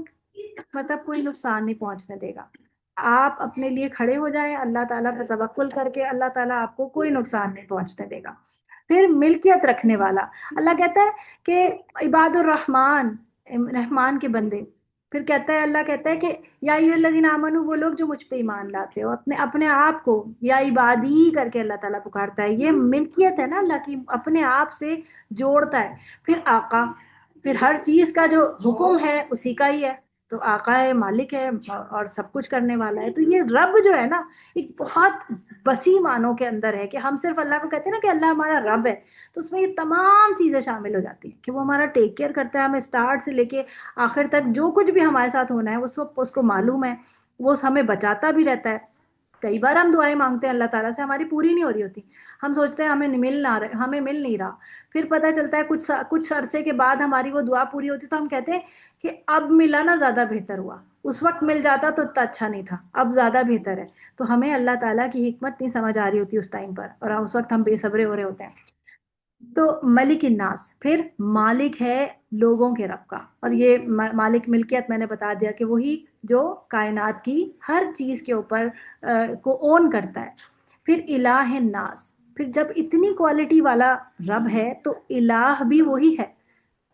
مطلب کوئی نقصان نہیں پہنچنے دے گا، آپ اپنے لیے کھڑے ہو جائیں اللہ تعالیٰ پر توکل کر کے، اللہ تعالیٰ آپ کو کوئی نقصان نہیں پہنچنے دے گا۔ پھر ملکیت رکھنے والا، اللہ کہتا ہے کہ عباد الرحمن، رحمان کے بندے، پھر اللہ کہتا ہے کہ یا ایھا الذین آمنوا، وہ لوگ جو مجھ پہ ایمان لاتے ہو، اپنے آپ کو یا عبادی کر کے اللہ تعالیٰ پکارتا ہے، یہ ملکیت ہے نا اللہ کی، اپنے آپ سے جوڑتا ہے۔ پھر آقا، پھر ہر چیز کا جو حکم ہے اسی کا ہی ہے، تو آقا ہے، مالک ہے اور سب کچھ کرنے والا ہے۔ تو یہ رب جو ہے نا ایک بہت وسیع معنوں کے اندر ہے کہ ہم صرف اللہ کو کہتے ہیں نا کہ اللہ ہمارا رب ہے، تو اس میں یہ تمام چیزیں شامل ہو جاتی ہیں کہ وہ ہمارا ٹیک کیئر کرتا ہے، ہمیں اسٹارٹ سے لے کے آخر تک جو کچھ بھی ہمارے ساتھ ہونا ہے وہ سب اس کو معلوم ہے، وہ ہمیں بچاتا بھی رہتا ہے، کئی بار ہم دعائیں مانگتے ہیں اللہ تعالیٰ سے، ہماری پوری نہیں ہو رہی ہوتی، ہم سوچتے ہیں ہمیں مل نہیں رہا، پھر پتہ چلتا ہے کچھ عرصے کے بعد ہماری وہ دعا پوری ہوتی، تو ہم کہتے ہیں کہ اب ملا نا زیادہ بہتر ہوا، اس وقت مل جاتا تو اتنا اچھا نہیں تھا، اب زیادہ بہتر ہے۔ تو ہمیں اللہ تعالیٰ کی حکمت نہیں سمجھ آ رہی ہوتی اس ٹائم پر، اور اس وقت ہم بے صبرے ہو رہے ہوتے ہیں۔ تو ملک الناس پھر مالک ہے لوگوں کے رب کا، اور یہ مالک ملکیت میں نے بتا دیا کہ وہی جو کائنات کی ہر چیز کے اوپر کو اون کرتا ہے۔ پھر الہ الناس، پھر جب اتنی کوالٹی والا رب ہے تو الہ بھی وہی ہے،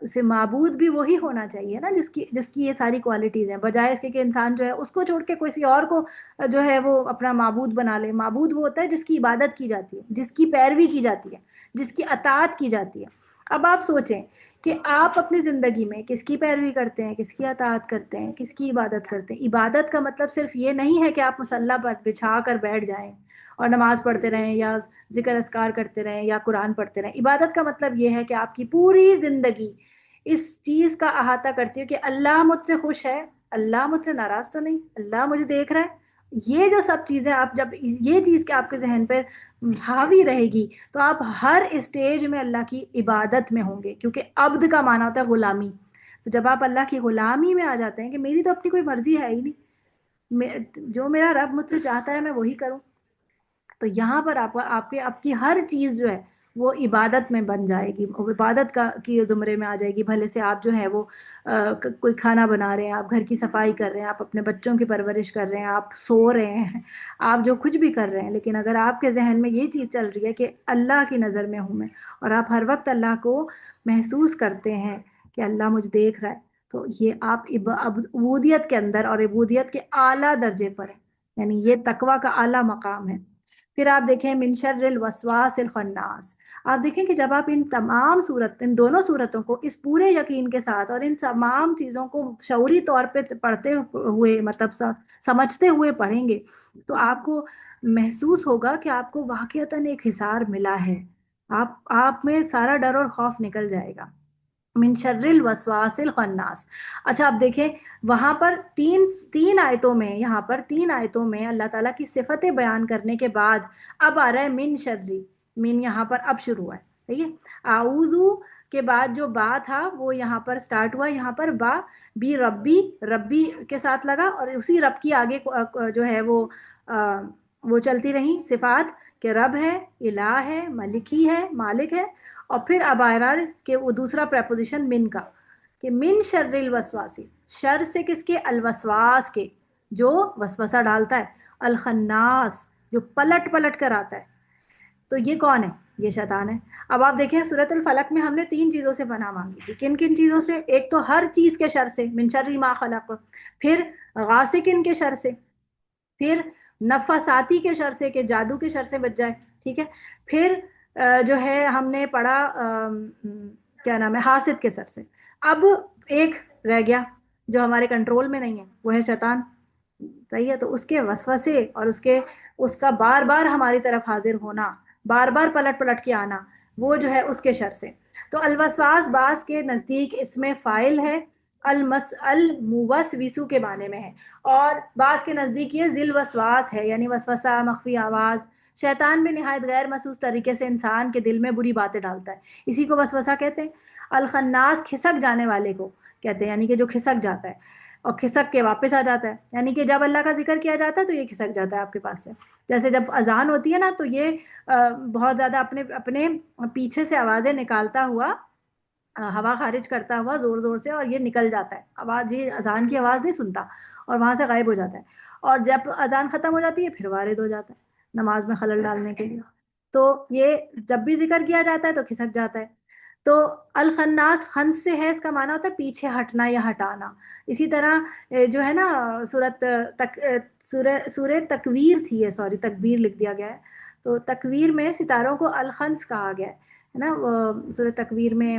اسے معبود بھی وہی ہونا چاہیے نا، جس کی یہ ساری کوالٹیز ہیں، بجائے اس کے کہ انسان جو ہے اس کو چھوڑ کے کسی اور کو جو ہے وہ اپنا معبود بنا لے۔ معبود وہ ہوتا ہے جس کی عبادت کی جاتی ہے، جس کی پیروی کی جاتی ہے، جس کی اطاعت کی جاتی ہے۔ اب آپ سوچیں کہ آپ اپنی زندگی میں کس کی پیروی کرتے ہیں، کس کی اطاعت کرتے ہیں، کس کی عبادت کرتے ہیں۔ عبادت کا مطلب صرف یہ نہیں ہے کہ آپ مصلی پر بچھا کر بیٹھ جائیں اور نماز پڑھتے رہیں یا ذکر اذکار کرتے رہیں یا قرآن پڑھتے رہیں۔ عبادت کا مطلب یہ ہے کہ آپ کی پوری زندگی اس چیز کا احاطہ کرتی ہے کہ اللہ مجھ سے خوش ہے، اللہ مجھ سے ناراض تو نہیں، اللہ مجھے دیکھ رہا ہے۔ یہ جو سب چیزیں آپ جب یہ چیز کہ آپ کے ذہن پر حاوی رہے گی تو آپ ہر اسٹیج میں اللہ کی عبادت میں ہوں گے، کیونکہ عبد کا معنی ہوتا ہے غلامی۔ تو جب آپ اللہ کی غلامی میں آ جاتے ہیں کہ میری تو اپنی کوئی مرضی ہے ہی نہیں، جو میرا رب مجھ سے چاہتا ہے میں وہی کروں، تو یہاں پر آپ کی ہر چیز جو ہے وہ عبادت میں بن جائے گی، عبادت کی زمرے میں آ جائے گی۔ بھلے سے آپ جو ہے وہ کوئی کھانا بنا رہے ہیں، آپ گھر کی صفائی کر رہے ہیں، آپ اپنے بچوں کی پرورش کر رہے ہیں، آپ سو رہے ہیں، آپ جو کچھ بھی کر رہے ہیں، لیکن اگر آپ کے ذہن میں یہ چیز چل رہی ہے کہ اللہ کی نظر میں ہوں میں، اور آپ ہر وقت اللہ کو محسوس کرتے ہیں کہ اللہ مجھ دیکھ رہا ہے، تو یہ آپ عبودیت کے اندر اور عبودیت کے اعلیٰ درجے پر ہیں، یعنی یہ تقویٰ کا اعلیٰ مقام ہے۔ پھر آپ دیکھیں من شر الوسواس الخناس، آپ دیکھیں کہ جب آپ ان دونوں صورتوں کو اس پورے یقین کے ساتھ اور ان تمام چیزوں کو شعوری طور پہ پڑھتے ہوئے، مطلب سمجھتے ہوئے پڑھیں گے، تو آپ کو محسوس ہوگا کہ آپ کو واقعتاً ایک حصار ملا ہے، آپ میں سارا ڈر اور خوف نکل جائے گا۔ من شر الوسواس الخناس۔ اچھا آپ دیکھیں وہاں پر تین آیتوں میں، یہاں پر 3 آیتوں میں اللہ تعالیٰ کی صفتیں بیان کرنے کے بعد اب آ رہا ہے من شرری، من یہاں پر اب شروع ہوا ہے، ٹھیک ہے۔ اعوذ کے بعد جو با تھا وہ یہاں پر سٹارٹ ہوا، یہاں پر با بھی ربی کے ساتھ لگا، اور اسی رب کی آگے جو ہے وہ چلتی رہیں صفات کہ رب ہے، الہ ہے، ملکی ہے، مالک ہے، اور پھر اب آ رہا ہے کہ وہ دوسرا پریپوزیشن من کا، کہ من شر الوسواسی، شر سے کس کے؟ الوسواس کے، جو وسوسہ ڈالتا ہے، الخناس جو پلٹ کر آتا ہے۔ تو یہ کون ہے؟ یہ شیطان ہے۔ اب آپ دیکھیں سورۃ الفلق میں ہم نے 3 چیزوں سے پناہ مانگی تھی، کن کن چیزوں سے؟ ایک تو ہر چیز کے شر سے، من شر ما خلق، پھر غاسق کے شر سے، پھر نفاساتی کے شر سے کہ جادو کے شر سے بچ جائے، ٹھیک ہے، پھر جو ہے ہم نے پڑھا کیا نام ہے، حاسد کے سر سے۔ اب ایک رہ گیا جو ہمارے کنٹرول میں نہیں ہے، وہ ہے شیطان، صحیح ہے۔ تو اس کے وسوسے اور اس کا بار بار ہماری طرف حاضر ہونا، بار بار پلٹ کے آنا، وہ جو ہے اس کے شر سے۔ تو الوسواس بعض کے نزدیک اس میں فاعل ہے، الموسوس کے معنی میں ہے، اور بعض کے نزدیک یہ ذل وسواس ہے، یعنی وسوسہ، مخفی آواز۔ شیطان بھی نہایت غیر محسوس طریقے سے انسان کے دل میں بری باتیں ڈالتا ہے، اسی کو وسوسہ کہتے ہیں۔ الخناس کھسک جانے والے کو کہتے ہیں، یعنی کہ جو کھسک جاتا ہے اور کھسک کے واپس آ جاتا ہے، یعنی کہ جب اللہ کا ذکر کیا جاتا ہے تو یہ کھسک جاتا ہے آپ کے پاس سے۔ جیسے جب اذان ہوتی ہے نا تو یہ بہت زیادہ اپنے پیچھے سے آوازیں نکالتا ہوا، ہوا خارج کرتا ہوا زور زور سے، اور یہ نکل جاتا ہے آواز، یہ اذان کی آواز نہیں سنتا اور وہاں سے غائب ہو جاتا ہے، اور جب اذان ختم ہو جاتی ہے پھر وارد ہو جاتا ہے نماز میں خلل ڈالنے کے لیے۔ تو یہ جب بھی ذکر کیا جاتا ہے تو کھسک جاتا ہے۔ تو الخناس خنس سے ہے، اس کا معنی ہوتا ہے پیچھے ہٹنا یا ہٹانا۔ اسی طرح جو ہے نا سورہ تکویر تھی، یہ سوری تکبیر لکھ دیا گیا ہے، تو تکویر میں ستاروں کو الخنس کہا گیا ہے نا۔ سورہ تکویر میں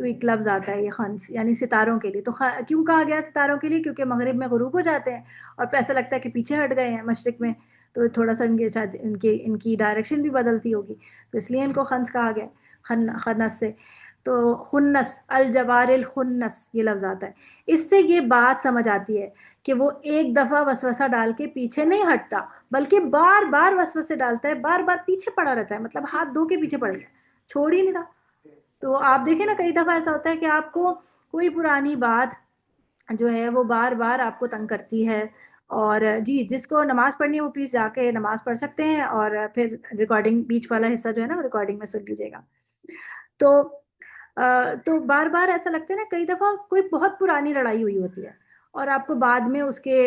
ایک لفظ آتا ہے یہ خنس، یعنی ستاروں کے لیے۔ تو کیوں کہا گیا ستاروں کے لیے؟ کیونکہ مغرب میں غروب ہو جاتے ہیں اور ایسا لگتا ہے کہ پیچھے ہٹ گئے ہیں مشرق میں، تو تھوڑا سا ان کی ڈائریکشن بھی بدلتی ہوگی، تو اس لیے ان کو خنس کہا گیا، خنس سے۔ تو خنس، الجوار الخنس یہ لفظ آتا ہے، اس سے یہ بات سمجھ آتی ہے کہ وہ ایک دفعہ وسوسہ ڈال کے پیچھے نہیں ہٹتا، بلکہ بار بار وسوسے ڈالتا ہے، بار بار پیچھے پڑا رہتا ہے، مطلب ہاتھ دھو کے پیچھے پڑ گیا، چھوڑ ہی نہیں رہا۔ تو آپ دیکھیں نا، کئی دفعہ ایسا ہوتا ہے کہ آپ کو کوئی پرانی بات جو ہے وہ بار بار آپ کو تنگ کرتی ہے، اور جی جس کو نماز پڑھنی ہے وہ پلیز جا کے نماز پڑھ سکتے ہیں، اور پھر ریکارڈنگ بیچ والا حصہ جو ہے نا وہ ریکارڈنگ میں سن لیجیے گا۔ تو تو بار بار ایسا لگتا ہے نا، کئی دفعہ کوئی بہت پرانی لڑائی ہوئی ہوتی ہے اور آپ کو بعد میں اس کے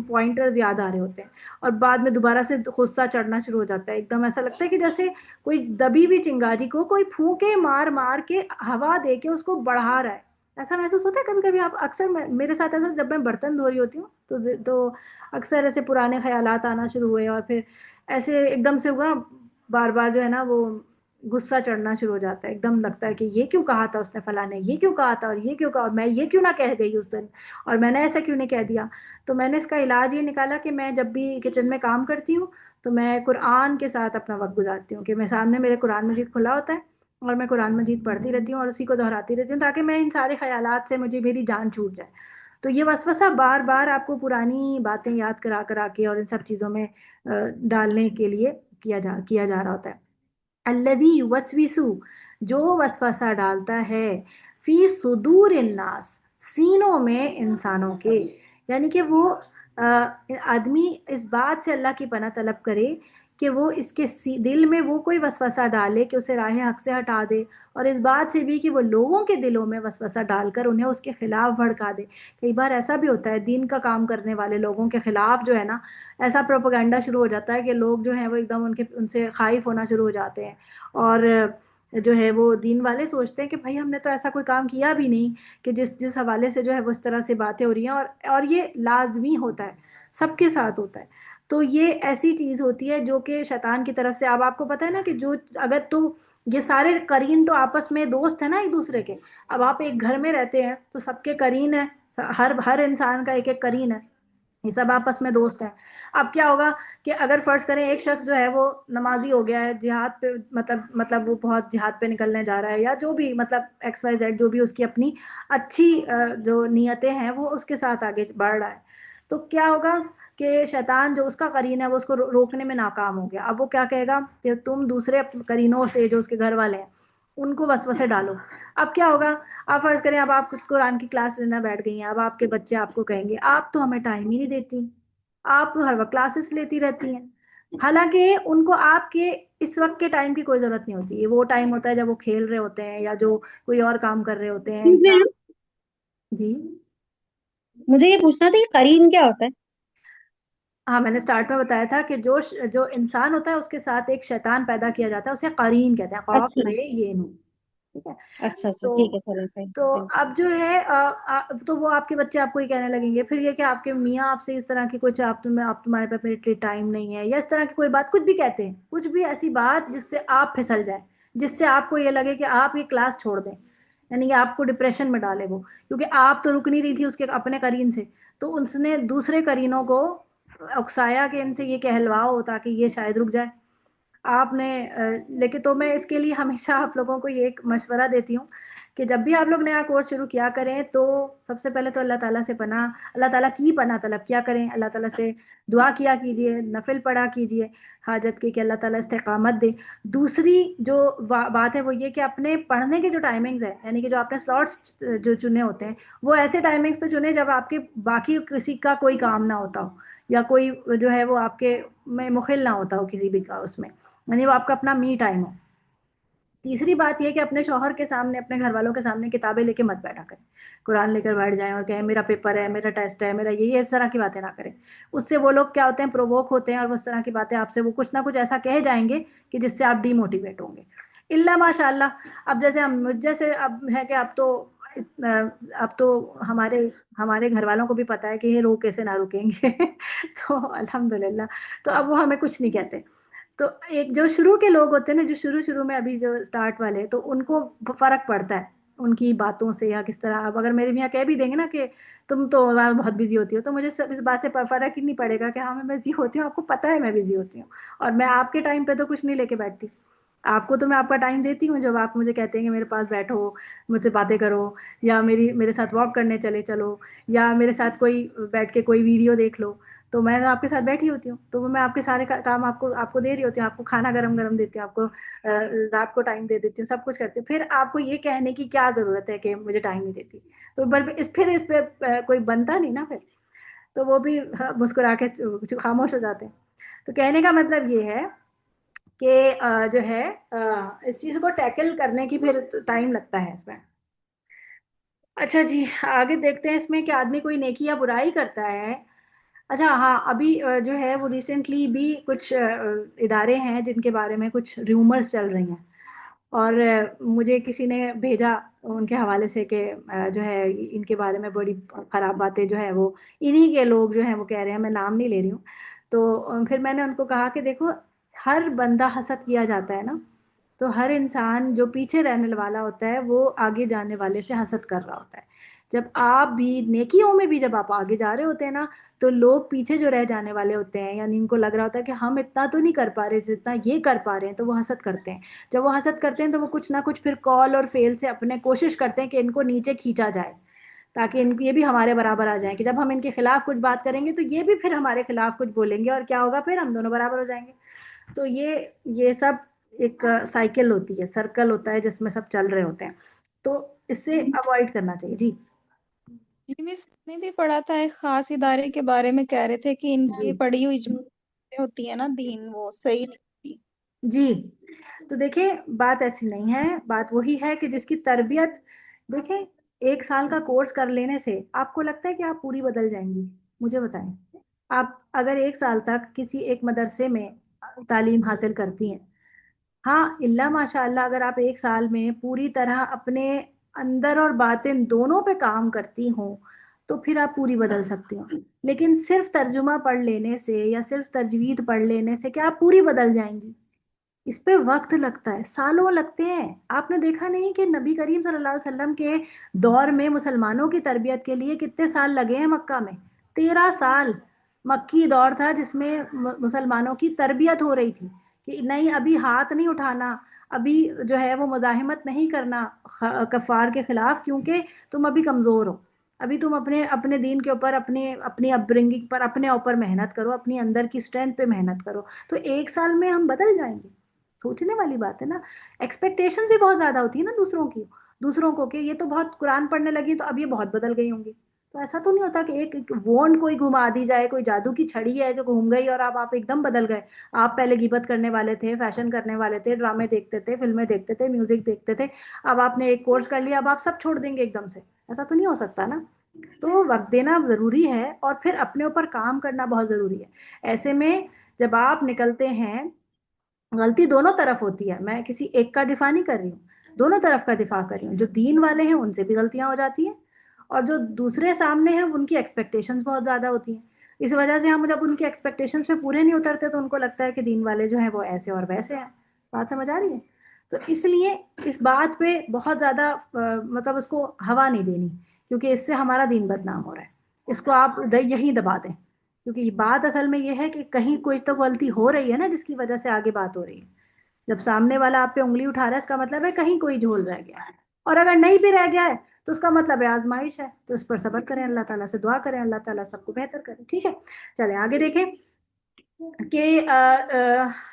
پوائنٹرز یاد آ رہے ہوتے ہیں، اور بعد میں دوبارہ سے غصہ چڑھنا شروع ہو جاتا ہے، ایک دم ایسا لگتا ہے کہ جیسے کوئی دبی ہوئی چنگاری کو کوئی پھونکے مار مار کے ہوا دے کے اس کو بڑھا رہا ہے۔ ایسا محسوس ہوتا ہے کبھی کبھی آپ، اکثر میرے ساتھ ایسا، جب میں برتن دھو رہی ہوتی ہوں تو اکثر ایسے پرانے خیالات آنا شروع ہوئے، اور پھر ایسے ایک دم سے ہوا، بار بار جو ہے نا وہ غصہ چڑھنا شروع ہو جاتا ہے، ایک دم لگتا ہے کہ یہ کیوں کہا تھا اس نے، فلاں نے یہ کیوں کہا تھا، اور یہ کیوں کہا، اور میں یہ کیوں نہ کہہ گئی اس دن، اور میں نے ایسا کیوں نہیں کہہ دیا۔ تو میں نے اس کا علاج یہ نکالا کہ میں جب بھی کچن میں کام کرتی ہوں تو میں قرآن کے ساتھ اپنا وقت گزارتی ہوں، کہ میں سامنے میرے قرآن مجید کھلا ہوتا ہے اور میں قرآن مجید پڑھتی رہتی ہوں اور اسی کو دہراتی رہتی ہوں، تاکہ میں ان سارے خیالات سے میری جان چھوٹ جائے۔ تو یہ وسوسہ بار بار آپ کو پرانی باتیں یاد کرا کرا کے اور ان سب چیزوں میں ڈالنے کے لیے کیا جا رہا ہوتا ہے۔ الذی یوسوس، جو وسوسہ ڈالتا ہے، فی صدور الناس، سینوں میں انسانوں کے، یعنی کہ وہ آدمی اس بات سے اللہ کی پناہ طلب کرے کہ وہ اس کے دل میں وہ کوئی وسوسہ ڈالے کہ اسے راہ حق سے ہٹا دے، اور اس بات سے بھی کہ وہ لوگوں کے دلوں میں وسوسہ ڈال کر انہیں اس کے خلاف بھڑکا دے۔ کئی بار ایسا بھی ہوتا ہے، دین کا کام کرنے والے لوگوں کے خلاف جو ہے نا، ایسا پروپیگنڈا شروع ہو جاتا ہے کہ لوگ جو ہیں وہ ایک دم ان سے خائف ہونا شروع ہو جاتے ہیں، اور جو ہے وہ دین والے سوچتے ہیں کہ بھائی ہم نے تو ایسا کوئی کام کیا بھی نہیں کہ جس حوالے سے جو ہے وہ اس طرح سے باتیں ہو رہی ہیں، اور یہ لازمی ہوتا ہے، سب کے ساتھ ہوتا ہے۔ تو یہ ایسی چیز ہوتی ہے جو کہ شیطان کی طرف سے، اب آپ کو پتہ ہے نا کہ جو اگر تو یہ سارے قرین تو آپس میں دوست ہیں نا ایک دوسرے کے، اب آپ ایک گھر میں رہتے ہیں تو سب کے قرین ہیں، ہر انسان کا ایک ایک قرین ہے، یہ سب آپس میں دوست ہیں۔ اب کیا ہوگا کہ اگر فرض کریں ایک شخص جو ہے وہ نمازی ہو گیا ہے، جہاد پہ مطلب وہ بہت جہاد پہ نکلنے جا رہا ہے، یا جو بھی مطلب ایکس وائی زیڈ، جو بھی اس کی اپنی اچھی جو نیتیں ہیں وہ اس کے ساتھ آگے بڑھ رہا ہے، تو کیا ہوگا کہ شیطان جو اس کا قرین ہے وہ اس کو روکنے میں ناکام ہو گیا۔ اب وہ کیا کہے گا کہ تم دوسرے قرینوں سے جو اس کے گھر والے ہیں ان کو وسوسے ڈالو۔ اب کیا ہوگا، آپ فرض کریں اب آپ قرآن کی کلاس لینا بیٹھ گئی ہیں، اب آپ کے بچے آپ کو کہیں گے آپ تو ہمیں ٹائم ہی نہیں دیتی، آپ تو ہر وقت کلاسز لیتی رہتی ہیں، حالانکہ ان کو آپ کے اس وقت کے ٹائم کی کوئی ضرورت نہیں ہوتی، وہ ٹائم ہوتا ہے جب وہ کھیل رہے ہوتے ہیں یا جو کوئی اور کام کر رہے ہوتے ہیں۔ جی مجھے یہ پوچھنا تھا کہ قرین کیا ہوتا ہے؟ ہاں، میں نے سٹارٹ میں بتایا تھا کہ جو انسان ہوتا ہے اس کے ساتھ ایک شیطان پیدا کیا جاتا ہے، اسے قرین کہتے ہیں، قاف اچھا رے یہ نون، ٹھیک ہے۔ اچھا اچھا، تو ٹھیک ہے، چلیں صحیح تو صحیح۔ اب جو ہے تو وہ آپ کے بچے آپ کو یہ کہنے لگیں گے، پھر یہ کہ آپ کے میاں آپ سے اس طرح کی کچھ آپ تمہارے پاس میرے لیے ٹائم نہیں ہے، یا اس طرح کی کوئی بات کچھ بھی کہتے ہیں، کچھ بھی ایسی بات جس سے آپ پھسل جائیں، جس سے آپ کو یہ لگے کہ آپ یہ کلاس چھوڑ دیں، یعنی کہ آپ کو ڈپریشن میں ڈالے وہ، کیونکہ آپ تو رک نہیں رہی تھی اس کے اپنے قرین سے، تو اس نے دوسرے قرینوں کو اکسایا کہ ان سے یہ کہلواؤ تاکہ یہ شاید رک جائے۔ آپ نے لیکن تو میں اس کے لیے ہمیشہ آپ لوگوں کو یہ ایک مشورہ دیتی ہوں کہ جب بھی آپ لوگ نیا کورس شروع کیا کریں تو سب سے پہلے تو اللہ تعالیٰ سے اللہ تعالیٰ کی پناہ طلب کیا کریں، اللہ تعالیٰ سے دعا کیا کیجئے، نفل پڑھا کیجئے حاجت کی کہ اللہ تعالیٰ استقامت دے۔ دوسری جو بات ہے وہ یہ کہ اپنے پڑھنے کے جو ٹائمنگز ہیں، یعنی کہ جو آپ نے سلاٹس جو چنے ہوتے ہیں وہ ایسے ٹائمنگز پہ چنے جب آپ کے باقی کسی کا کوئی کام نہ ہوتا ہو، یا کوئی جو ہے وہ آپ کے میں مخل نہ ہوتا ہو کسی بھی کا اس میں، یعنی وہ آپ کا اپنا می ٹائم ہو۔ تیسری بات یہ کہ اپنے شوہر کے سامنے، اپنے گھر والوں کے سامنے کتابیں لے کے مت بیٹھا کریں، قرآن لے کر بیٹھ جائیں اور کہیں میرا پیپر ہے، میرا ٹیسٹ ہے، میرا یہ اس طرح کی باتیں نہ کریں۔ اس سے وہ لوگ کیا ہوتے ہیں، پرووک ہوتے ہیں، اور وہ اس طرح کی باتیں آپ سے وہ کچھ نہ کچھ ایسا کہہ جائیں گے کہ جس سے آپ ڈی موٹیویٹ ہوں گے۔ اللہ ماشاء اللہ، اب جیسے مجھ جیسے اب ہے کہ اب تو ہمارے گھر والوں کو بھی پتہ ہے کہ یہ رو کیسے نہ رکیں گے تو الحمدللہ، تو اب وہ ہمیں کچھ نہیں کہتے۔ تو ایک جو شروع کے لوگ ہوتے ہیں نا، جو شروع میں ابھی جو سٹارٹ والے، تو ان کو فرق پڑتا ہے ان کی باتوں سے یا کس طرح۔ اب اگر میرے میاں کہہ بھی دیں گے نا کہ تم تو بہت بزی ہوتی ہو، تو مجھے اس بات سے فرق ہی نہیں پڑے گا کہ ہاں میں بزی ہوتی ہوں، آپ کو پتہ ہے میں بزی ہوتی ہوں، اور میں آپ کے ٹائم پہ تو کچھ نہیں لے کے بیٹھتی۔ آپ کو تو میں آپ کا ٹائم دیتی ہوں، جب آپ مجھے کہتے ہیں کہ میرے پاس بیٹھو، مجھ سے باتیں کرو، یا میرے ساتھ واک کرنے چلو، یا میرے ساتھ کوئی بیٹھ کے کوئی ویڈیو دیکھ لو، تو میں آپ کے ساتھ بیٹھی ہوتی ہوں، تو وہ میں آپ کے سارے کام آپ کو دے رہی ہوتی ہوں، آپ کو کھانا گرم دیتی ہوں، آپ کو رات کو ٹائم دے دیتی ہوں، سب کچھ کرتی ہوں، پھر آپ کو یہ کہنے کی کیا ضرورت ہے کہ مجھے ٹائم نہیں دیتی؟ تو پھر اس پہ کوئی بنتا نہیں نا پھر، تو وہ بھی مسکرا کے خاموش ہو جاتے ہیں۔ تو کہنے کا مطلب یہ ہے کہ جو ہے اس چیز کو ٹیکل کرنے کی پھر ٹائم لگتا ہے اس میں۔ اچھا جی، آگے دیکھتے ہیں اس میں کہ آدمی کوئی نیکی یا برائی کرتا ہے۔ اچھا ہاں، ابھی جو ہے وہ ریسنٹلی بھی کچھ ادارے ہیں جن کے بارے میں کچھ ریومرز چل رہی ہیں، اور مجھے کسی نے بھیجا ان کے حوالے سے کہ جو ہے ان کے بارے میں بڑی خراب باتیں جو ہے وہ انہی کے لوگ جو ہیں وہ کہہ رہے ہیں، میں نام نہیں لے رہی ہوں۔ تو پھر میں نے ان کو کہا کہ دیکھو، ہر بندہ حسد کیا جاتا ہے نا، تو ہر انسان جو پیچھے رہنے والا ہوتا ہے وہ آگے جانے والے سے حسد کر رہا ہوتا ہے۔ جب آپ بھی نیکیوں میں بھی جب آپ آگے جا رہے ہوتے ہیں نا، تو لوگ پیچھے جو رہ جانے والے ہوتے ہیں، یعنی ان کو لگ رہا ہوتا ہے کہ ہم اتنا تو نہیں کر پا رہے جتنا یہ کر پا رہے ہیں، تو وہ حسد کرتے ہیں۔ جب وہ حسد کرتے ہیں تو وہ کچھ نہ کچھ پھر کال اور فیل سے اپنے کوشش کرتے ہیں کہ ان کو نیچے کھینچا جائے، تاکہ یہ بھی ہمارے برابر آ جائیں، کہ جب ہم ان کے خلاف کچھ بات کریں گے تو یہ بھی پھر ہمارے خلاف کچھ بولیں گے، اور کیا ہوگا پھر؟ ہم دونوں برابر ہو جائیں گے۔ تو یہ سب ایک سائیکل ہوتی ہے، سرکل ہوتا ہے جس میں سب چل رہے ہوتے ہیں، تو اس سے اوائڈ کرنا چاہیے۔ جی جی مس، نے بھی پڑھا تھا ایک خاص ادارے کے بارے میں، کہہ رہے تھے کہ ان جی کی پڑھی ہوئی جو ہوتی ہے نا دین، وہ صحیح نہیں ہوتی۔ جی، تو دیکھیں بات ایسی نہیں ہے، بات وہی ہے کہ جس کی تربیت، دیکھیں 1 سال کا کورس کر لینے سے آپ کو لگتا ہے کہ آپ پوری بدل جائیں گی؟ مجھے بتائیں، آپ اگر 1 سال تک کسی ایک مدرسے میں تعلیم حاصل کرتی ہیں، ہاں اللہ ماشاء اللہ، اگر آپ 1 سال میں پوری طرح اپنے اندر اور باطن دونوں پہ کام کرتی ہوں تو پھر آپ پوری بدل سکتی ہوں، لیکن صرف ترجمہ پڑھ لینے سے یا صرف تجوید پڑھ لینے سے کیا آپ پوری بدل جائیں گی؟ اس پہ وقت لگتا ہے، سالوں لگتے ہیں۔ آپ نے دیکھا نہیں کہ نبی کریم صلی اللہ علیہ وسلم کے دور میں مسلمانوں کی تربیت کے لیے کتنے سال لگے ہیں؟ مکہ میں 13 سال مکی دور تھا جس میں مسلمانوں کی تربیت ہو رہی تھی کہ نہیں، ابھی ہاتھ نہیں اٹھانا، ابھی جو ہے وہ مزاحمت نہیں کرنا کفار کے خلاف، کیونکہ تم ابھی کمزور ہو، ابھی تم اپنے دین کے اوپر، اپنی اپ برنگنگ پر، اپنے اوپر محنت کرو، اپنی اندر کی اسٹرینتھ پہ محنت کرو، تو 1 سال میں ہم بدل جائیں گے۔ سوچنے والی بات ہے نا۔ ایکسپیکٹیشنز بھی بہت زیادہ ہوتی ہے نا دوسروں کو، کہ یہ تو بہت قرآن پڑھنے لگی تو اب یہ بہت بدل گئی ہوں گی، تو ایسا تو نہیں ہوتا کہ ایک وونڈ کوئی گھما دی جائے، کوئی جادو کی چھڑی ہے جو گھوم گئی اور آپ ایک دم بدل گئے۔ آپ پہلے غیبت کرنے والے تھے، فیشن کرنے والے تھے، ڈرامے دیکھتے تھے، فلمیں دیکھتے تھے، میوزک دیکھتے تھے، اب آپ نے ایک کورس کر لیا، اب آپ سب چھوڑ دیں گے ایک دم سے؟ ایسا تو نہیں ہو سکتا نا۔ تو وقت دینا ضروری ہے اور پھر اپنے اوپر کام کرنا بہت ضروری ہے۔ ایسے میں جب آپ نکلتے ہیں، غلطی دونوں طرف ہوتی ہے، میں کسی ایک کا دفاع نہیں کر رہی ہوں، دونوں طرف کا دفاع کر رہی ہوں۔ جو دین والے ہیں ان سے بھی غلطیاں ہو جاتی ہیں، اور جو دوسرے سامنے ہیں ان کی ایکسپیکٹیشنز بہت زیادہ ہوتی ہیں، اس وجہ سے ہم جب ان کی ایکسپیکٹیشنز پہ پورے نہیں اترتے تو ان کو لگتا ہے کہ دین والے جو ہیں وہ ایسے اور ویسے ہیں۔ بات سمجھ آ رہی ہے؟ تو اس لیے اس بات پہ بہت زیادہ مطلب اس کو ہوا نہیں دینی، کیونکہ اس سے ہمارا دین بدنام ہو رہا ہے، اس کو آپ یہیں دبا دیں، کیونکہ یہ بات اصل میں یہ ہے کہ کہیں کوئی تو غلطی ہو رہی ہے نا جس کی وجہ سے آگے بات ہو رہی ہے۔ جب سامنے والا آپ پہ انگلی اٹھا رہا ہے، اس کا مطلب ہے کہیں کوئی جھول رہ گیا ہے، اور اگر نہیں بھی رہ گیا ہے تو اس کا مطلب ہے آزمائش ہے، تو اس پر صبر کریں، اللہ تعالیٰ سے دعا کریں، اللہ تعالیٰ سب کو بہتر کریں۔ ٹھیک ہے، چلیں آگے دیکھیں کہ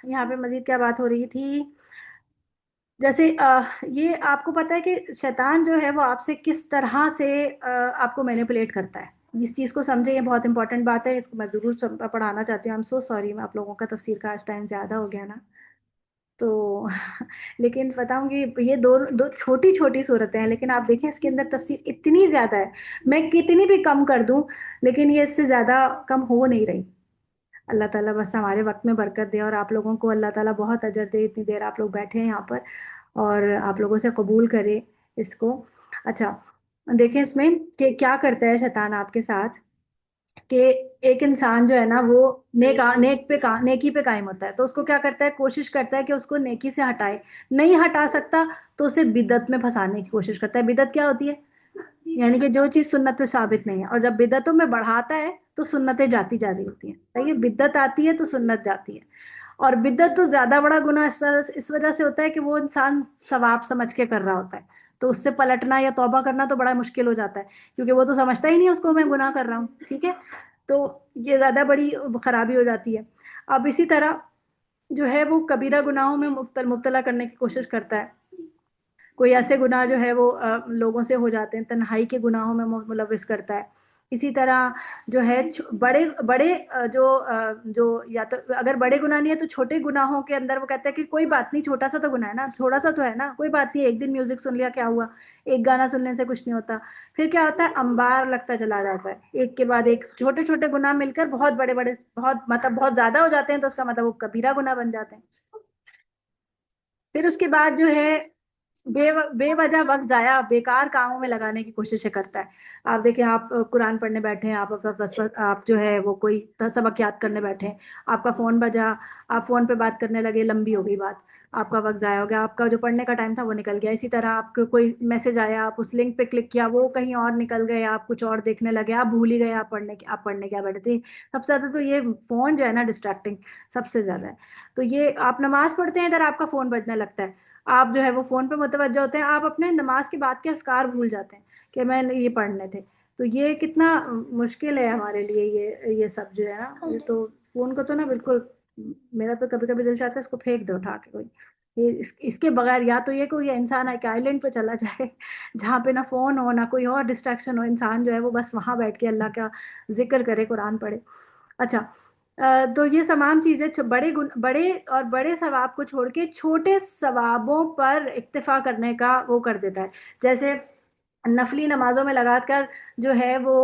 یہاں پہ مزید کیا بات ہو رہی تھی۔ جیسے یہ آپ کو پتہ ہے کہ شیطان جو ہے وہ آپ سے کس طرح سے آپ کو مینیپولیٹ کرتا ہے، اس چیز کو سمجھے، یہ بہت امپورٹنٹ بات ہے، اس کو میں ضرور پڑھانا چاہتی ہوں۔ سو سوری، میں آپ لوگوں کا تفسیر کا آج ٹائم زیادہ ہو گیا نا، تو لیکن بتاؤں گی یہ دو چھوٹی چھوٹی صورتیں ہیں، لیکن آپ دیکھیں اس کے اندر تفسیر اتنی زیادہ ہے، میں کتنی بھی کم کر دوں لیکن یہ اس سے زیادہ کم ہو نہیں رہی۔ اللہ تعالیٰ بس ہمارے وقت میں برکت دے، اور آپ لوگوں کو اللہ تعالیٰ بہت اجر دے، اتنی دیر آپ لوگ بیٹھے ہیں یہاں پر، اور آپ لوگوں سے قبول کرے اس کو۔ اچھا دیکھیں اس میں کہ کیا کرتا ہے شیطان آپ کے ساتھ، کہ ایک انسان جو ہے نا وہ نیکی پہ قائم ہوتا ہے، تو اس کو کیا کرتا ہے، کوشش کرتا ہے کہ اس کو نیکی سے ہٹائے، نہیں ہٹا سکتا تو اسے بدعت میں پھنسانے کی کوشش کرتا ہے۔ بدعت کیا ہوتی ہے؟ یعنی کہ جو چیز سنت سے ثابت نہیں ہے، اور جب بدعتوں میں بڑھاتا ہے تو سنتیں جاتی جا رہی ہوتی ہیں، صحیح ہے؟ بدعت آتی ہے تو سنت جاتی ہے، اور بدعت تو زیادہ بڑا گناہ اس وجہ سے ہوتا ہے کہ وہ انسان ثواب سمجھ کے کر رہا ہوتا ہے، تو اس سے پلٹنا یا توبہ کرنا تو بڑا مشکل ہو جاتا ہے، کیونکہ وہ تو سمجھتا ہی نہیں اس کو میں گناہ کر رہا ہوں، ٹھیک ہے، تو یہ زیادہ بڑی خرابی ہو جاتی ہے۔ اب اسی طرح جو ہے وہ کبیرہ گناہوں میں مبتلا کرنے کی کوشش کرتا ہے، کوئی ایسے گناہ جو ہے وہ لوگوں سے ہو جاتے ہیں، تنہائی کے گناہوں میں ملوث کرتا ہے۔ اسی طرح جو ہے بڑے بڑے جو یا تو اگر بڑے گناہ نہیں ہے تو چھوٹے گناہوں کے اندر وہ کہتا ہے کہ کوئی بات نہیں، چھوٹا سا تو گناہ ہے نا، تھوڑا سا تو ہے نا، کوئی بات نہیں، ایک دن میوزک سن لیا کیا ہوا، ایک گانا سننے سے کچھ نہیں ہوتا۔ پھر کیا ہوتا ہے، انبار لگتا چلا جاتا ہے، ایک کے بعد ایک چھوٹے چھوٹے گناہ مل کر بہت بڑے بڑے بہت زیادہ ہو جاتے ہیں، تو اس کا مطلب وہ کبیرہ گناہ بن جاتے ہیں۔ پھر اس کے بعد جو ہے بے وجہ وقت ضائع بیکار کاموں میں لگانے کی کوششیں کرتا ہے۔ آپ دیکھیں، آپ قرآن پڑھنے بیٹھے ہیں، آپ جو ہے وہ کوئی سبق یاد کرنے بیٹھے ہیں، آپ کا فون بجا، آپ فون پہ بات کرنے لگے، لمبی ہو گئی بات، آپ کا وقت ضائع ہو گیا، آپ کا جو پڑھنے کا ٹائم تھا وہ نکل گیا۔ اسی طرح آپ کو کوئی میسج آیا، آپ اس لنک پہ کلک کیا، وہ کہیں اور نکل گئے، آپ کچھ اور دیکھنے لگے، آپ بھول ہی گئے آپ پڑھنے کیا بیٹھے تھے۔ سب سے زیادہ تو یہ فون جو ہے نا ڈسٹریکٹنگ سب سے زیادہ ہے۔ تو یہ آپ نماز پڑھتے ہیں، ادھر آپ کا فون بجنے لگتا ہے، آپ جو ہے وہ فون پہ متوجہ ہوتے ہیں، آپ اپنے نماز کے بعد کے اذکار بھول جاتے ہیں کہ میں نے یہ پڑھنے تھے۔ تو یہ کتنا مشکل ہے ہمارے لیے یہ سب جو ہے نا، یہ تو فون کو تو نا بالکل، میرا تو کبھی کبھی دل چاہتا ہے اس کو پھینک دو اٹھا کے کوئی، یہ اس کے بغیر یا تو یہ کوئی انسان ایک آئیلینڈ پہ چلا جائے جہاں پہ نہ فون ہو نہ کوئی اور ڈسٹریکشن ہو، انسان جو ہے وہ بس وہاں بیٹھ کے اللہ کا ذکر کرے، قرآن پڑھے۔ اچھا، تو یہ تمام چیزیں بڑے ثواب کو چھوڑ کے چھوٹے ثوابوں پر اکتفا کرنے کا وہ کر دیتا ہے، جیسے نفلی نمازوں میں لگا کر جو ہے وہ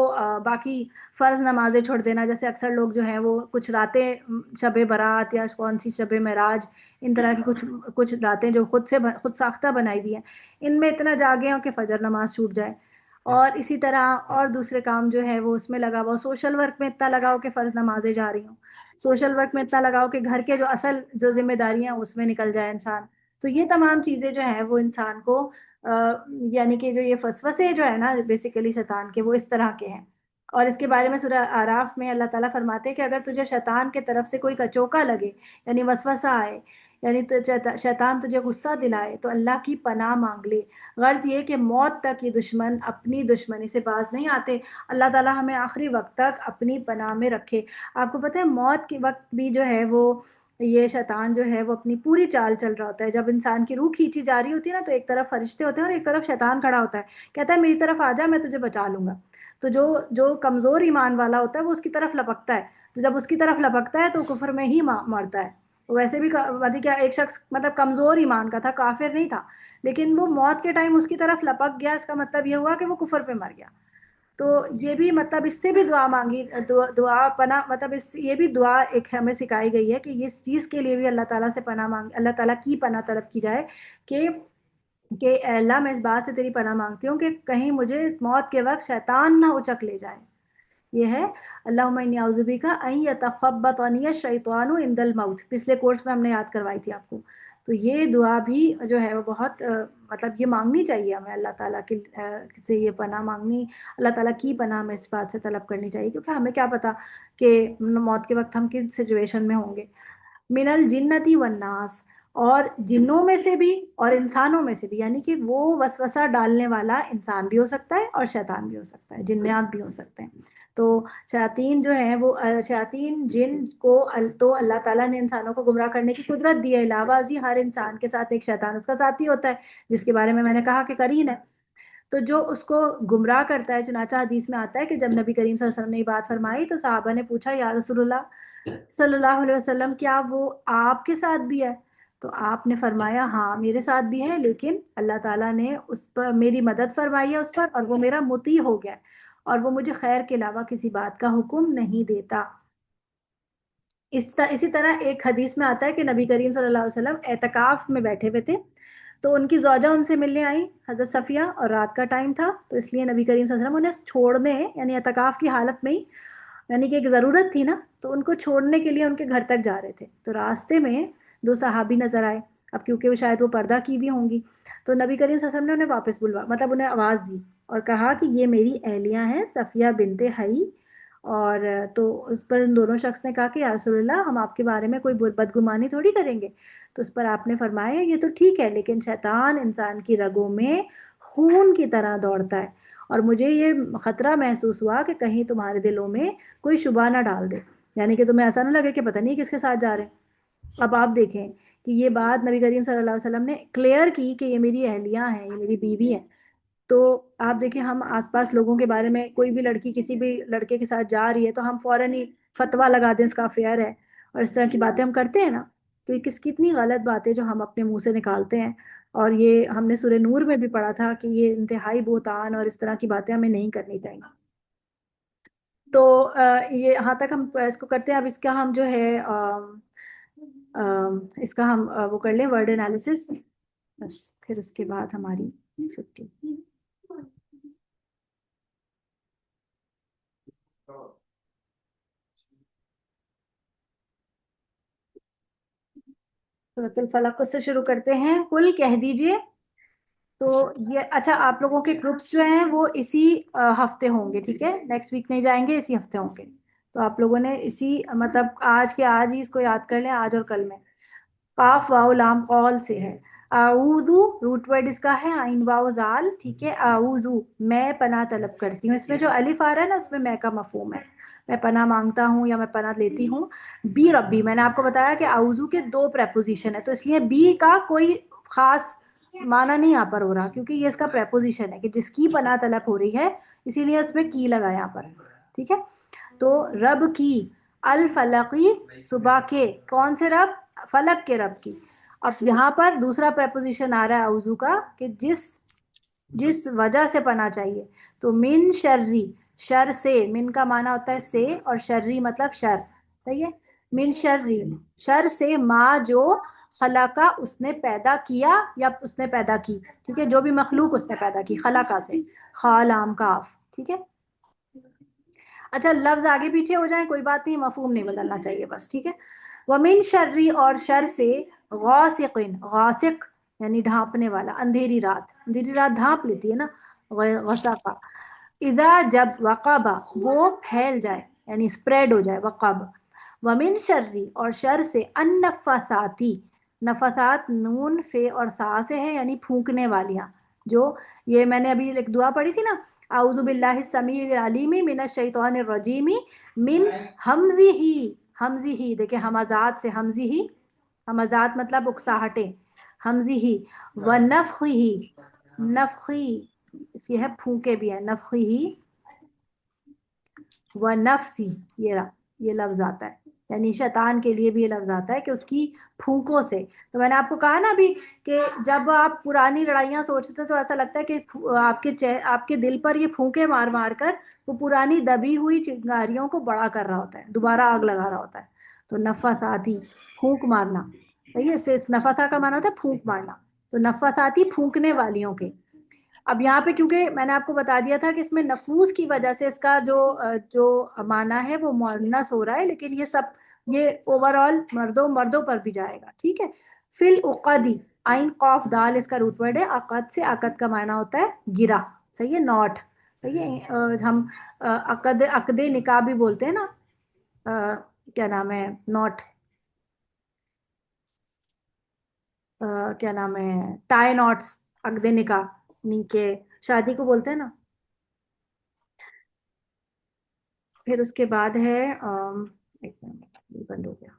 باقی فرض نمازیں چھوڑ دینا، جیسے اکثر لوگ جو ہیں وہ کچھ راتیں شب برات یا کون سی شب معراج، ان طرح کی کچھ راتیں جو خود ساختہ بنائی ہوئی ہیں، ان میں اتنا جاگے ہوں کہ فجر نماز چھوٹ جائے، اور اسی طرح اور دوسرے کام جو ہے وہ اس میں لگا ہوا، سوشل ورک میں اتنا لگاؤ کہ فرض نمازیں جا رہی ہوں، سوشل ورک میں اتنا لگاؤ کہ گھر کے جو اصل جو ذمہ داریاں اس میں نکل جائے انسان۔ تو یہ تمام چیزیں جو ہیں وہ انسان کو یعنی کہ جو یہ فسفسے جو ہے نا بیسیکلی شیطان کے، وہ اس طرح کے ہیں۔ اور اس کے بارے میں سورہ اعراف میں اللہ تعالیٰ فرماتے ہیں کہ اگر تجھے شیطان کے طرف سے کوئی کچوکا لگے، یعنی وسوسہ آئے، یعنی شیطان تجھے غصہ دلائے، تو اللہ کی پناہ مانگ لے۔ غرض یہ کہ موت تک یہ دشمن اپنی دشمنی سے باز نہیں آتے۔ اللہ تعالیٰ ہمیں آخری وقت تک اپنی پناہ میں رکھے۔ آپ کو پتہ ہے موت کے وقت بھی جو ہے وہ یہ شیطان جو ہے وہ اپنی پوری چال چل رہا ہوتا ہے۔ جب انسان کی روح کھینچی جا رہی ہوتی ہے نا، تو ایک طرف فرشتے ہوتے ہیں اور ایک طرف شیطان کھڑا ہوتا ہے، کہتا ہے میری طرف آ جا، میں تجھے بچا لوں گا۔ تو جو کمزور ایمان والا ہوتا ہے وہ اس کی طرف لپکتا ہے، تو جب اس کی طرف لپکتا ہے تو کفر میں ہی مرتا ہے۔ ویسے بھی کیا ایک شخص مطلب کمزور ایمان کا تھا، کافر نہیں تھا، لیکن وہ موت کے ٹائم اس کی طرف لپک گیا، اس کا مطلب یہ ہوا کہ وہ کفر پہ مر گیا۔ تو یہ بھی مطلب اس سے بھی دعا مانگی، دعا پناہ، مطلب یہ بھی دعا ایک ہمیں سکھائی گئی ہے کہ اس چیز کے لیے بھی اللہ تعالیٰ سے پناہ مانگ، اللہ تعالیٰ کی پناہ طلب کی جائے کہ اے اللہ میں اس بات سے تیری پناہ مانگتی ہوں کہ کہیں مجھے موت کے وقت شیطان نہ اچک لے جائے۔ یہ ہے اللہم انی اعوذ بک ان یتخبطنی الشیطان عند الموت، پچھلے کورس میں ہم نے یاد کروائی تھی آپ کو۔ تو یہ دعا بھی جو ہے وہ بہت مطلب یہ مانگنی چاہیے ہمیں، اللہ تعالیٰ سے یہ پناہ مانگنی، اللہ تعالیٰ کی پناہ میں اس بات سے طلب کرنی چاہیے، کیونکہ ہمیں کیا پتا کہ موت کے وقت ہم کس سچویشن میں ہوں گے۔ من الجنتی والناس، اور جنوں میں سے بھی اور انسانوں میں سے بھی، یعنی کہ وہ وسوسہ ڈالنے والا انسان بھی ہو سکتا ہے اور شیطان بھی ہو سکتا ہے، جنات بھی ہو سکتے ہیں۔ تو شیاطین جو ہیں وہ شیاطین جن کو تو اللہ تعالیٰ نے انسانوں کو گمراہ کرنے کی قدرت دی ہے، علاوہ ازیں ہر انسان کے ساتھ ایک شیطان اس کا ساتھی ہوتا ہے، جس کے بارے میں نے کہا کہ قرین ہے، تو جو اس کو گمراہ کرتا ہے۔ چنانچہ حدیث میں آتا ہے کہ جب نبی کریم صلی اللہ علیہ وسلم نے یہ بات فرمائی تو صحابہ نے پوچھا یا رسول اللہ صلی اللہ علیہ وسلم کیا وہ آپ کے ساتھ بھی ہے؟ تو آپ نے فرمایا ہاں میرے ساتھ بھی ہے، لیکن اللہ تعالیٰ نے اس پر میری مدد فرمائی ہے اس پر، اور وہ میرا مطیع ہو گیا ہے، اور وہ مجھے خیر کے علاوہ کسی بات کا حکم نہیں دیتا۔ اسی طرح ایک حدیث میں آتا ہے کہ نبی کریم صلی اللہ علیہ وسلم اعتکاف میں بیٹھے ہوئے تھے، تو ان کی زوجہ ان سے ملنے آئی، حضرت صفیہ، اور رات کا ٹائم تھا، تو اس لیے نبی کریم صلی اللہ علیہ وسلم انہیں چھوڑنے، یعنی اعتکاف کی حالت میں ہی، یعنی کہ ایک ضرورت تھی نا، تو ان کو چھوڑنے کے لیے ان کے گھر تک جا رہے تھے، تو راستے میں دو صحابی نظر آئے، اب کیونکہ وہ شاید وہ پردہ کی بھی ہوں گی، تو نبی کریم صلی اللہ علیہ وسلم نے انہیں واپس مطلب انہیں آواز دی اور کہا کہ یہ میری اہلیہ ہیں، صفیہ بنت حی اور تو اس پر ان دونوں شخص نے کہا کہ یا رسول اللہ ہم آپ کے بارے میں کوئی بدگمانی تھوڑی کریں گے. تو اس پر آپ نے فرمایا یہ تو ٹھیک ہے، لیکن شیطان انسان کی رگوں میں خون کی طرح دوڑتا ہے، اور مجھے یہ خطرہ محسوس ہوا کہ کہیں تمہارے دلوں میں کوئی شبہ نہ ڈال دے، یعنی کہ تمہیں ایسا نہ لگے کہ پتہ نہیں کس کے ساتھ جا رہے ہیں. اب آپ دیکھیں کہ یہ بات نبی کریم صلی اللہ علیہ وسلم نے کلیئر کی کہ یہ میری اہلیہ ہیں، یہ میری بیوی ہیں. تو آپ دیکھیں ہم آس پاس لوگوں کے بارے میں، کوئی بھی لڑکی کسی بھی لڑکے کے ساتھ جا رہی ہے تو ہم فوراً ہی فتویٰ لگا دیں اس کا افیئر ہے، اور اس طرح کی باتیں ہم کرتے ہیں نا. تو یہ کتنی غلط باتیں جو ہم اپنے منہ سے نکالتے ہیں، اور یہ ہم نے سورہ نور میں بھی پڑھا تھا کہ یہ انتہائی بہتان اور اس طرح کی باتیں ہمیں نہیں کرنی چاہیے. تو یہ یہاں تک ہم اس کو کرتے ہیں. اب اس کا ہم جو ہے اس کا ہم وہ کر لیں ورڈ انالیسس، بس پھر اس کے بعد ہماری چھٹی. سورۃ الفلق سے شروع کرتے ہیں. کل کہہ دیجئے. تو یہ اچھا، آپ لوگوں کے گروپس جو ہیں وہ اسی ہفتے ہوں گے، ٹھیک ہے، نیکسٹ ویک نہیں جائیں گے، اسی ہفتے ہوں گے. تو آپ لوگوں نے اسی مطلب آج کے آج ہی اس کو یاد کر لیں، آج اور کل میں. قاف واو لام قول سے ہے. اعوذ روٹ ورڈ اس کا ہے عین واو ذال، ٹھیک ہے. اعوذ میں پناہ طلب کرتی ہوں. اس میں جو الف آ رہا ہے نا، اس میں میں کا مفہوم ہے، میں پناہ مانگتا ہوں یا میں پناہ لیتی ہوں. بی ربی، میں نے آپ کو بتایا کہ اعوذ کے 2 پریپوزیشن ہے، تو اس لیے بی کا کوئی خاص معنی نہیں یہاں پر ہو رہا، کیونکہ یہ اس کا پریپوزیشن ہے کہ جس کی پناہ طلب ہو رہی ہے، اسی لیے اس میں کی لگا یہاں پر، ٹھیک ہے. تو رب کی، الفلقی صبح کے، کون سے رب؟ فلک کے رب کی. اب یہاں پر دوسرا پریپوزیشن آ رہا ہے اعوذ کا کہ جس وجہ سے پناہ چاہیے. تو من شرری، شر سے، من کا معنی ہوتا ہے سے، اور شرری مطلب شر، صحیح ہے. من شرری، شر سے، ما جو خلقہ اس نے پیدا کیا یا اس نے پیدا کی، ٹھیک ہے، جو بھی مخلوق اس نے پیدا کی، خلقہ سے، خالام کاف، ٹھیک ہے. اچھا لفظ آگے پیچھے ہو جائیں کوئی بات نہیں، مفہوم نہیں بدلنا چاہیے بس، ٹھیک ہے. ومن شرری، اور شر سے، غاسق، غاسق یعنی ڈھانپنے والا، اندھیری رات، اندھیری رات ڈھانپ لیتی ہے نا، غسقہ. اذا جب، وقب وہ پھیل جائے یعنی اسپریڈ ہو جائے، وقب. ومن شرری، اور شر سے، النفاثاتی، نفاسات نون فے اور سا سے ہے، یعنی پھونکنے والیاں. جو یہ میں نے ابھی ایک دعا پڑھی تھی نا، اعوذ باللہ السمیع العلیم من الشیطان الرجیم من ہمزہ، ہمزہ دیکھیں ہمزات سے، ہمزہ، ہمزات مطلب اکساہٹیں، ہمزہ، ونفخہ، نفخی یہ ہے پھونکے بھی ہیں، نفخہ ونفسی، یہ لفظ آتا ہے، یعنی شیطان کے لیے بھی یہ لفظ آتا ہے کہ اس کی پھونکوں سے. تو میں نے آپ کو کہا نا ابھی کہ جب آپ پرانی لڑائیاں سوچتے تو ایسا لگتا ہے کہ آپ کے دل پر یہ پھونکے مار مار کر وہ پرانی دبی ہوئی چنگاریوں کو بڑا کر رہا ہوتا ہے، دوبارہ آگ لگا رہا ہوتا ہے. تو نفثاتی، پھونک مارنا، صحیح ہے، نفثا کا معنی ہوتا ہے پھونک مارنا. تو نفثاتی، پھونکنے والیوں کے. اب یہاں پہ کیونکہ میں نے آپ کو بتا دیا تھا کہ اس میں نفوس کی وجہ سے اس کا جو معنی ہے وہ مؤنث ہو رہا ہے، لیکن یہ سب یہ اوور آل مردوں پر بھی جائے گا، ٹھیک ہے. فی العقدی، عین قاف دال اس کا روٹ ورڈ ہے. عقد سے، عقد کا معنی ہوتا ہے گرا، صحیح ہے، نوٹ، صحیح ہے. ہم عقد نکاح بھی بولتے ہیں نا، کیا نام ہے، نوٹ، کیا نام ہے، ٹائی ناٹس، عقد نکاح کے شادی کو بولتے ہیں نا. پھر اس کے بعد ہے ایک منٹ یہ بند ہو گیا،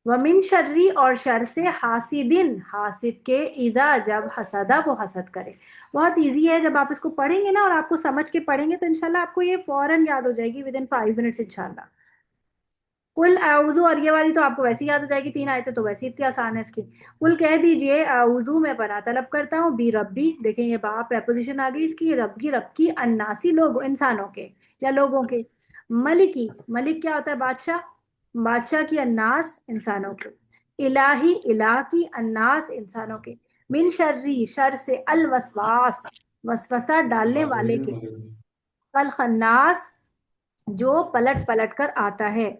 ومن شرری، اور شر سے، حاسدن، حاسد کے، اذا جب حسدہ وہ حسد کرے. بہت ایزی ہے، جب آپ اس کو پڑھیں گے نا اور آپ کو سمجھ کے پڑھیں گے تو انشاءاللہ آپ کو یہ فوراً یاد ہو جائے گی ود ان 5 منٹس انشاءاللہ. قل اعوذ، اور یہ والی تو آپ کو ویسے ہی یاد ہو جائے گی، 3 آیتیں تو ویسے اتنی آسان ہے اس کی. قل کہہ دیجئے، اعوذ میں پناہ طلب کرتا ہوں، بی ربی، دیکھیں یہ با پریپوزیشن آ گئی اس کی، رب کی، الناسی لوگ، انسانوں کے یا لوگوں کے، ملکی، ملک کیا ہوتا ہے؟ بادشاہ، بادشاہ کی، الناس انسانوں کے، الہی، الہ کی، الناس انسانوں کے، من شرری شر سے، الوسواس وسوسہ ڈالنے والے کے، الخناس جو پلٹ پلٹ کر آتا ہے.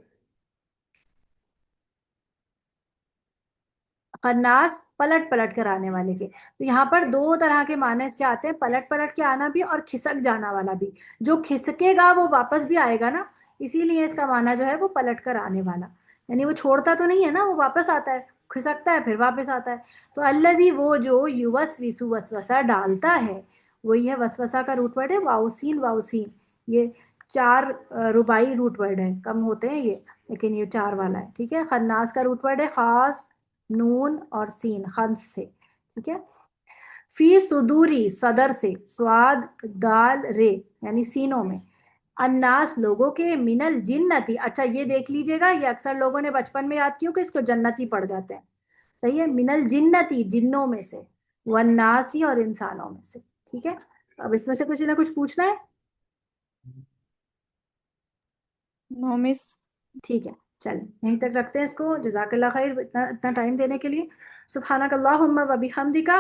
خناس پلٹ پلٹ کر آنے والے کے. تو یہاں پر دو طرح کے معنی اس کے آتے ہیں, پلٹ پلٹ کے آنا بھی اور کھسک جانا والا بھی. جو کھسکے گا وہ واپس بھی آئے گا نا, اسی لیے اس کا معنی جو ہے وہ پلٹ کر آنے والا, یعنی وہ چھوڑتا تو نہیں ہے نا, وہ واپس آتا ہے, کھسکتا ہے پھر واپس آتا ہے. تو الذی وہ جو یوسوسو وسوسہ ڈالتا ہے, وہی ہے وسوسہ کا روٹ ورڈ ہے واؤسین واؤسین. یہ 4 رباعی روٹ ورڈ ہے, کم ہوتے ہیں یہ لیکن یہ 4 والا ہے, ٹھیک ہے. خناس کا روٹ ورڈ ہے خاص, نون اور سین, خنس سے, ٹھیک ہے. فی صدوری صدر سے, سواد دال رے یعنی سینوں میں, الناس لوگوں کے, من الجنتی. اچھا یہ دیکھ لیجئے گا, یہ اکثر لوگوں نے بچپن میں یاد کیوں کہ اس کو جنتی پڑھ جاتے ہیں, صحیح ہے, من الجنتی جنوں میں سے, والناسی اور انسانوں میں سے, ٹھیک ہے. اب اس میں سے کچھ نہ کچھ پوچھنا ہے؟ نو مس. ٹھیک ہے, چلیں یہیں تک رکھتے ہیں اس کو. جزاک اللہ خیر اتنا ٹائم دینے کے لیے. سبحانک اللہم و بحمدک,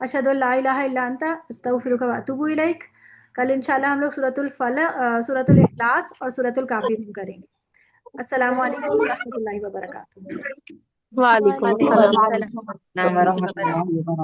اشہد ان لا الہ الا انت, استغفرک و اتوب الیک. کل انشاءاللہ ہم لوگ سورۃ الفلق, سورۃ الاخلاص اور سورۃ الکافرون کریں گے. السلام علیکم و رحمۃ اللہ وبرکاتہ. وعلیکم وعلیکم السلام السلام. ورحمۃ اللہ وبرکاتہ.